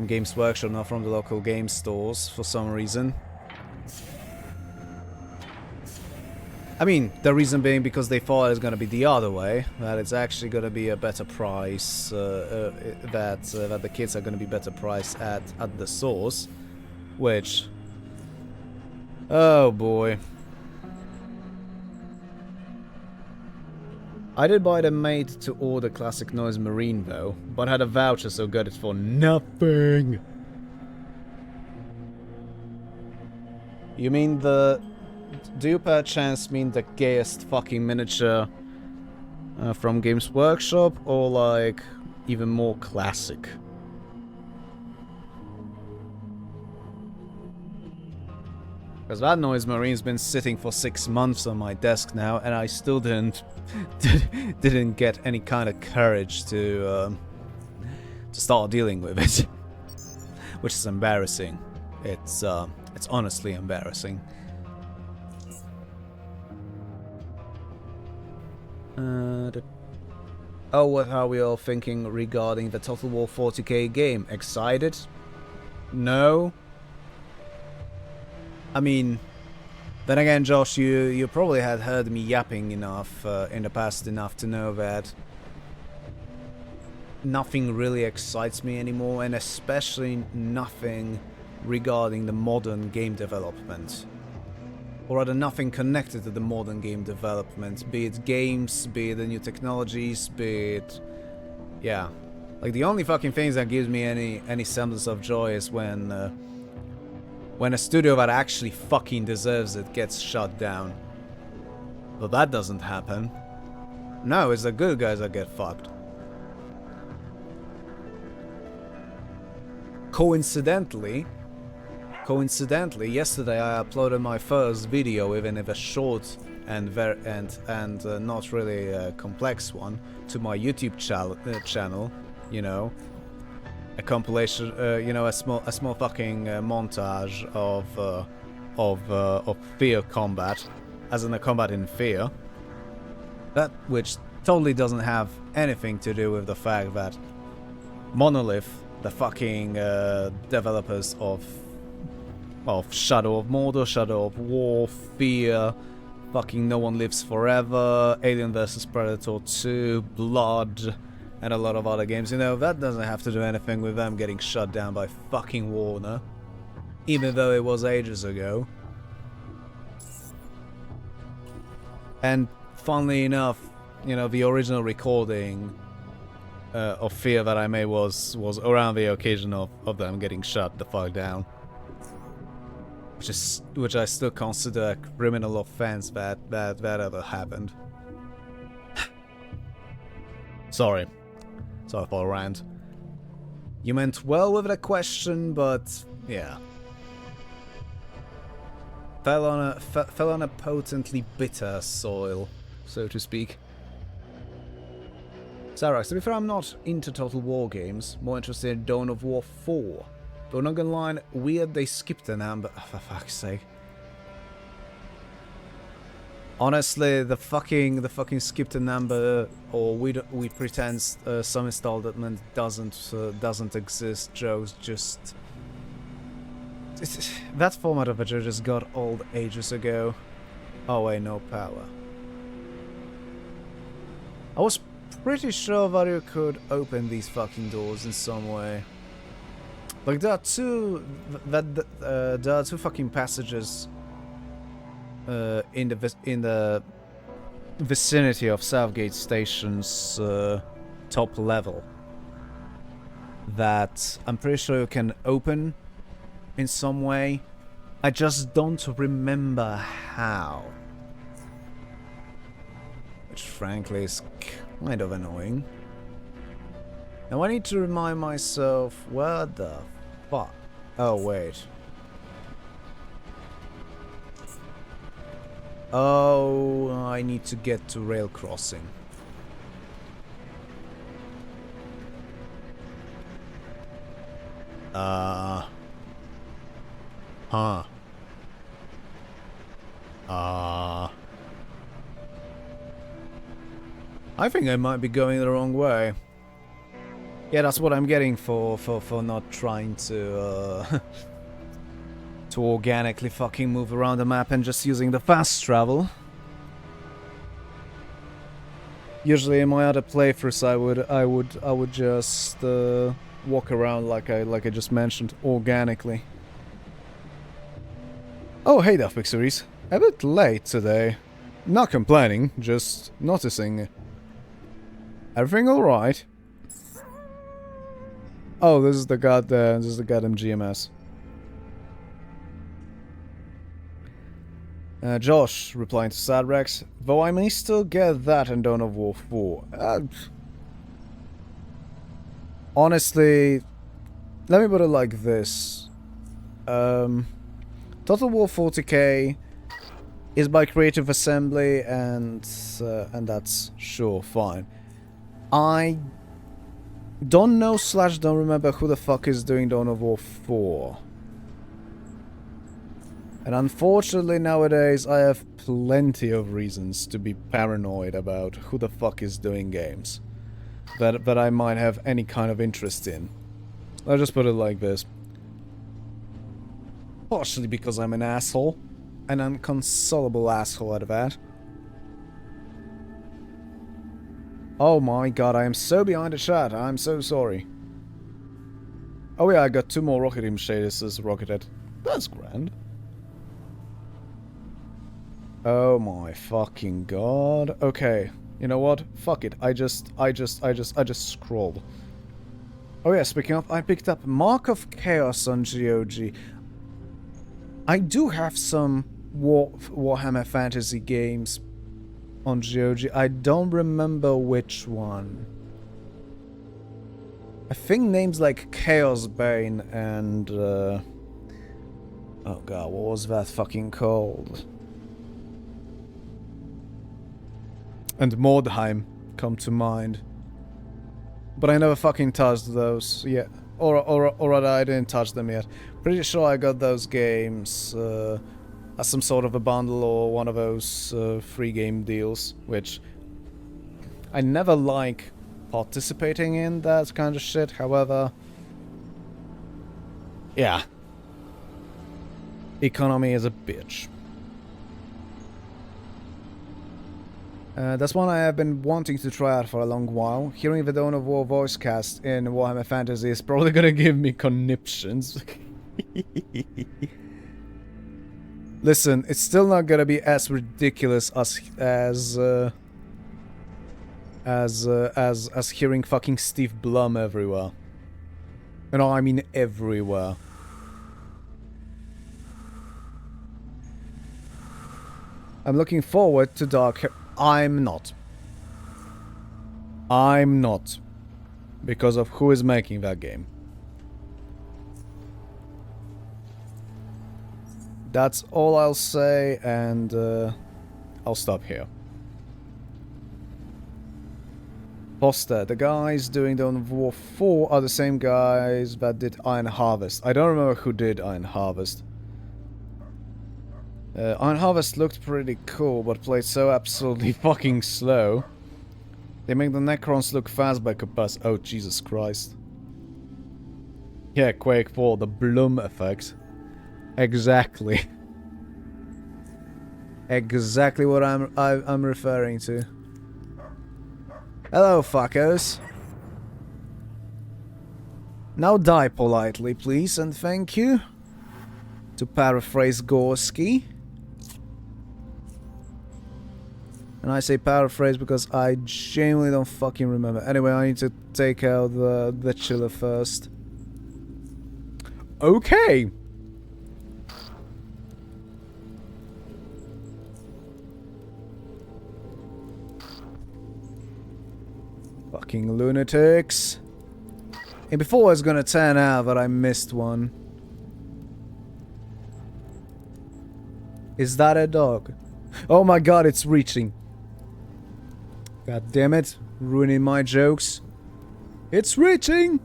Games Workshop, not from the local game stores for some reason. I mean, the reason being because they thought it was gonna be the other way, that it's actually gonna be a better price, that the kits are gonna be better priced at the source, which, oh boy. I did buy the made-to-order Classic Noise Marine though, but had a voucher so got it for nothing. You mean do you perchance mean the gayest fucking miniature from Games Workshop, or like even more classic? Because that Noise Marine's been sitting for 6 months on my desk now, and I still didn't get any kind of courage to start dealing with it, which is embarrassing. It's honestly embarrassing. Oh, what are we all thinking regarding the Total War 40k game? Excited? No? I mean, then again, Josh, you probably had heard me yapping enough in the past enough to know that nothing really excites me anymore, and especially nothing regarding the modern game development. Or rather, nothing connected to the modern game development, be it games, be it the new technologies, be it... yeah. Like, the only fucking things that gives me any semblance of joy is when a studio that actually fucking deserves it gets shut down. But that doesn't happen. No, it's the good guys that get fucked. Coincidentally, coincidentally, yesterday I uploaded my first video, even if a short and not really a complex one, to my YouTube channel. You know, a compilation, you know, a small fucking montage of fear combat, as in a combat in fear. That which totally doesn't have anything to do with the fact that Monolith, the fucking developers of Shadow of Mordor, Shadow of War, Fear, fucking No One Lives Forever, Alien vs Predator 2, Blood, and a lot of other games, you know, that doesn't have to do anything with them getting shut down by fucking Warner, even though it was ages ago. And funnily enough, you know, the original recording of Fear that I made was around the occasion of them getting shut the fuck down. Which I still consider a criminal offense that ever happened. Sorry for a rant. You meant well with the question, but yeah. Fell on a potently bitter soil, so to speak. Sarax, to be fair, I'm not into Total War games, more interested in Dawn of War 4. But not gonna lie, weird they skipped an amber. Oh, for fuck's sake. Honestly, the fucking skipped an amber, or we pretend some installment doesn't exist jokes just. That format of a joke just got old ages ago. Oh wait, no power. I was pretty sure that you could open these fucking doors in some way. Like there are two fucking passages in the vicinity of Southgate Station's top level that I'm pretty sure you can open in some way. I just don't remember how. Which frankly is kind of annoying. Now I need to remind myself where the fuck. Oh wait. Oh, I need to get to rail crossing. I think I might be going the wrong way. Yeah, that's what I'm getting for not trying to to organically fucking move around the map and just using the fast travel. Usually in my other playthroughs I would just walk around like I just mentioned, organically. Oh hey there, Fixeries. A bit late today. Not complaining, just noticing. Everything alright? Oh, this is the goddamn GMS. Josh, replying to Sadrex, though I may still get that in Dawn of War 4. Honestly, let me put it like this. Total War 40k is by Creative Assembly, and that's sure fine. I don't know / don't remember who the fuck is doing Dawn of War 4. And unfortunately nowadays I have plenty of reasons to be paranoid about who the fuck is doing games that I might have any kind of interest in. I'll just put it like this. Partially because I'm an asshole. An inconsolable asshole at that. Oh my god, I am so behind the chat. I'm so sorry. Oh yeah, I got 2 more Rocket Team shaders rocketed. That's grand. Oh my fucking god. Okay, you know what? Fuck it. I just scrolled. Oh yeah, speaking of, I picked up Mark of Chaos on GOG. I do have some Warhammer Fantasy games on GOG. I don't remember which one. I think names like Chaos Bane and Oh god, what was that fucking called? And Mordheim come to mind. But I never fucking touched those yet. Or rather, I didn't touch them yet. Pretty sure I got those games as some sort of a bundle or one of those free game deals, which I never like participating in that kind of shit. However, yeah, economy is a bitch. That's one I have been wanting to try out for a long while. Hearing the Dawn of War voice cast in Warhammer Fantasy is probably gonna give me conniptions. Listen, it's still not gonna be as ridiculous as hearing fucking Steve Blum everywhere. You know, I mean everywhere. I'm looking forward to Dark. I'm not. Because of who is making that game. That's all I'll say, and I'll stop here. Poster. The guys doing Dawn of War 4 are the same guys that did Iron Harvest. I don't remember who did Iron Harvest. Iron Harvest looked pretty cool, but played so absolutely fucking slow. They make the Necrons look fast by comparison. Oh, Jesus Christ. Yeah, Quake 4, the Bloom effect. Exactly. Exactly what I'm referring to. Hello, fuckers. Now die politely, please, and thank you. To paraphrase Gorski. And I say paraphrase because I genuinely don't fucking remember. Anyway, I need to take out the chiller first. Okay. Fucking lunatics. And before it's gonna turn out that I missed one. Is that a dog? Oh my god, it's reaching. God damn it, ruining my jokes. It's reaching!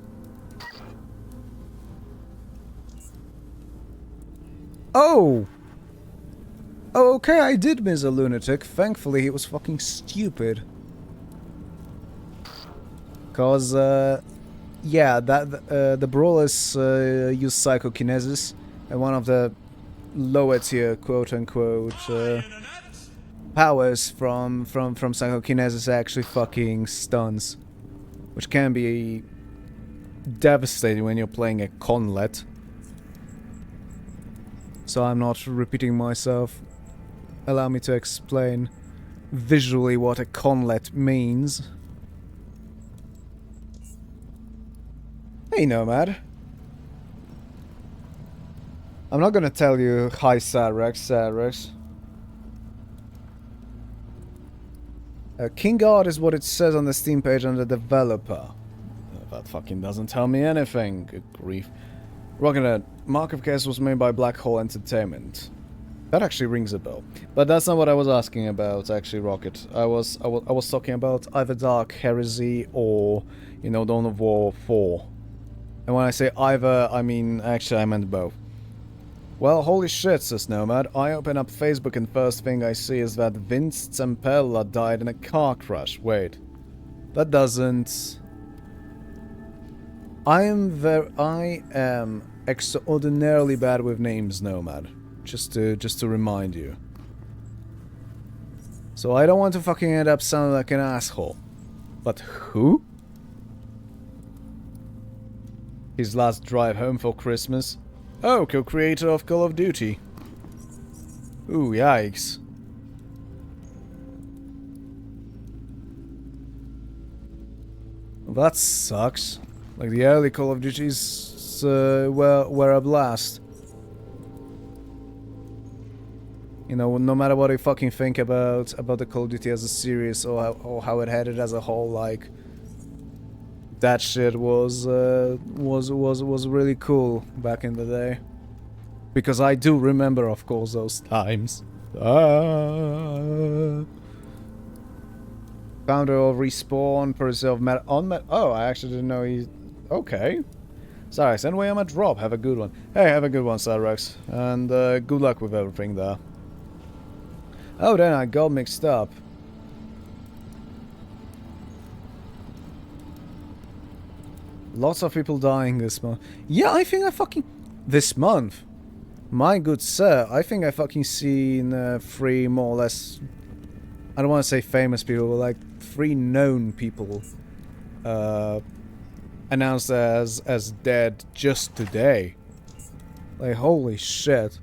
Oh! Oh, okay, I did miss a lunatic. Thankfully, he was fucking stupid. Cause, yeah, the brawlers use psychokinesis, and one of the lower tier, quote-unquote, powers from psychokinesis actually fucking stuns, which can be devastating when you're playing a conlet. So I'm not repeating myself. Allow me to explain visually what a conlet means. Hey, Nomad. I'm not gonna tell you hi, Sarex. King Art is what it says on the Steam page under developer. That fucking doesn't tell me anything. Good grief. Rocket, Mark of Chaos was made by Black Hole Entertainment. That actually rings a bell. But that's not what I was asking about, actually, Rocket. I was talking about either Dark Heresy or, you know, Dawn of War 4. And when I say either, I mean, actually, I meant both. Well, holy shit, says Nomad. I open up Facebook and first thing I see is that Vince Zampella died in a car crash. Wait. That doesn't... I am extraordinarily bad with names, Nomad. Just to remind you. So I don't want to fucking end up sounding like an asshole. But who? His last drive home for Christmas? Oh, co-creator of Call of Duty. Ooh, yikes. Well, that sucks. Like, the early Call of Duties were a blast. You know, no matter what you fucking think about the Call of Duty as a series or how it headed as a whole, like, that shit was really cool back in the day. Because I do remember, of course, those times. Founder of Respawn, preserve metal on oh, I actually didn't know he. Okay. Sorry, anyway, I'm a drop. Have a good one. Hey, have a good one, Cyrex. And good luck with everything there. Oh, then I got mixed up. Lots of people dying this month. Yeah, I think I fucking... This month? My good sir, I think I fucking seen 3 more or less... I don't want to say famous people, but like 3 known people announced as dead just today. Like, holy shit.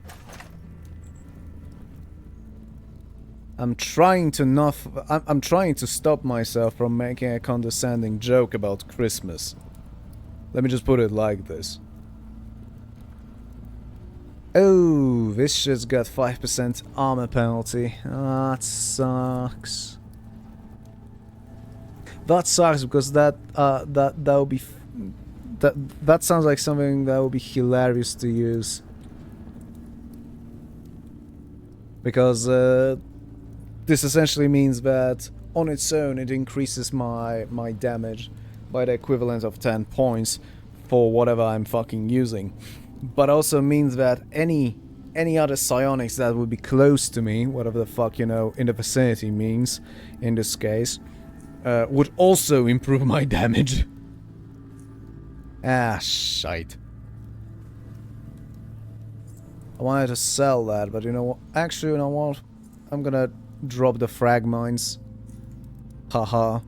I'm trying to stop myself from making a condescending joke about Christmas. Let me just put it like this. Oh, this shit's got 5% armor penalty. Ah, that sucks. That sucks because that would be that sounds like something that would be hilarious to use. Because this essentially means that on its own it increases my damage by the equivalent of 10 points for whatever I'm fucking using. But also means that any other psionics that would be close to me, whatever the fuck, you know, in the vicinity means, in this case, would also improve my damage. Ah, shite. I wanted to sell that, but you know what? Actually, you know what? I'm gonna drop the frag mines. Haha.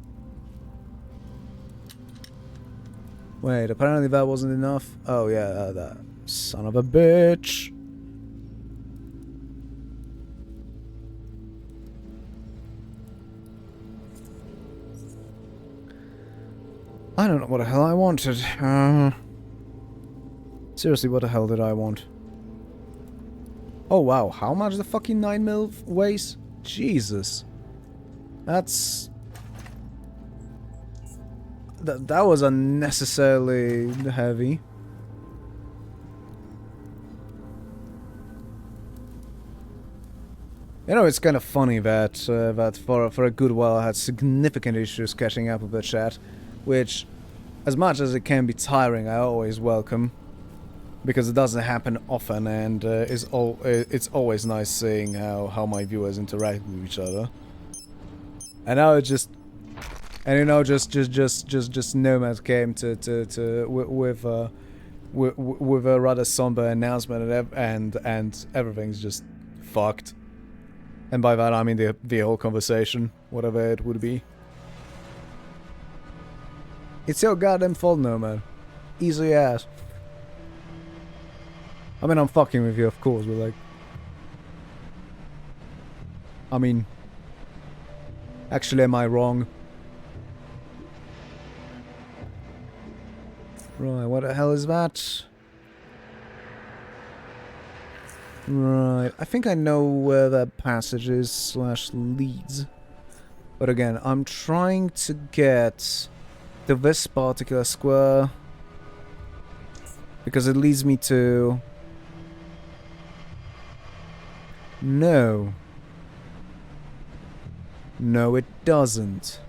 Wait, apparently that wasn't enough. Oh yeah, that son of a bitch. I don't know what the hell I wanted. Seriously, what the hell did I want? Oh wow, how much the fucking 9mm weighs? Jesus. That's... That was unnecessarily heavy. You know, it's kind of funny that that for a good while I had significant issues catching up with the chat, which, as much as it can be tiring, I always welcome, because it doesn't happen often, and it's always nice seeing how my viewers interact with each other. And now it just, and you know, just Nomad came with a rather somber announcement, and everything's just fucked. And by that I mean the whole conversation, whatever it would be. It's your goddamn fault, Nomad. Easy as. I mean, I'm fucking with you, of course, but like... I mean... Actually, am I wrong? Right, what the hell is that? Right, I think I know where that passage is / leads. But again, I'm trying to get to this particular square because it leads me to... No. No, it doesn't.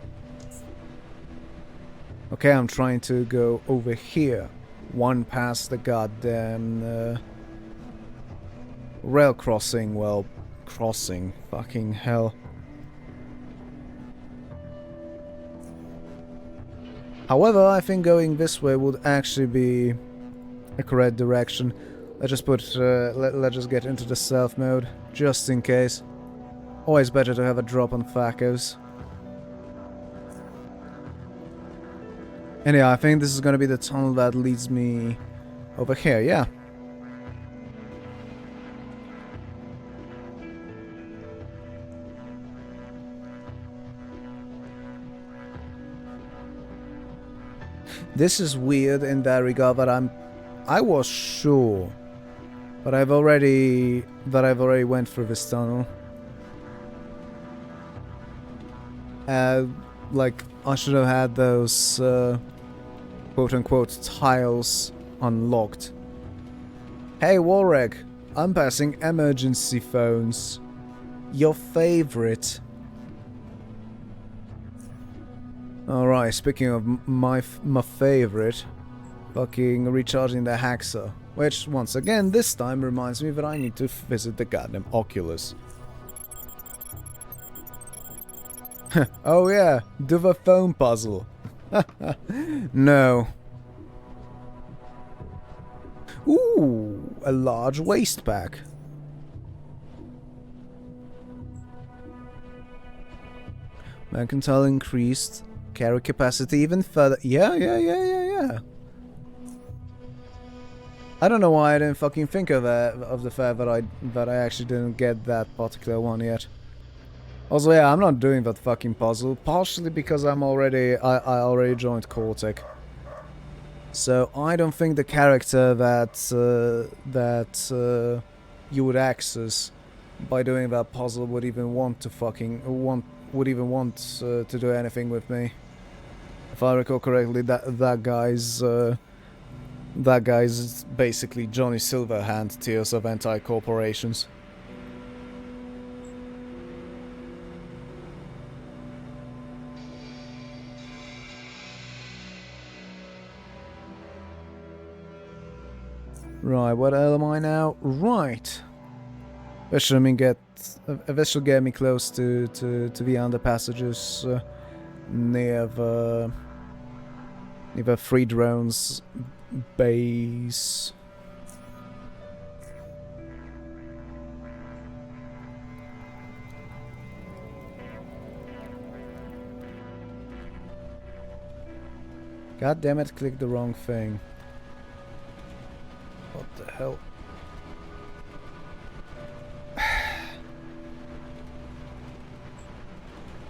Okay, I'm trying to go over here. One past the goddamn... rail crossing, well, crossing, fucking hell. However, I think going this way would actually be a correct direction. Let's just put, let's just get into the stealth mode, just in case. Always better to have a drop on Thacos. Anyhow, I think this is gonna be the tunnel that leads me over here, yeah. This is weird in that regard, but I was sure, but I've already went through this tunnel. Like I should have had those quote-unquote tiles unlocked. Hey Warwick, I'm passing emergency phones. Your favorite. Alright, speaking of my favorite, fucking recharging the hacksaw. Which, once again, this time reminds me that I need to visit the goddamn Oculus. Oh yeah, do the phone puzzle. No. Ooh, a large waste pack. Mercantile increased carry capacity even further. Yeah. I don't know why I didn't fucking think of the fact that I actually didn't get that particular one yet. Also, yeah, I'm not doing that fucking puzzle, partially because I already joined Cortec. So I don't think the character that you would access by doing that puzzle would even want to to do anything with me. If I recall correctly, that guy's basically Johnny Silverhand Tears of Anti-Corporations. Right, what am I now? Right. This should get me close to the underpassages near the free drones base. God damn it, clicked the wrong thing. What the hell?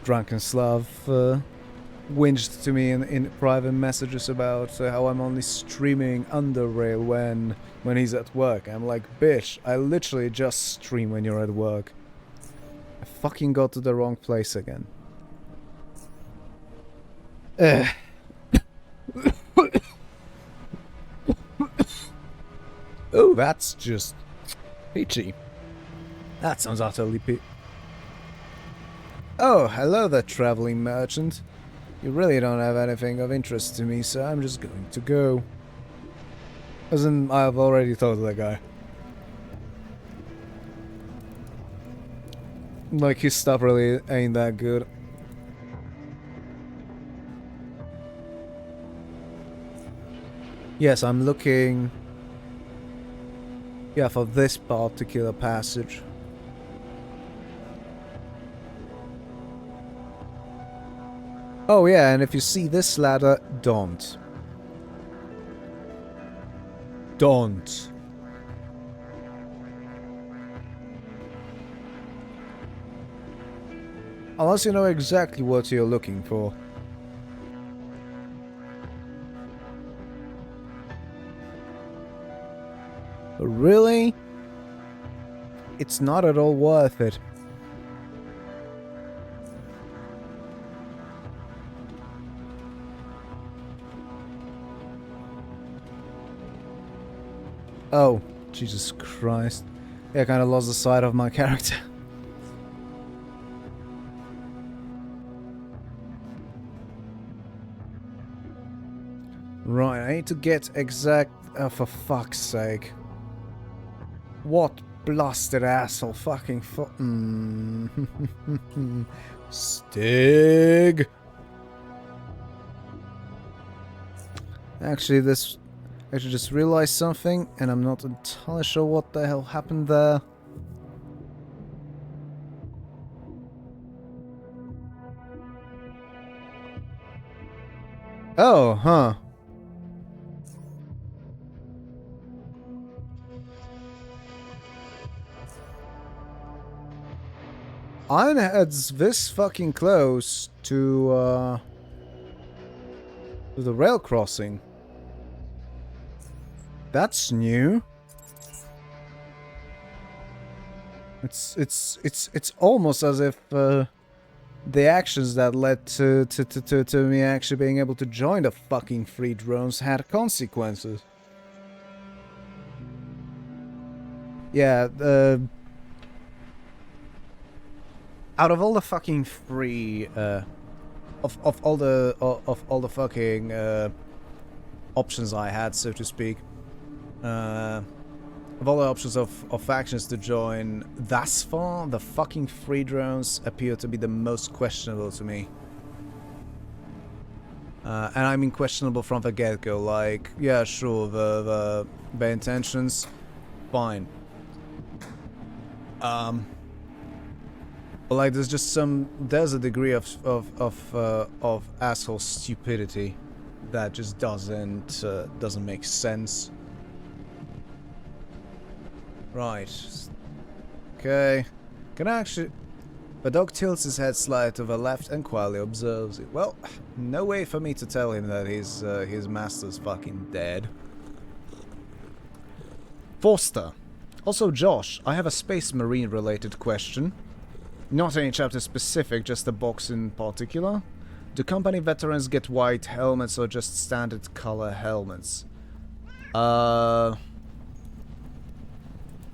Drunken Slav whinged to me in private messages about how I'm only streaming Underrail when he's at work. I'm like, bitch, I literally just stream when you're at work. I fucking got to the wrong place again. Oh, that's just peachy. That sounds utterly Oh, hello there, traveling merchant. You really don't have anything of interest to me, so I'm just going to go. As in, I've already told that guy. Like, his stuff really ain't that good. Yes, I'm looking... yeah, for this particular passage. Oh yeah, and if you see this ladder, don't. Don't. Unless you know exactly what you're looking for. But really? It's not at all worth it. Oh, Jesus Christ. Yeah, I kinda lost the sight of my character. Right, I need to get exact... oh, for fuck's sake. What blasted asshole fucking Stig! Actually, I just realized something, and I'm not entirely sure what the hell happened there. Oh, huh. Ironhead's this fucking close to the rail crossing. That's new. It's almost as if the actions that led to me actually being able to join the fucking free drones had consequences. Yeah, out of all the fucking free, of all the fucking options I had, so to speak, of all the options of factions to join, thus far, the fucking free drones appear to be the most questionable to me. And I mean questionable from the get-go, like, yeah, sure, the intentions, fine. But like, there's a degree of asshole stupidity that just doesn't make sense. Right. Okay. Can I actually... The dog tilts his head slightly to the left and quietly observes it. Well, no way for me to tell him that his master's fucking dead. Forster. Also, Josh, I have a Space Marine related question. Not any chapter specific, just a box in particular. Do company veterans get white helmets or just standard color helmets?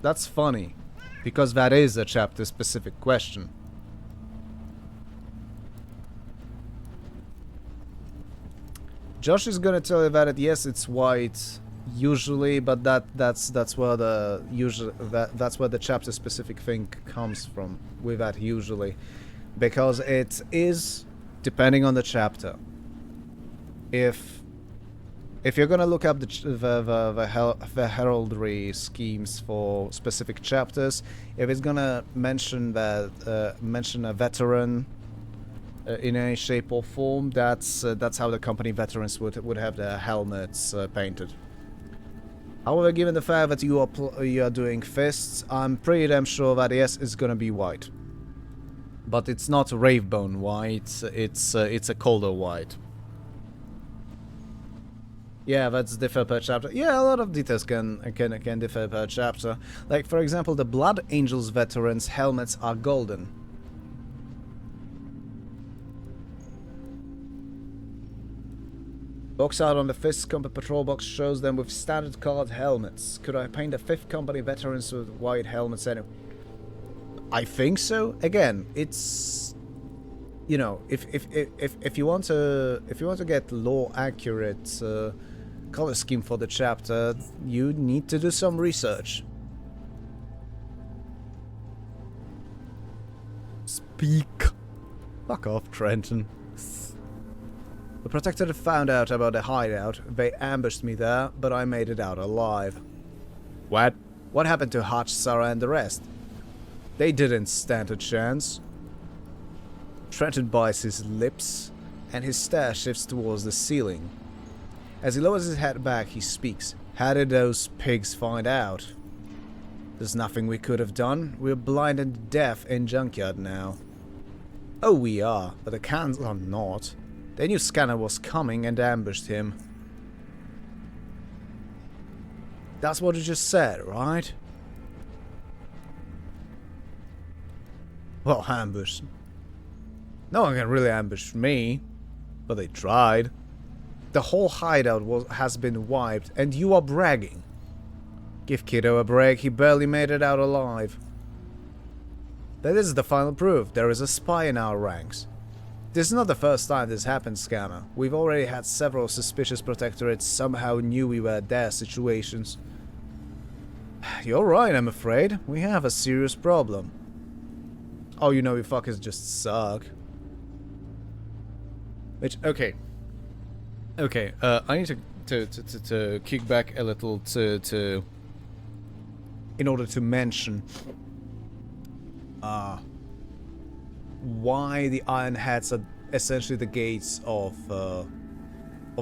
That's funny, because that is a chapter specific question. Josh is gonna tell you that yes, it's white usually, but that's where the chapter specific thing comes from with that usually, because it is depending on the chapter. If you're gonna look up the heraldry schemes for specific chapters, if it's gonna mention that mention a veteran in any shape or form, that's how the company veterans would have their helmets painted. However, given the fact that you are doing fists, I'm pretty damn sure that yes, it's gonna be white. But it's not Ravebone white. It's a colder white. Yeah, that's differ per chapter. Yeah, a lot of details can differ per chapter. Like, for example, the Blood Angels veterans' helmets are golden. Box out on the 5th Company patrol box shows them with standard colored helmets. Could I paint the 5th Company veterans with white helmets anyway? I think so. Again, it's, you know, if you want to get law accurate color scheme for the chapter, you need to do some research. Speak. Fuck off, Trenton. The Protectorate found out about the hideout. They ambushed me there, but I made it out alive. What? What happened to Hutch, Sarah, and the rest? They didn't stand a chance. Trenton bites his lips, and his stare shifts towards the ceiling. As he lowers his head back, he speaks. How did those pigs find out? There's nothing we could have done. We're blind and deaf in Junkyard now. Oh, we are, but the cans are not. They knew Scanner was coming and ambushed him. That's what you just said, right? Well, ambush. No one can really ambush me. But they tried. The whole hideout has been wiped, and you are bragging. Give Kiddo a break, he barely made it out alive. That is the final proof. There is a spy in our ranks. This is not the first time this happened, Scanner. We've already had several suspicious protectorates somehow knew we were their situations. You're right, I'm afraid. We have a serious problem. Oh, you know, you fuckers just suck. Which, okay. Okay, I need to kick back a little in order to mention why the Ironheads are essentially the gates of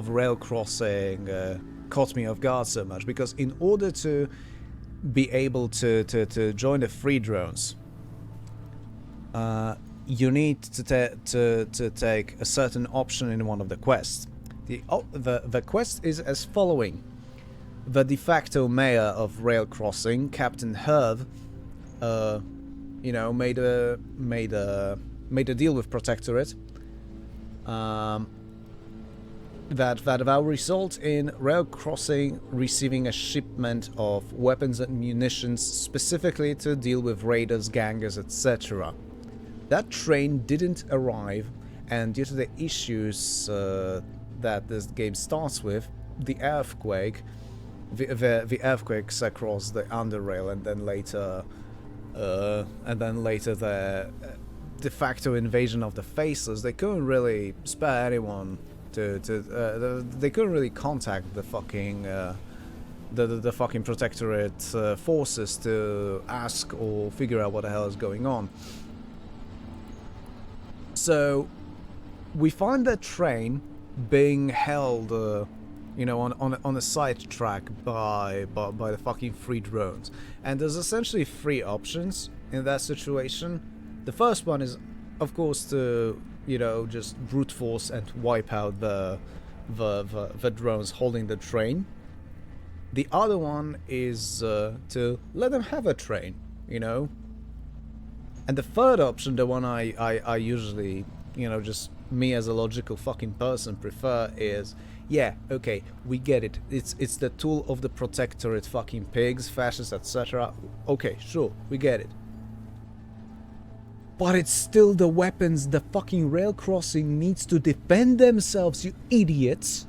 rail crossing caught me off guard so much, because in order to be able to join the free drones, you need to take a certain option in one of the quests. The quest is as following: the de facto mayor of rail crossing, Captain Herv, you know, made a deal with Protectorate, that will result in rail crossing receiving a shipment of weapons and munitions specifically to deal with raiders, gangers, etc. That train didn't arrive, and due to the issues that this game starts with, the earthquake, the earthquakes across the underrail, and then later the de facto invasion of the Faceless, they couldn't really spare anyone they couldn't really contact the fucking the fucking Protectorate forces to ask or figure out what the hell is going on. So we find that train being held, on a side track by the fucking 3 drones, and there's essentially 3 options in that situation. The first one is, of course, to just brute force and wipe out the drones holding the train. The other one is to let them have a train, And the third option, the one I usually, just me as a logical fucking person prefer is, yeah, okay, we get it. It's the tool of the Protectorate, fucking pigs, fascists, etc. Okay, sure, we get it. But it's still the weapons the fucking rail crossing needs to defend themselves, you idiots.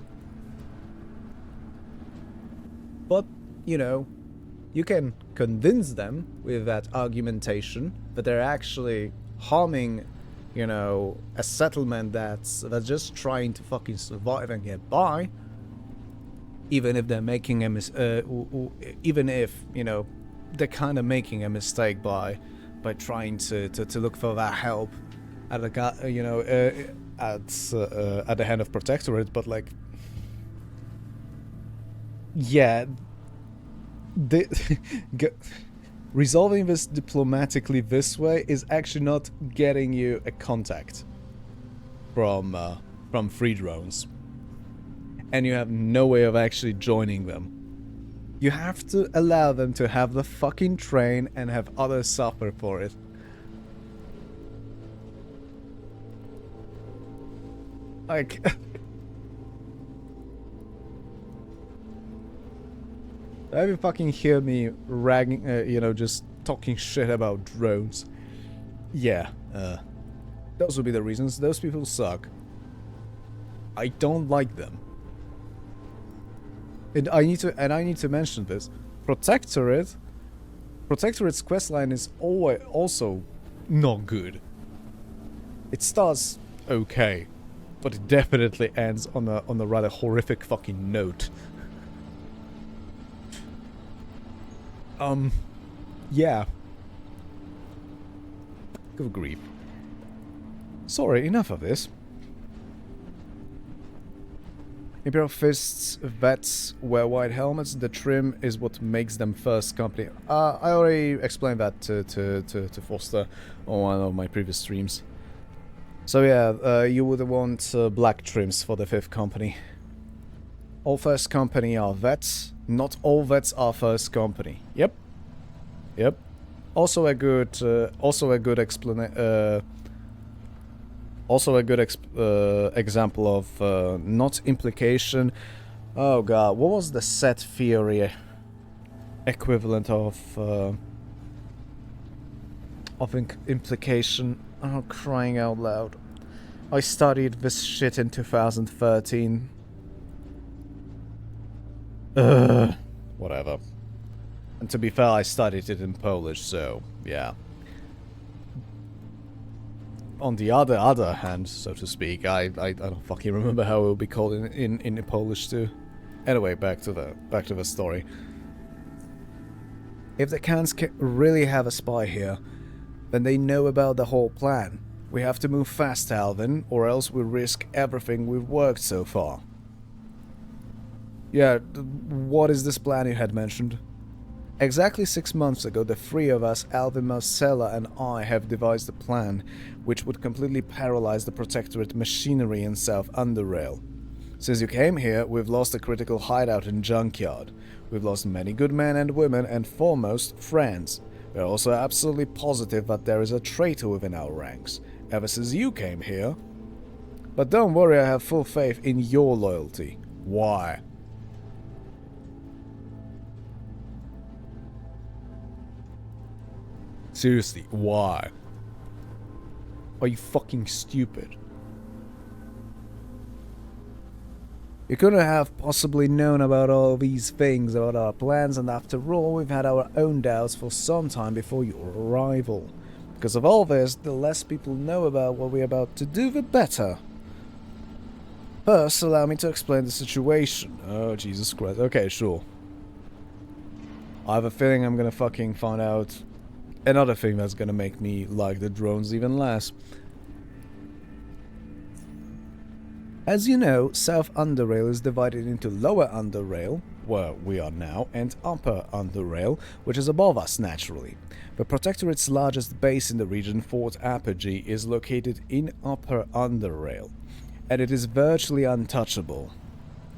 But, you can convince them with that argumentation that they're actually harming, a settlement that's just trying to fucking survive and get by, even if they're making even if, they're kind of making a mistake by trying to look for that help at the at the hand of Protectorate, but like, yeah, resolving this diplomatically this way is actually not getting you a contact from 3 drones, and you have no way of actually joining them. You have to allow them to have the fucking train and have others suffer for it. Like, have you fucking hear me ragging, just talking shit about drones? Yeah, those would be the reasons. Those people suck. I don't like them. And I need to mention this. Protectorate's questline is also not good. It starts okay, but it definitely ends on a rather horrific fucking note. Yeah. Good grief. Sorry, enough of this. Imperial Fists vets wear white helmets. The trim is what makes them first company. I already explained that to Foster on one of my previous streams. So yeah, you would want black trims for the 5th company. All first company are vets. Not all vets are first company. Yep. Also a good example of not implication. Oh god, what was the set theory equivalent of implication? Oh, crying out loud. I studied this shit in 2013. Whatever. And to be fair, I studied it in Polish, so yeah. On the other hand, so to speak, I don't fucking remember how it would be called in Polish too. Anyway, back to the story. If the Khans really have a spy here, then they know about the whole plan. We have to move fast, Alvin, or else we risk everything we've worked so far. Yeah, what is this plan you had mentioned? Exactly 6 months ago, the 3 of us, Alvin, Marcella, and I, have devised a plan which would completely paralyze the Protectorate machinery in South Underrail. Since you came here, we've lost a critical hideout in Junkyard. We've lost many good men and women, and foremost, friends. We're also absolutely positive that there is a traitor within our ranks. Ever since you came here... But don't worry, I have full faith in your loyalty. Why? Seriously, why? Are you fucking stupid? You couldn't have possibly known about all these things, about our plans, and after all, we've had our own doubts for some time before your arrival. Because of all this, the less people know about what we're about to do, the better. First, allow me to explain the situation. Oh, Jesus Christ. Okay, sure. I have a feeling I'm gonna fucking find out another thing that's gonna make me like the drones even less. As you know, South Underrail is divided into Lower Underrail, where we are now, and Upper Underrail, which is above us naturally. The Protectorate's largest base in the region, Fort Apogee, is located in Upper Underrail, and it is virtually untouchable.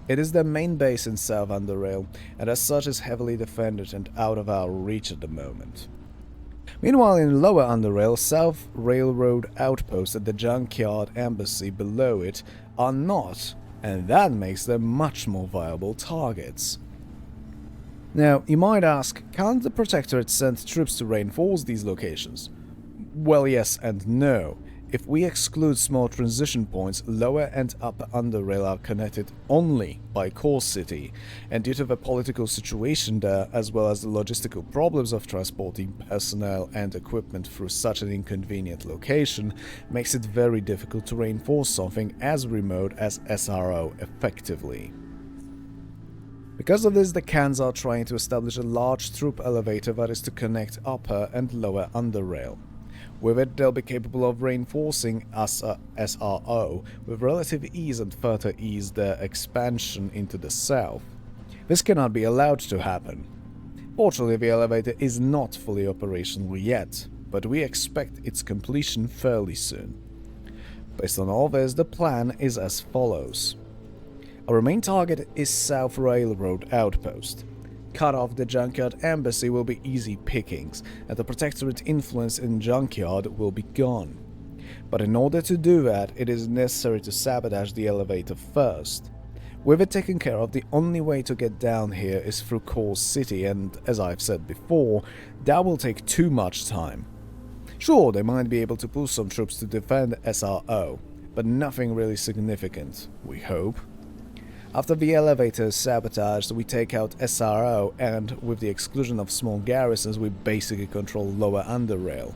It is their main base in South Underrail, and as such is heavily defended and out of our reach at the moment. Meanwhile, in Lower Underrail, South Railroad outposts at the Junkyard Embassy below it are not, and that makes them much more viable targets. Now, you might ask, can't the Protectorate send troops to reinforce these locations? Well, yes and no. If we exclude small transition points, Lower and Upper Underrail are connected only by Core City, and due to the political situation there, as well as the logistical problems of transporting personnel and equipment through such an inconvenient location, makes it very difficult to reinforce something as remote as SRO effectively. Because of this, the Khans are trying to establish a large troop elevator that is to connect Upper and Lower Underrail. With it, they'll be capable of reinforcing SRO with relative ease and further ease their expansion into the south. This cannot be allowed to happen. Fortunately, the elevator is not fully operational yet, but we expect its completion fairly soon. Based on all this, the plan is as follows. Our main target is South Railroad Outpost. Cut off the Junkyard Embassy will be easy pickings, and the Protectorate influence in Junkyard will be gone. But in order to do that, it is necessary to sabotage the elevator first. With it taken care of, the only way to get down here is through Core City, and as I've said before, that will take too much time. Sure, they might be able to pull some troops to defend SRO, but nothing really significant, we hope. After the elevator is sabotaged, we take out SRO, and with the exclusion of small garrisons, we basically control Lower Underrail.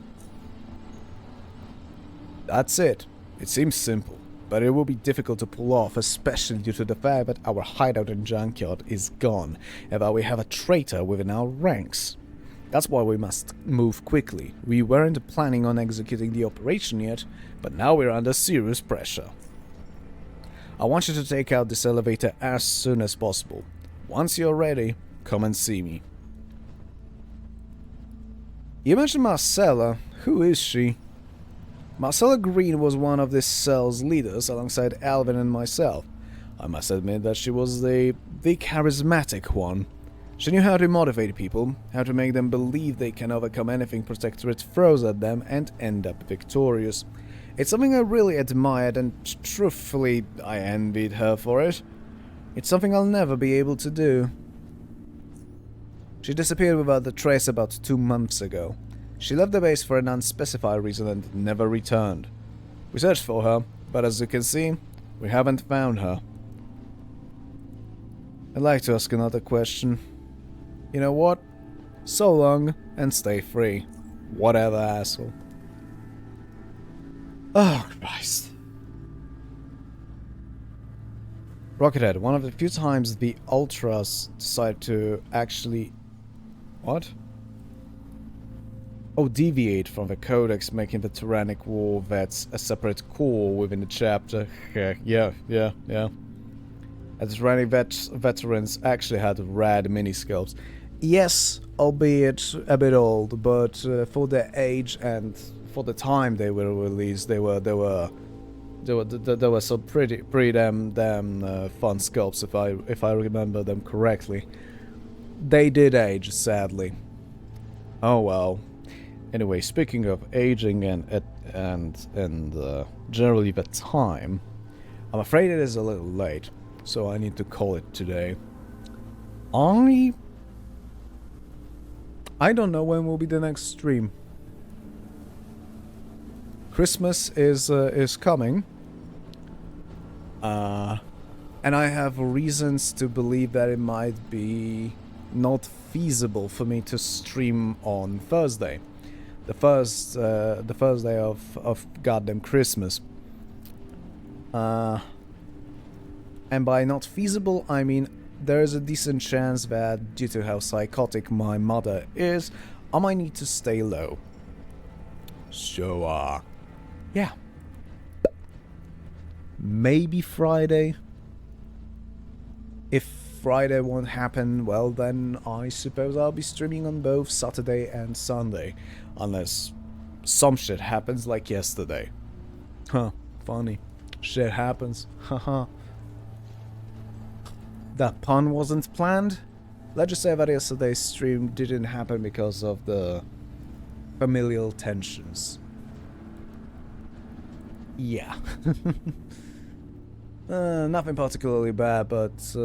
That's it. It seems simple, but it will be difficult to pull off, especially due to the fact that our hideout in Junkyard is gone, and that we have a traitor within our ranks. That's why we must move quickly. We weren't planning on executing the operation yet, but now we're under serious pressure. I want you to take out this elevator as soon as possible. Once you're ready, come and see me. You mentioned Marcella. Who is she? Marcella Green was one of this cell's leaders alongside Alvin and myself. I must admit that she was the charismatic one. She knew how to motivate people, how to make them believe they can overcome anything Protectorate throws at them and end up victorious. It's something I really admired, and truthfully, I envied her for it. It's something I'll never be able to do. She disappeared without a trace about 2 months ago. She left the base for an unspecified reason and never returned. We searched for her, but as you can see, we haven't found her. I'd like to ask another question. You know what? So long, and stay free. Whatever, asshole. Oh, Christ. Rockethead, one of the few times the Ultras decide to actually... What? Oh, deviate from the Codex, making the Tyrannic War vets a separate core within the chapter. Yeah. The Tyrannic veterans actually had rad miniscopes. Yes, albeit a bit old, but for their age and for the time they were released, there were some pretty damn fun sculpts if I remember them correctly. They did age, sadly. Oh well. Anyway, speaking of aging and generally the time, I'm afraid it is a little late, so I need to call it today. I don't know when will be the next stream. Christmas is coming. And I have reasons to believe that it might be not feasible for me to stream on Thursday. The first day of goddamn Christmas. And by not feasible, I mean there is a decent chance that due to how psychotic my mother is, I might need to stay low. So, yeah. Maybe Friday. If Friday won't happen, well then I suppose I'll be streaming on both Saturday and Sunday. Unless some shit happens like yesterday. Huh, funny. Shit happens. Haha. That pun wasn't planned. Let's just say that yesterday's stream didn't happen because of the familial tensions. Yeah. Nothing particularly bad, but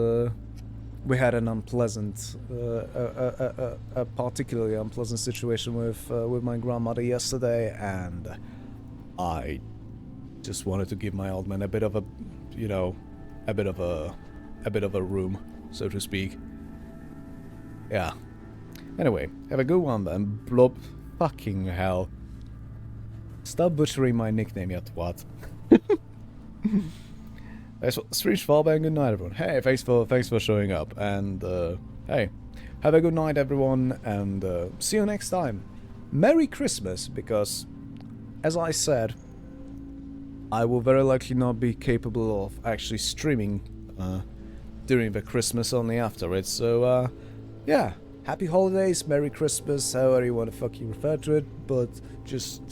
we had an unpleasant, a particularly unpleasant situation with my grandmother yesterday, and I just wanted to give my old man a bit of a, you know, a bit of a room, so to speak. Yeah. Anyway, have a good one then, Blob. Fucking hell. Stop butchering my nickname, you twat. Street Fallback and good night, everyone. Hey, thanks for showing up, and hey, have a good night, everyone, and see you next time. Merry Christmas, because, as I said, I will very likely not be capable of actually streaming during the Christmas, only after it. So, yeah, happy holidays, Merry Christmas, however you want to fucking refer to it, but just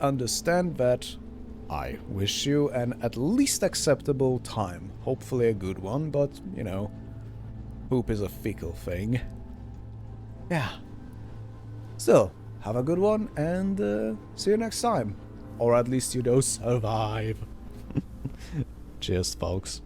understand that I wish you an at least acceptable time. Hopefully a good one, but, you know, poop is a fickle thing. Yeah. Still, have a good one, and see you next time. Or at least you don't survive. Cheers, folks.